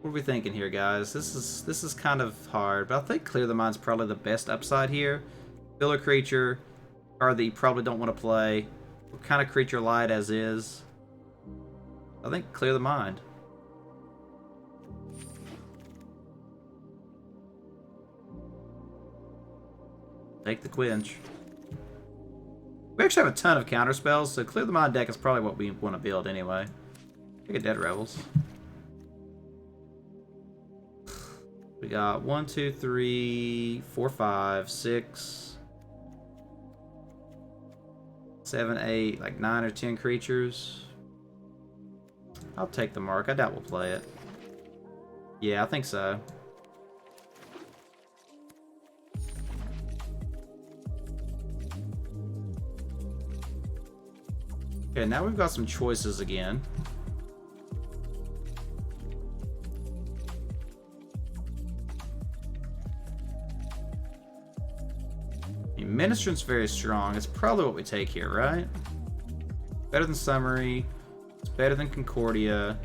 What are we thinking here, guys? This is kind of hard, but I think Clear the Mind's probably the best upside here. Filler creature, card that you probably don't want to play. What kind of creature light as is? I think Clear the Mind. Take the Quench. We actually have a ton of counter spells, so Clear the Mind deck is probably what we want to build anyway. Take a Dead Rebels. We got 1, 2, 3, 4, 5, 6, 7, 8, like 9 or 10 creatures. I'll take the mark. I doubt we'll play it. Yeah, I think so. Okay, now we've got some choices again. Ministrant's very strong. It's probably what we take here, right? Better than Summary. It's better than Concordia.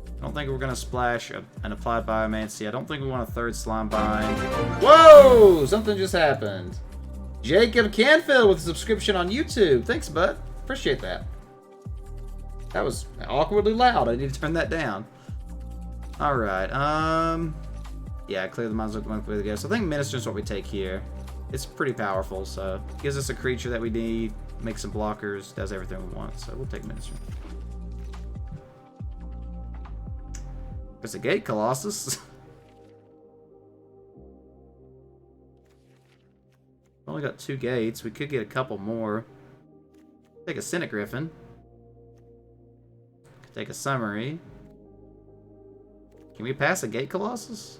I don't think we're going to splash an Applied Biomancy. I don't think we want a 3rd Slimebind. Whoa! Something just happened. Jacob Canfield with a subscription on YouTube. Thanks, bud. Appreciate that. That was awkwardly loud. I need to turn that down. Alright, yeah, Clear the Mind's looking for the guess. I think Ministrant's what we take here. It's pretty powerful, so gives us a creature that we need, makes some blockers, does everything we want, so we'll take Ministrant. There's a Gate Colossus. Only got 2 gates. We could get a couple more. Take a Senate Griffin. Could take a Summary. Can we pass a Gate Colossus?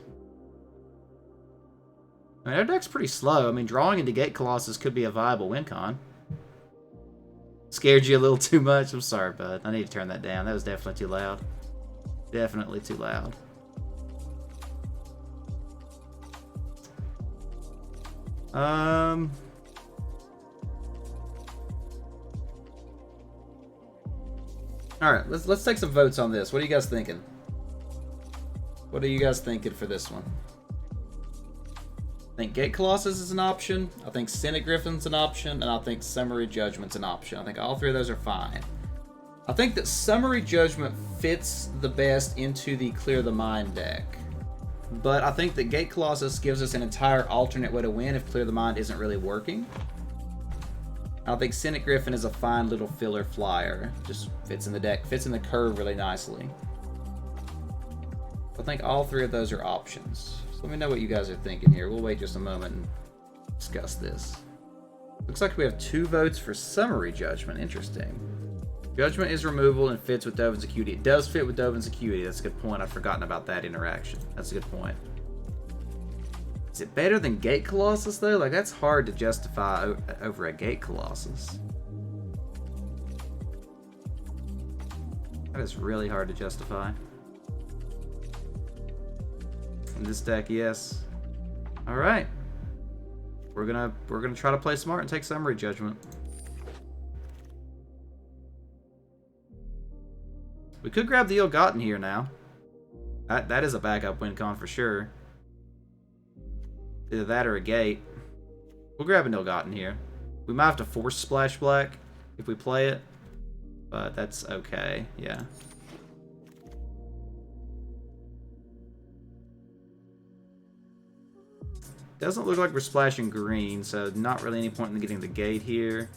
I mean, our deck's pretty slow. I mean, drawing into Gate Colossus could be a viable win con. Scared you a little too much? I'm sorry, bud. I need to turn that down. That was definitely too loud. Definitely too loud. Alright, let's take some votes on this. What are you guys thinking? What are you guys thinking for this one? I think Gate Colossus is an option. I think Senate Griffin's an option. And I think Summary Judgment's an option. I think all 3 of those are fine. I think that Summary Judgment fits the best into the Clear the Mind deck. But I think that Gate Colossus gives us an entire alternate way to win if Clear the Mind isn't really working. I think Senate Griffin is a fine little filler flyer. Just fits in the deck, fits in the curve really nicely. I think all 3 of those are options. So let me know what you guys are thinking here. We'll wait just a moment and discuss this. Looks like we have 2 votes for Summary Judgment. Interesting. Judgment is removal and fits with Dovin's Acuity. It does fit with Dovin's Acuity. That's a good point. I've forgotten about that interaction. That's a good point. Is it better than Gate Colossus, though? Like, that's hard to justify over a Gate Colossus. That is really hard to justify. In this deck, yes. Alright. We're gonna try to play smart and take summary judgment. We could grab the Ill-Gotten here now. That is a backup win con for sure. Either that or a gate. We'll grab an Ill-Gotten here. We might have to force Splash Black if we play it. But that's okay, yeah. Doesn't look like we're splashing green, so not really any point in getting the gate here.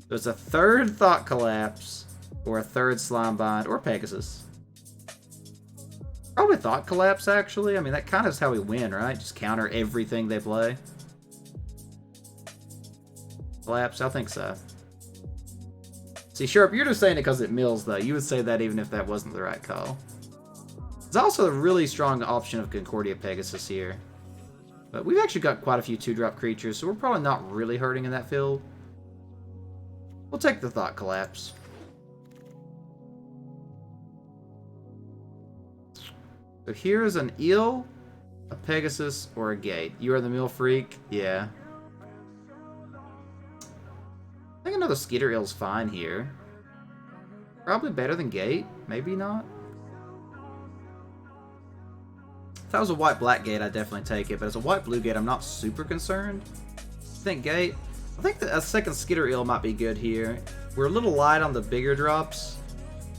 So it's a third Thought Collapse, or a third Slime Bind, or Pegasus. Probably Thought Collapse, actually. I mean, that kind of is how we win, right? Just counter everything they play. Collapse? I think so. See, Sharp, you're just saying it because it mills, though. You would say that even if that wasn't the right call. There's also a really strong option of Concordia Pegasus here. But we've actually got quite a few 2-drop creatures, so we're probably not really hurting in that field. We'll take the Thought Collapse. So here's an Eel, a Pegasus, or a Gate. You are the Mill Freak? Yeah. I think another Skitter Eel's fine here. Probably better than Gate. Maybe not. If that was a white-black Gate, I'd definitely take it. But as a white-blue Gate, I'm not super concerned. I think Gate. I think that a second Skitter Eel might be good here. We're a little light on the bigger drops.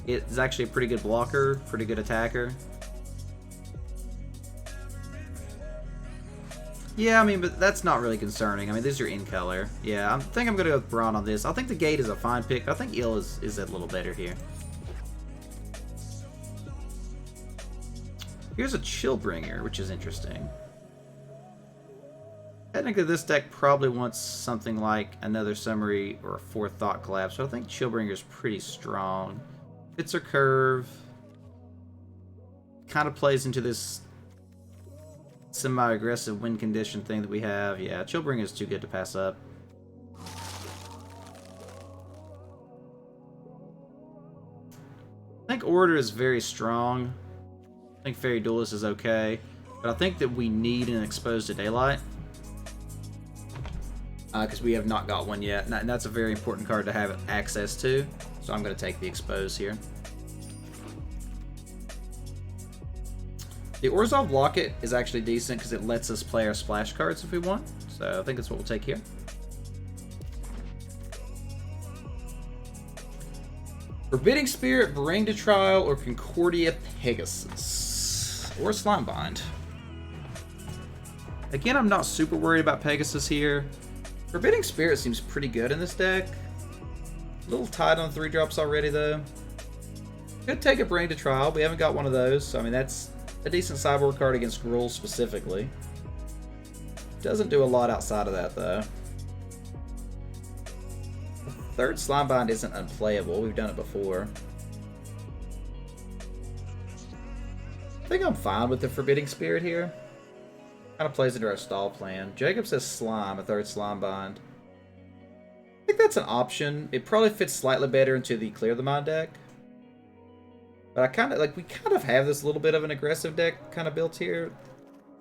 It's actually a pretty good blocker, pretty good attacker. Yeah, I mean, but that's not really concerning. I mean, these are in color. Yeah, I think I'm going to go with Brawn on this. I think the Gate is a fine pick. I think Eel is a little better here. Here's a Chillbringer, which is interesting. Technically, this deck probably wants something like another Summary or a 4th Thought Collapse, so I think Chillbringer is pretty strong. Fits our curve. Kind of plays into this semi-aggressive win condition thing that we have. Yeah, Chillbringer is too good to pass up. I think Orator is very strong. I think Fairy Duelist is okay. But I think that we need an Exposed to Daylight. Because we have not got one yet. And that's a very important card to have access to. So I'm going to take the Expose here. The Orzhov Locket is actually decent because it lets us play our splash cards if we want. So I think that's what we'll take here. Forbidding Spirit, Bring to Trial, or Concordia Pegasus. Or Slime Bind. Again, I'm not super worried about Pegasus here. Forbidding Spirit seems pretty good in this deck. A little tight on 3-drops already, though. Could take a Bring to Trial. We haven't got one of those, so I mean, that's a decent sideboard card against Gruul specifically. Doesn't do a lot outside of that, though. The third Slime Bind isn't unplayable. We've done it before. I think I'm fine with the Forbidding Spirit here. Kind of plays into our stall plan. Jacob says Slime, a third Slime Bind. I think that's an option. It probably fits slightly better into the Clear the Mind deck. But we kind of have this little bit of an aggressive deck kind of built here.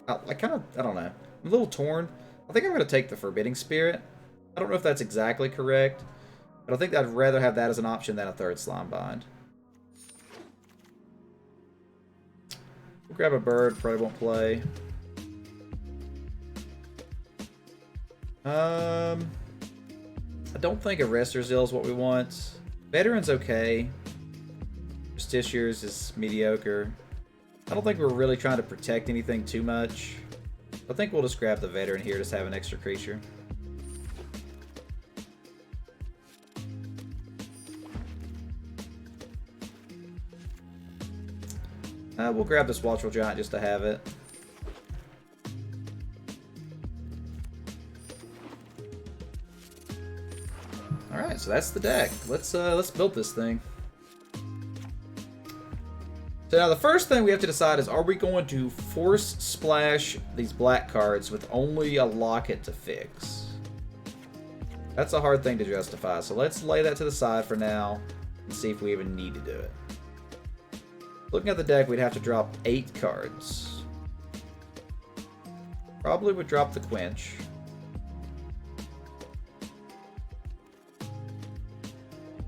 I don't know. I'm a little torn. I think I'm going to take the Forbidding Spirit. I don't know if that's exactly correct, but I think I'd rather have that as an option than a third Slime Bind. We'll grab a bird, probably won't play. I don't think Arrestor Zeal is what we want. Veteran's okay. Justiciars is mediocre. I don't think we're really trying to protect anything too much. I think we'll just grab the Veteran here, just have an extra creature. We'll grab this Watchful Giant just to have it. Alright, so that's the deck. Let's build this thing. So now the first thing we have to decide is, are we going to force splash these black cards with only a Locket to fix? That's a hard thing to justify, so let's lay that to the side for now and see if we even need to do it. Looking at the deck, we'd have to drop 8 cards. Probably would drop the Quench.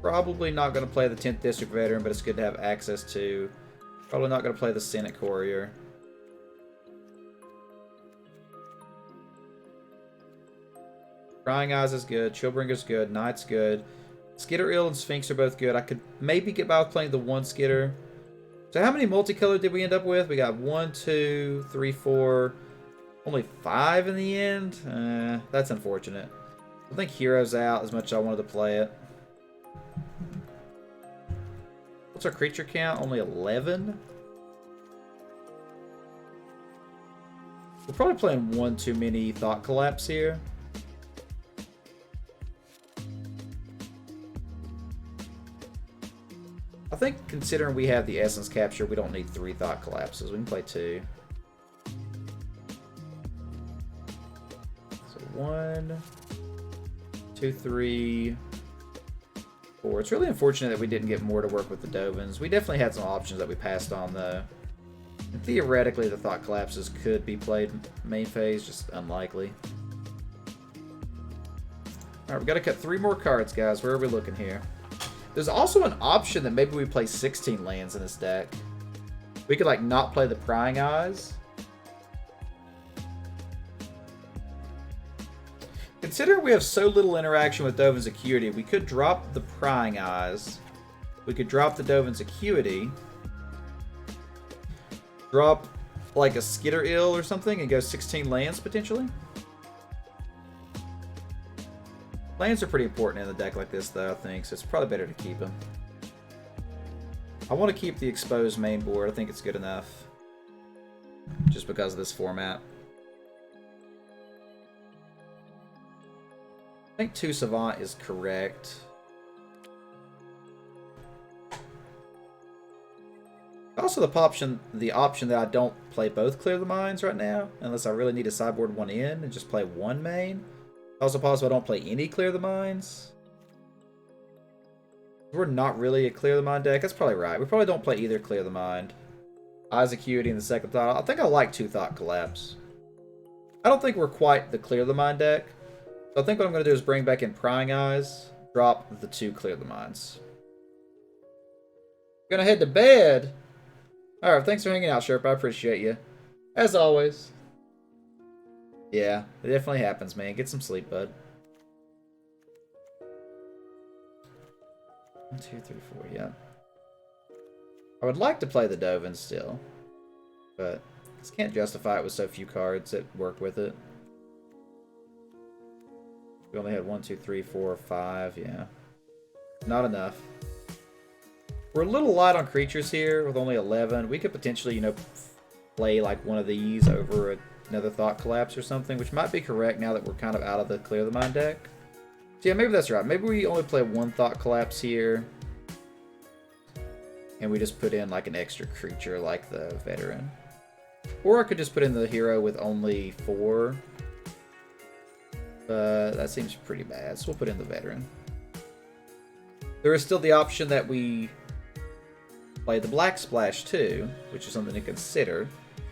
Probably not going to play the 10th District Veteran, but it's good to have access to. Probably not going to play the Senate Courier. Prying Eyes is good. Chillbringer's good. Knight's good. Skitter Ill and Sphinx are both good. I could maybe get by with playing the one Skitter. So how many multicolored did we end up with? We got 1, 2, 3, 4. Only 5 in the end? That's unfortunate. I think Hero's out as much as I wanted to play it. What's our creature count? Only 11? We're probably playing one too many Thought Collapse here. I think considering we have the Essence Capture, we don't need 3 Thought Collapses. We can play 2. So 1, 2, 3, 4. It's really unfortunate that we didn't get more to work with the Dovins. We definitely had some options that we passed on, though. And theoretically, the Thought Collapses could be played main phase, just unlikely. Alright, we gotta cut 3 more cards, guys. Where are we looking here? There's also an option that maybe we play 16 lands in this deck. We could, like, not play the Prying Eyes. Considering we have so little interaction with Dovin's Acuity, we could drop the Prying Eyes. We could drop the Dovin's Acuity. Drop, like, a Skitter Ill or something and go 16 lands, potentially. Lands are pretty important in a deck like this, though, I think, so it's probably better to keep them. I want to keep the exposed main board. I think it's good enough. Just because of this format. I think 2 Savant is correct. Also, the option that I don't play both Clear the Minds right now, unless I really need to sideboard one in and just play one main. Also possible I don't play any Clear the Minds. We're not really a Clear the Mind deck. That's probably right. We probably don't play either Clear the Mind. Eyes Acuity in the second thought. I think I like 2 Thought Collapse. I don't think we're quite the Clear the Mind deck. So I think what I'm going to do is bring back in Prying Eyes, drop the 2 Clear the Minds. Gonna head to bed. Alright, thanks for hanging out, Sherp. I appreciate you. As always. Yeah, it definitely happens, man. Get some sleep, bud. 1, 2, 3, 4, yeah. I would like to play the Dovin still, but I just can't justify it with so few cards that work with it. We only had 1, 2, 3, 4, 5, yeah. Not enough. We're a little light on creatures here with only 11. We could potentially, you know, play like one of these over another Thought Collapse or something, which might be correct now that we're kind of out of the Clear the Mind deck. So yeah, maybe that's right. Maybe we only play 1 Thought Collapse here, and we just put in like an extra creature like the Veteran. Or I could just put in the hero with only 4. That seems pretty bad, so we'll put in the Veteran. There is still the option that we play the Black Splash too, which is something to consider.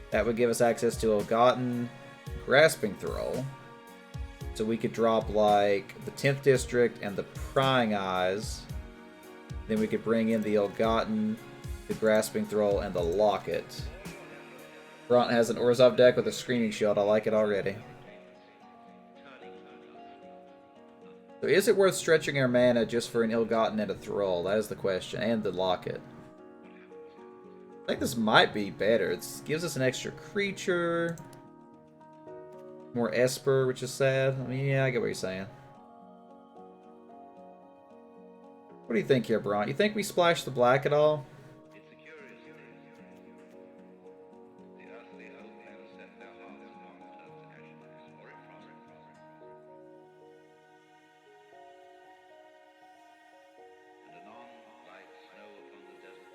That would give us access to Ill-Gotten, Grasping Thrall. So we could drop like the 10th District and the Prying Eyes. Then we could bring in the Ill-Gotten, the Grasping Thrall, and the Locket. Bront has an Orzhov deck with a Screaming Shield. I like it already. So is it worth stretching our mana just for an Ill-Gotten and a Thrall? That is the question. And the Locket. I think this might be better. It gives us an extra creature. More Esper, which is sad. I mean, yeah, I get what you're saying. What do you think here, Bront? You think we splash the black at all?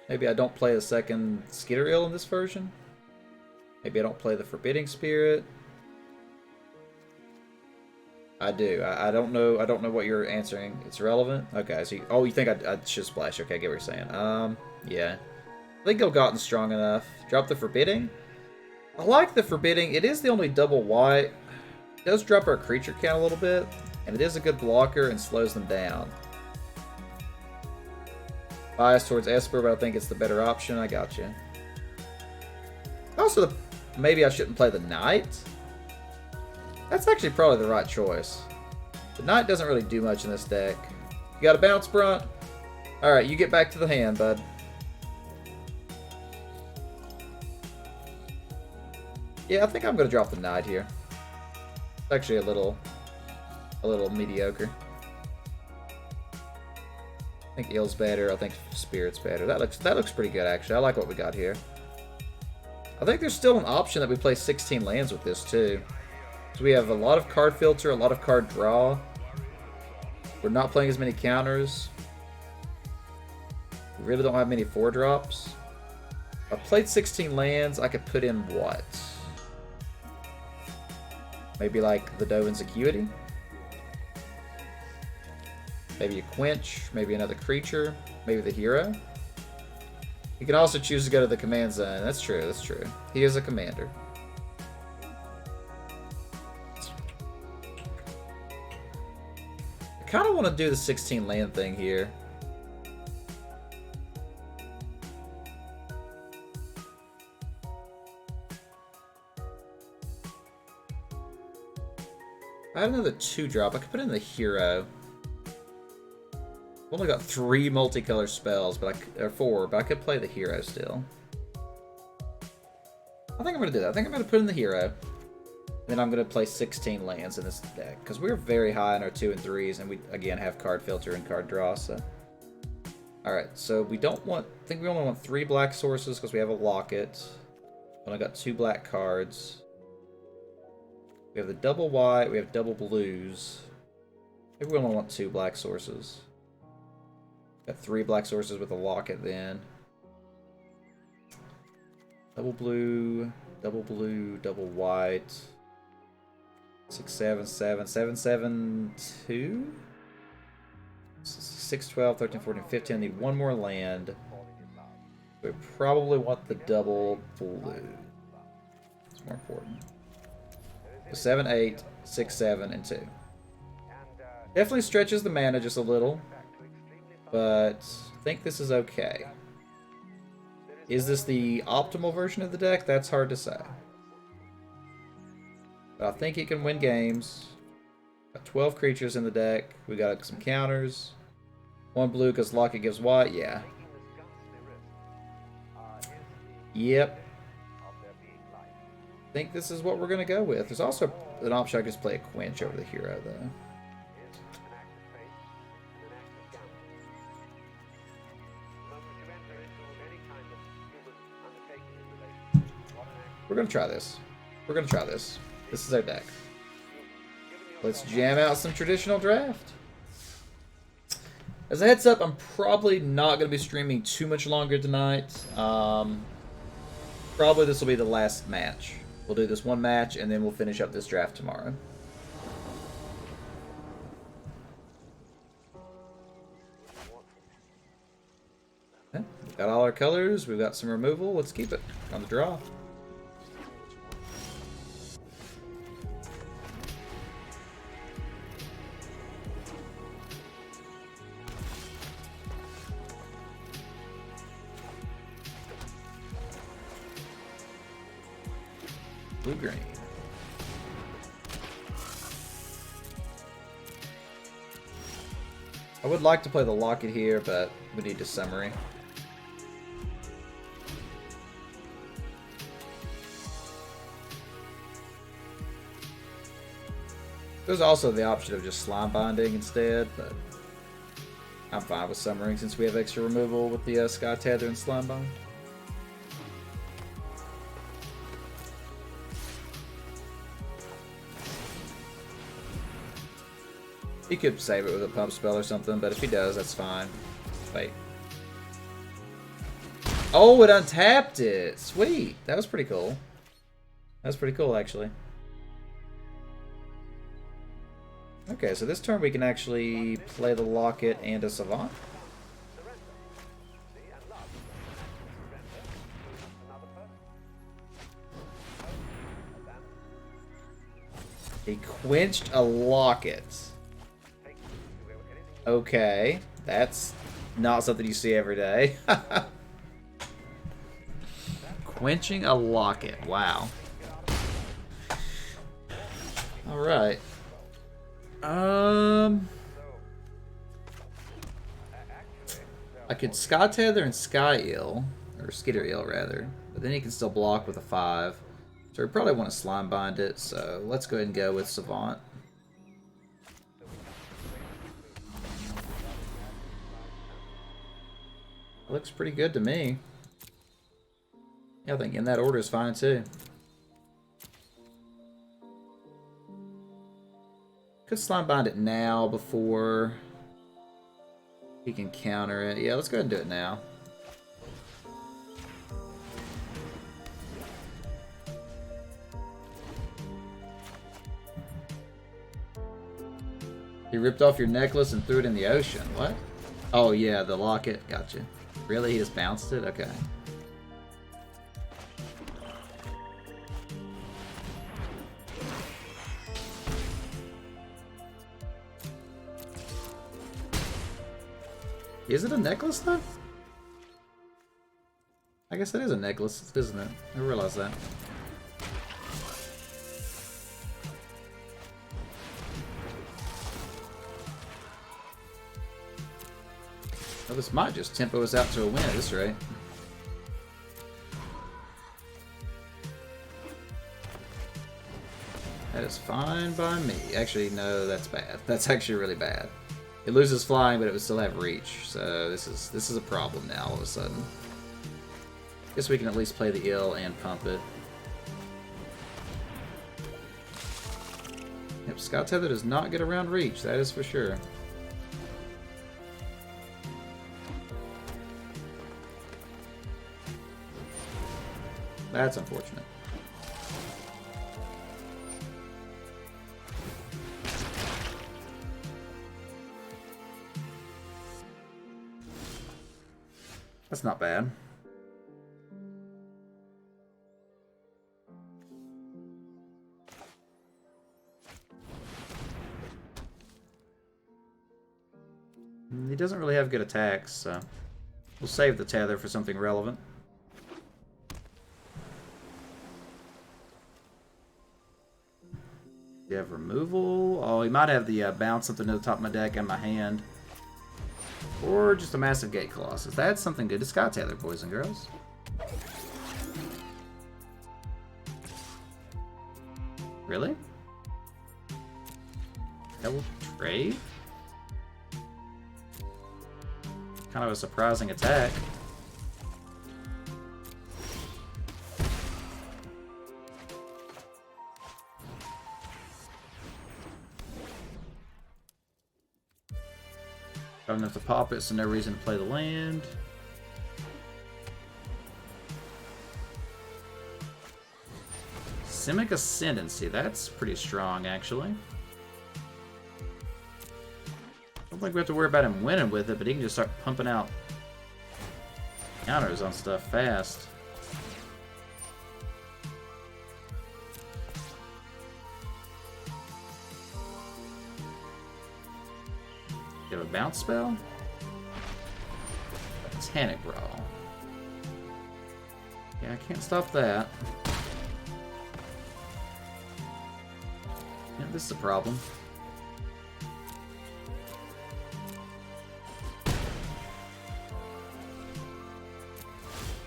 Maybe I don't play the second Skitter Ill in this version. Maybe I don't play the Forbidding Spirit. I do. I don't know. I don't know what you're answering. It's relevant. Okay. So you think I should splash? Okay, I get what you're saying. Yeah. I think Ill-Gotten's strong enough. Drop the Forbidding. I like the forbidding. It is the only double white. It does drop our creature count a little bit, and it is a good blocker and slows them down. Bias towards Esper, but I think it's the better option. I got you. Also, maybe I shouldn't play the Knight. That's actually probably the right choice. The Knight doesn't really do much in this deck. You got a bounce, Brunt? Alright, you get back to the hand, bud. Yeah, I think I'm going to drop the Knight here. It's actually a little mediocre. I think Eel's better. I think Spirit's better. That looks pretty good, actually. I like what we got here. I think there's still an option that we play 16 lands with this, too. So we have a lot of card filter, a lot of card draw. We're not playing as many counters. We really don't have many 4-drops. If I played 16 lands, I could put in what? Maybe like the Dovin's Acuity? Maybe a Quench, maybe another creature, maybe the hero. You can also choose to go to the command zone. That's true, that's true. He is a commander. I kind of want to do the 16 land thing here. I had another 2-drop. I could put in the hero. I've only got 3 multicolor spells, but or 4, but I could play the hero still. I think I'm going to do that. I think I'm going to put in the hero. And then I'm going to play 16 lands in this deck. Because we're very high in our 2 and 3s, and we, again, have card filter and card draw, so... Alright, so we don't want... I think we only want 3 black sources because we have a locket. Only got 2 black cards. We have the double white, we have double blues. Maybe we only want 2 black sources. Got 3 black sources with a locket then. Double blue, double white. 6, 7, 7, 7, 7, 2? 6, 12, 13, 14, 15. I need 1 more land. We probably want the double blue. It's more important. 7, 8, 6, 7, and 2. Definitely stretches the mana just a little. But I think this is okay. Is this the optimal version of the deck? That's hard to say. But I think it can win games. Got 12 creatures in the deck. We got some counters. 1 blue because locket gives white. Yeah. Yep. I think this is what we're going to go with. There's also an option I could just play a Quench over the hero, though. We're going to try this. We're going to try this. This is our deck. Let's jam out some traditional draft. As a heads up, I'm probably not going to be streaming too much longer tonight. Probably this will be the last match. We'll do this 1 match, and then we'll finish up this draft tomorrow. Okay, we've got all our colors. We've got some removal. Let's keep it on the draw. Blue-green. I would like to play the locket here, but we need a summary. There's also the option of just slime binding instead, but I'm fine with summoring since we have extra removal with the Sky Tether and slime bind. He could save it with a pump spell or something, but if he does, that's fine. Wait. Oh, it untapped it! Sweet! That was pretty cool. That was pretty cool, actually. Okay, so this turn we can actually play the Locket and a Savant. He quenched a locket. Okay, that's not something you see every day. Quenching a locket. Wow. Alright. I could Sky Tether and Sky Eel. Or Skitter Eel, rather. But then he can still block with a 5. So we probably want to Slime Bind it, so let's go ahead and go with Savant. Looks pretty good to me. Yeah, I think in that order is fine too. Could Slime Bind it now before he can counter it. Yeah, let's go ahead and do it now. He ripped off your necklace and threw it in the ocean. What? Oh yeah, the locket. Gotcha. Really? He just bounced it? Okay. Is it a necklace though? I guess it is a necklace, isn't it? I realize that. Well, this might just tempo us out to a win at this rate. That is fine by me. Actually, no, that's bad. That's actually really bad. It loses flying, but it would still have reach. So this is a problem now all of a sudden. Guess we can at least play the eel and pump it. Yep, Sky Tether does not get around reach, that is for sure. That's unfortunate. That's not bad. He doesn't really have good attacks, so we'll save the tether for something relevant. You have removal. Oh, he might have the bounce something to the top of my deck and my hand. Or just a massive Gate Colossus. That's something good to Sky Tether, boys and girls. Really? Double trade? Kind of a surprising attack. Got enough to pop it, so no reason to play the land. Simic Ascendancy, that's pretty strong, actually. I don't think we have to worry about him winning with it, but he can just start pumping out counters on stuff fast. You have a bounce spell? Titanic Brawl. Yeah, I can't stop that. Yeah, this is a problem.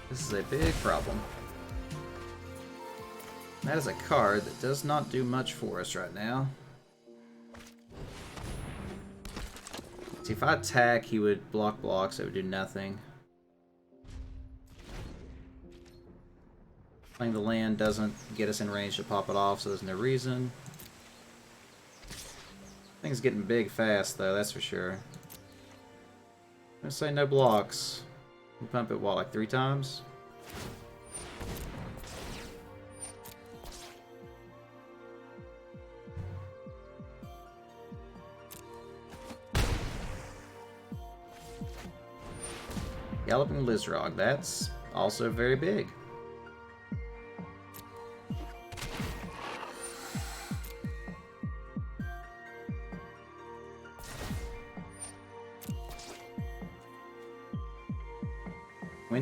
This is a big problem. That is a card that does not do much for us right now. See, if I attack, he would block blocks, so it would do nothing. Playing the land doesn't get us in range to pop it off, so there's no reason. Thing's getting big fast, though, that's for sure. I'm gonna say no blocks. We pump it, what, like 3 times? Galloping Lizrog, that's also very big.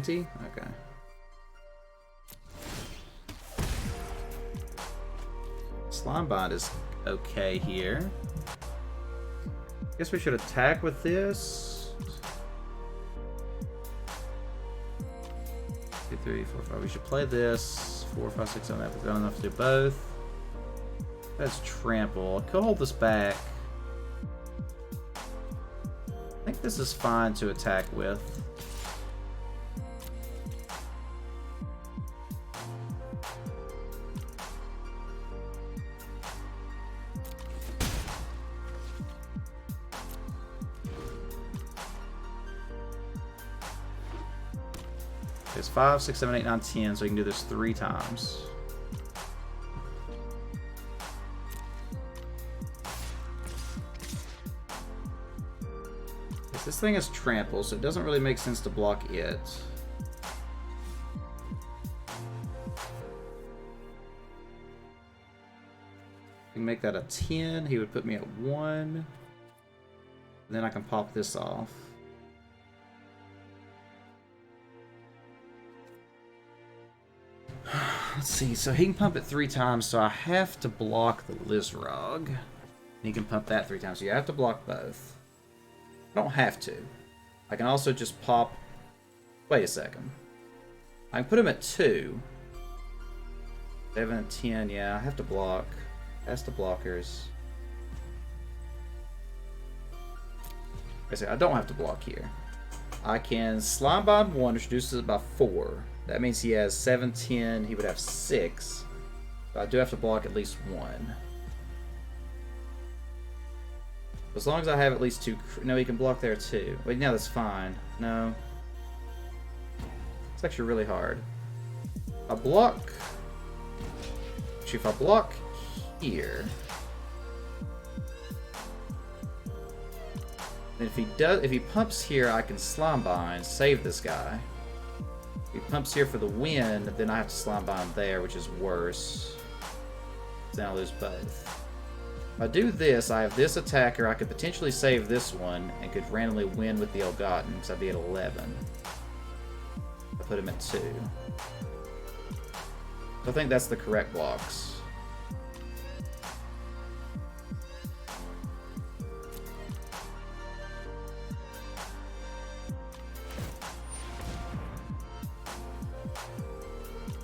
20? Okay. Slime Bind is okay here. Guess we should attack with this. 2, 3, 4, 5. We should play this. 4, 5, 6, 7, 8. We've got enough to do both. That's trample. I could hold this back. I think this is fine to attack with. It's 5, 6, 7, 8, 9, 10, so we can do this 3 times. This thing is trample, so it doesn't really make sense to block it. We can make that a 10. He would put me at 1. Then I can pop this off. Let's see, so he can pump it 3 times, so I have to block the Lizrog. He can pump that 3 times, so you have to block both. I don't have to. I can also just pop... Wait a second. I can put him at 2. 7 and 10, yeah, I have to block. That's the blockers. I say I don't have to block here. I can Slime Bind 1, which reduces it by 4. That means he has 7, 10, he would have 6. But I do have to block at least 1. As long as I have at least 2... No, he can block there too. Wait, no, that's fine. No. It's actually really hard. I block... Actually, if I block here... Then if he pumps here, I can Slime Bind, save this guy. If he pumps here for the win, then I have to Slime Bind there, which is worse. Then I'll lose both. If I do this, I have this attacker. I could potentially save this one and could randomly win with the Ill-Gotten because I'd be at 11. I put him at 2. I think that's the correct blocks.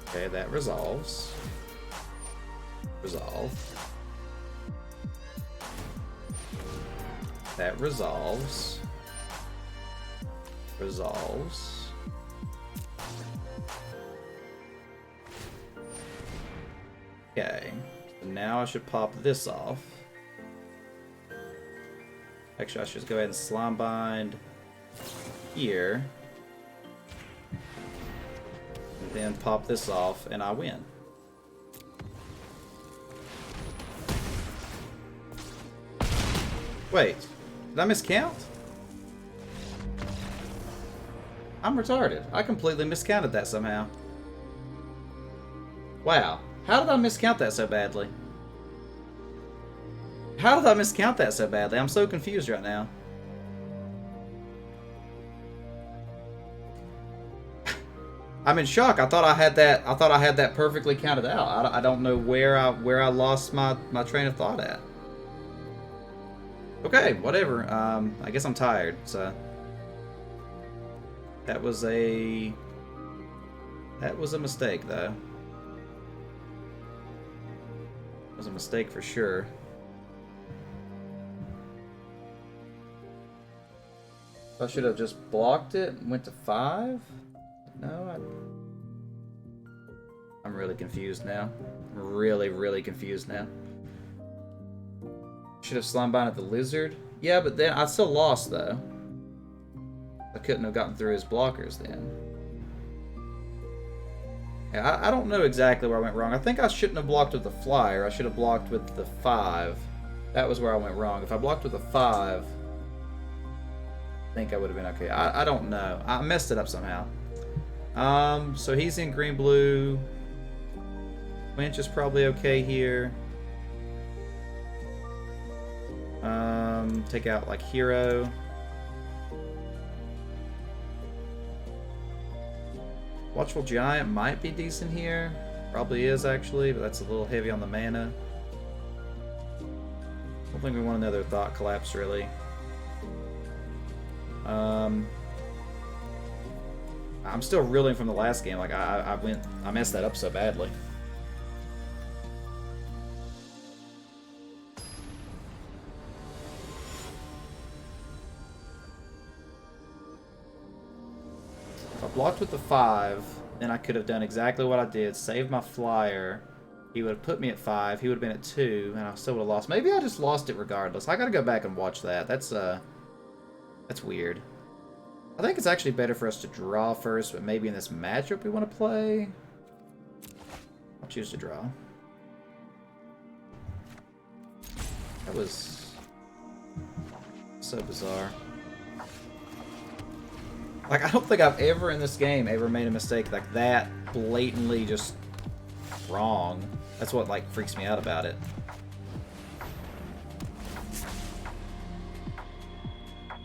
Okay, that resolves. Resolve. That resolves. Resolves. Okay. So now I should pop this off. Actually, I should just go ahead and Slime Bind here. And then pop this off, and I win. Wait. Did I miscount? I'm retarded. I completely miscounted that somehow. Wow. How did I miscount that so badly? How did I miscount that so badly? I'm so confused right now. I'm in shock. I thought I had that perfectly counted out. I don't know where I lost my train of thought at. Okay, whatever. I guess I'm tired, so that was a mistake, though. It was a mistake for sure. I should have just blocked it and went to 5. No, I'm really confused now. I'm really confused now. Should have Slime Binded the lizard. Yeah, but then I still lost, though. I couldn't have gotten through his blockers then. Yeah, I don't know exactly where I went wrong. I think I shouldn't have blocked with the flyer. I should have blocked with the 5. That was where I went wrong. If I blocked with a 5, I think I would have been okay. I don't know. I messed it up somehow. So he's in green-blue. Quench is probably okay here. Take out, like, Hero. Watchful Giant might be decent here. Probably is, actually, but that's a little heavy on the mana. I don't think we want another Thought Collapse, really. I'm still reeling from the last game. Like, I messed that up so badly. If I blocked with the 5, then I could have done exactly what I did. Saved my flyer. He would have put me at 5. He would have been at 2, and I still would have lost. Maybe I just lost it regardless. I gotta go back and watch that. That's weird. I think it's actually better for us to draw first, but maybe in this matchup we want to play. I'll choose to draw. That was so bizarre. Like, I don't think I've ever in this game ever made a mistake like that blatantly just wrong. That's what, like, freaks me out about it. I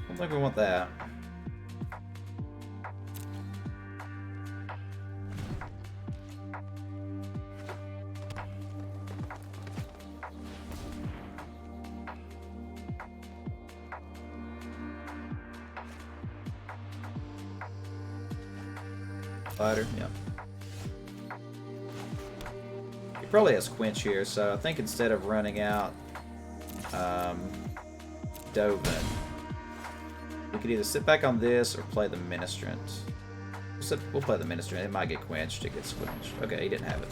don't think we want that. Fighter, yeah. He probably has Quench here, so I think instead of running out Dovin, we could either sit back on this or play the Ministrant. We'll play the Ministrant. It might get quenched. It gets quenched. Okay, he didn't have it.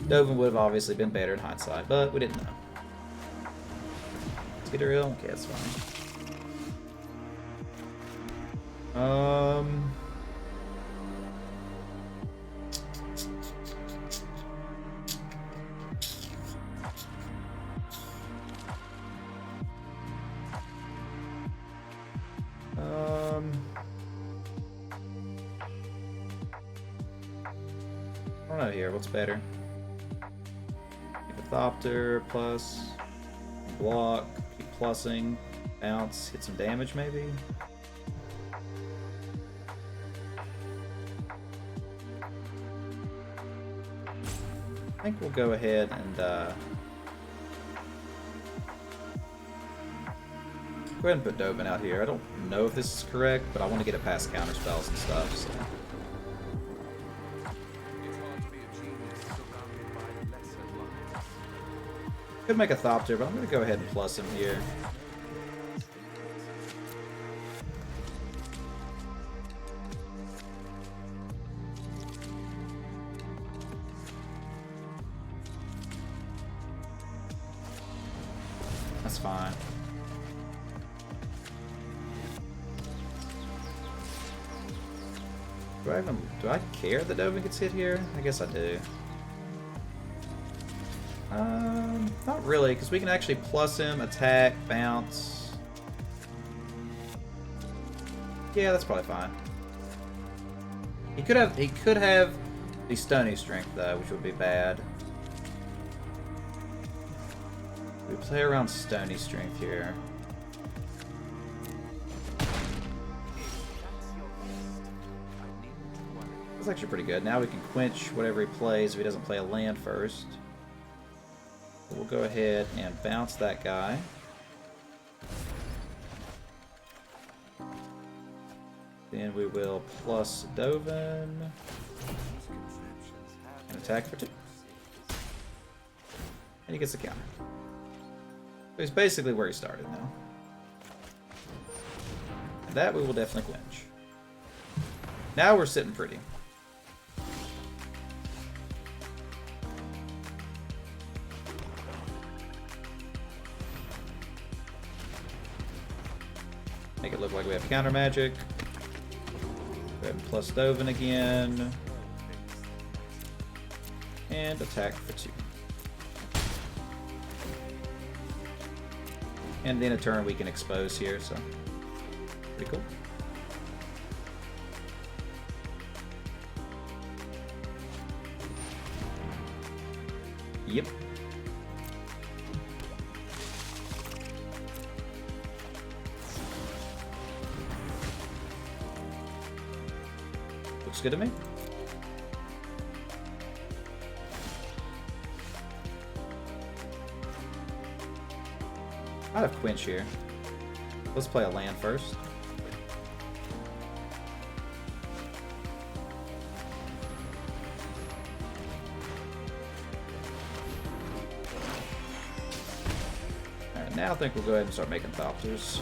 Dovin would have obviously been better in hindsight, but we didn't know. Let's get a real. Okay, that's fine. I don't know here. What's better? Thopter plus block, keep plussing, bounce, hit some damage maybe. I think we'll go ahead and go ahead and put Dovin out here. I don't know if this is correct, but I want to get it past counter spells and stuff. So. Could make a Thopter, but I'm going to go ahead and plus him here. That's fine. Do I care that Dovin gets hit here? I guess I do. Not really, because we can actually plus him, attack, bounce. Yeah, that's probably fine. He could have the Stony Strength though, which would be bad. We play around Stony Strength here. That's actually pretty good. Now we can quench whatever he plays if he doesn't play a land first. We'll go ahead and bounce that guy. Then we will plus Dovin. And attack for 2. And he gets a counter. So he's basically where he started now. And that we will definitely quench. Now we're sitting pretty. Make it look like we have counter magic. Go ahead and plus Dovin again. And attack for 2. And then a turn we can expose here, so pretty cool. Yep. good to me. I have Quench here. Let's play a land first. Alright, now I think we'll go ahead and start making Thopters.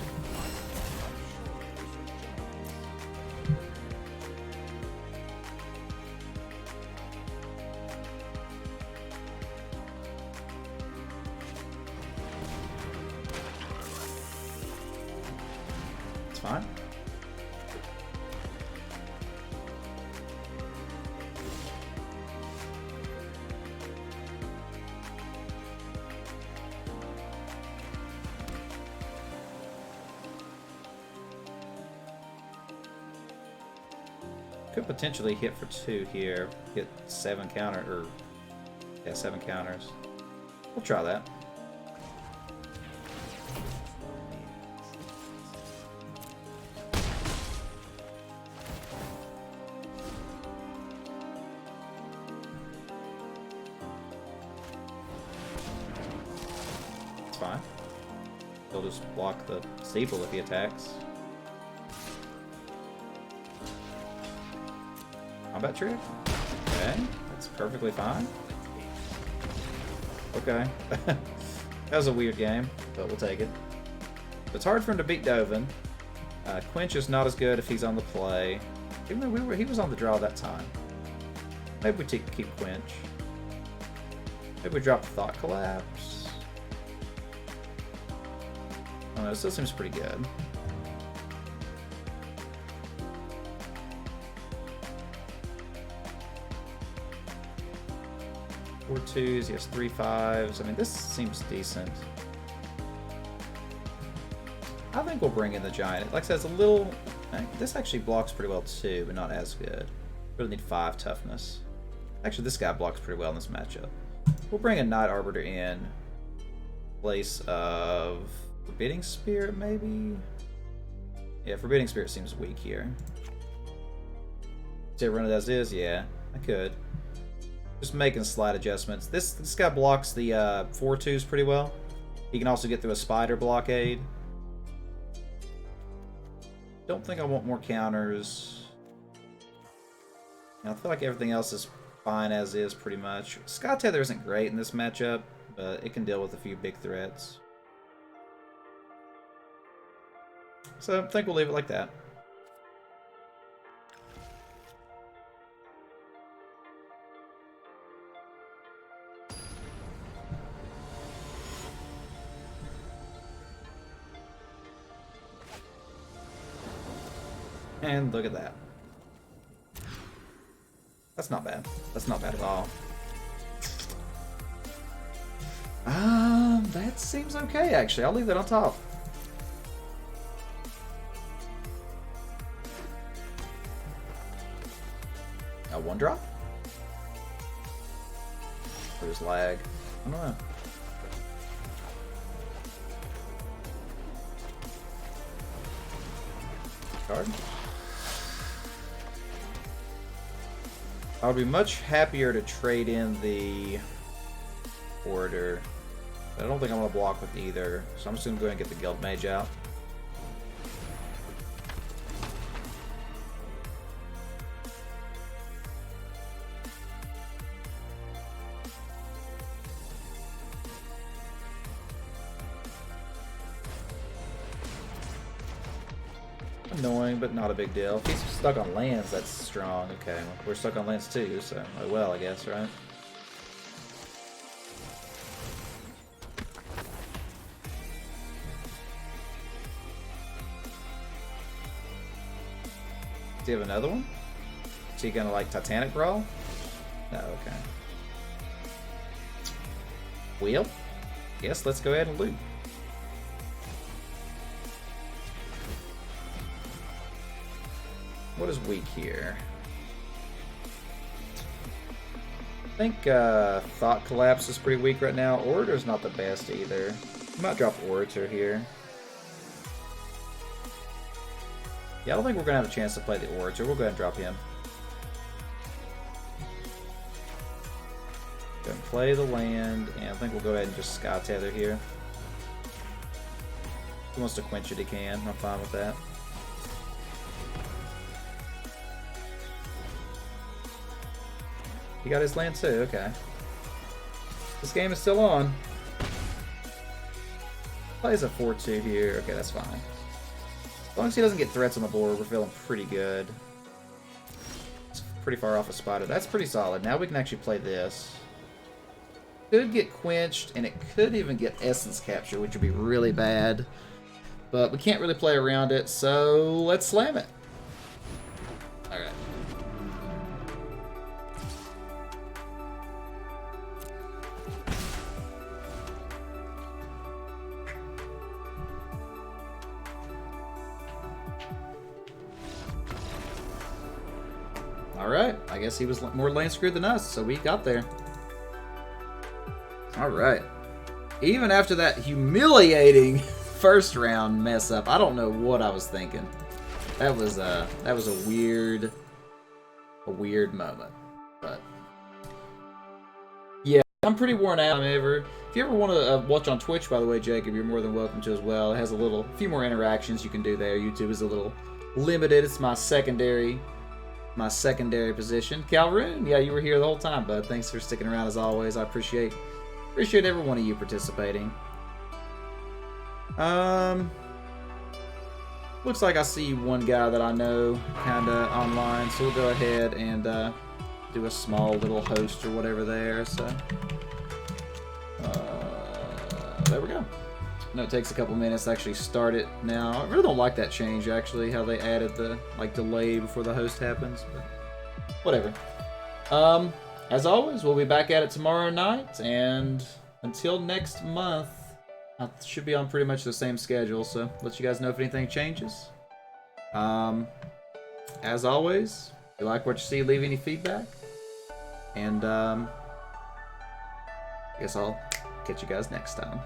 Fine. Could potentially hit for 2 here. Hit 7 counter, or yeah, 7 counters. We'll try that. Fine. He'll just block the Steeple if he attacks. Combat trick? Okay, that's perfectly fine. Okay. That was a weird game, but we'll take it. It's hard for him to beat Dovin. Quench is not as good if he's on the play. Even though he was on the draw that time. Maybe we keep Quench. Maybe we drop the Thought Collapse. I don't know, it still seems pretty good. Four 2s, he has 3 5s. I mean, this seems decent. I think we'll bring in the Giant. Like I said, it's a little... This actually blocks pretty well too, but not as good. Really need 5 toughness. Actually, this guy blocks pretty well in this matchup. We'll bring a Night Arbiter in place of Forbidding Spirit, maybe? Yeah, Forbidding Spirit seems weak here. Say run it as is? Yeah, I could. Just making slight adjustments. This guy blocks the 4/2s pretty well. He can also get through a Spider blockade. Don't think I want more counters. I feel like everything else is fine as is, pretty much. Sky Tether isn't great in this matchup, but it can deal with a few big threats. So I think we'll leave it like that. And look at that. That's not bad. That's not bad at all. That seems okay, actually. I'll leave that on top. A 1-drop? Or just lag? I don't know. Card? I would be much happier to trade in the Orator. But I don't think I'm going to block with either. So I'm just going to go ahead and get the Guild Mage out. Annoying, but not a big deal. If he's stuck on lands, that's strong. Okay, well, we're stuck on lands too, so oh well, I guess, right? Does he have another one? Is he gonna like Titanic Brawl? No, okay. Well, yes, let's go ahead and loot. What is weak here? I think Thought Collapse is pretty weak right now. Orator's not the best either. I might drop Orator here. Yeah, I don't think we're going to have a chance to play the Orator. We'll go ahead and drop him. Go and play the land, and I think we'll go ahead and just Sky Tether here. If he wants to quench it, he can. I'm fine with that. He got his land too, okay. This game is still on. Plays a 4-2 here. Okay, that's fine. As long as he doesn't get threats on the board, we're feeling pretty good. It's pretty far off a spider. That's pretty solid. Now we can actually play this. Could get quenched, and it could even get essence capture, which would be really bad. But we can't really play around it, so let's slam it. Alright. Alright, I guess he was more lane screwed than us, so we got there. Alright. Even after that humiliating first round mess up, I don't know what I was thinking. That was a weird moment. But yeah, I'm pretty worn out. If you ever want to watch on Twitch, by the way, Jacob, you're more than welcome to as well. It has a few more interactions you can do there. YouTube is a little limited. It's my secondary position. Calroon, yeah, you were here the whole time, bud. Thanks for sticking around as always. I appreciate every one of you participating. Looks like I see one guy that I know kinda online, so we'll go ahead and do a small little host or whatever there. So there we go. I know it takes a couple minutes to actually start it now. I really don't like that change, actually, how they added the delay before the host happens, but whatever. As always, we'll be back at it tomorrow night, and until next month, I should be on pretty much the same schedule, so let you guys know if anything changes. As always, if you like what you see, leave any feedback, and I guess I'll catch you guys next time.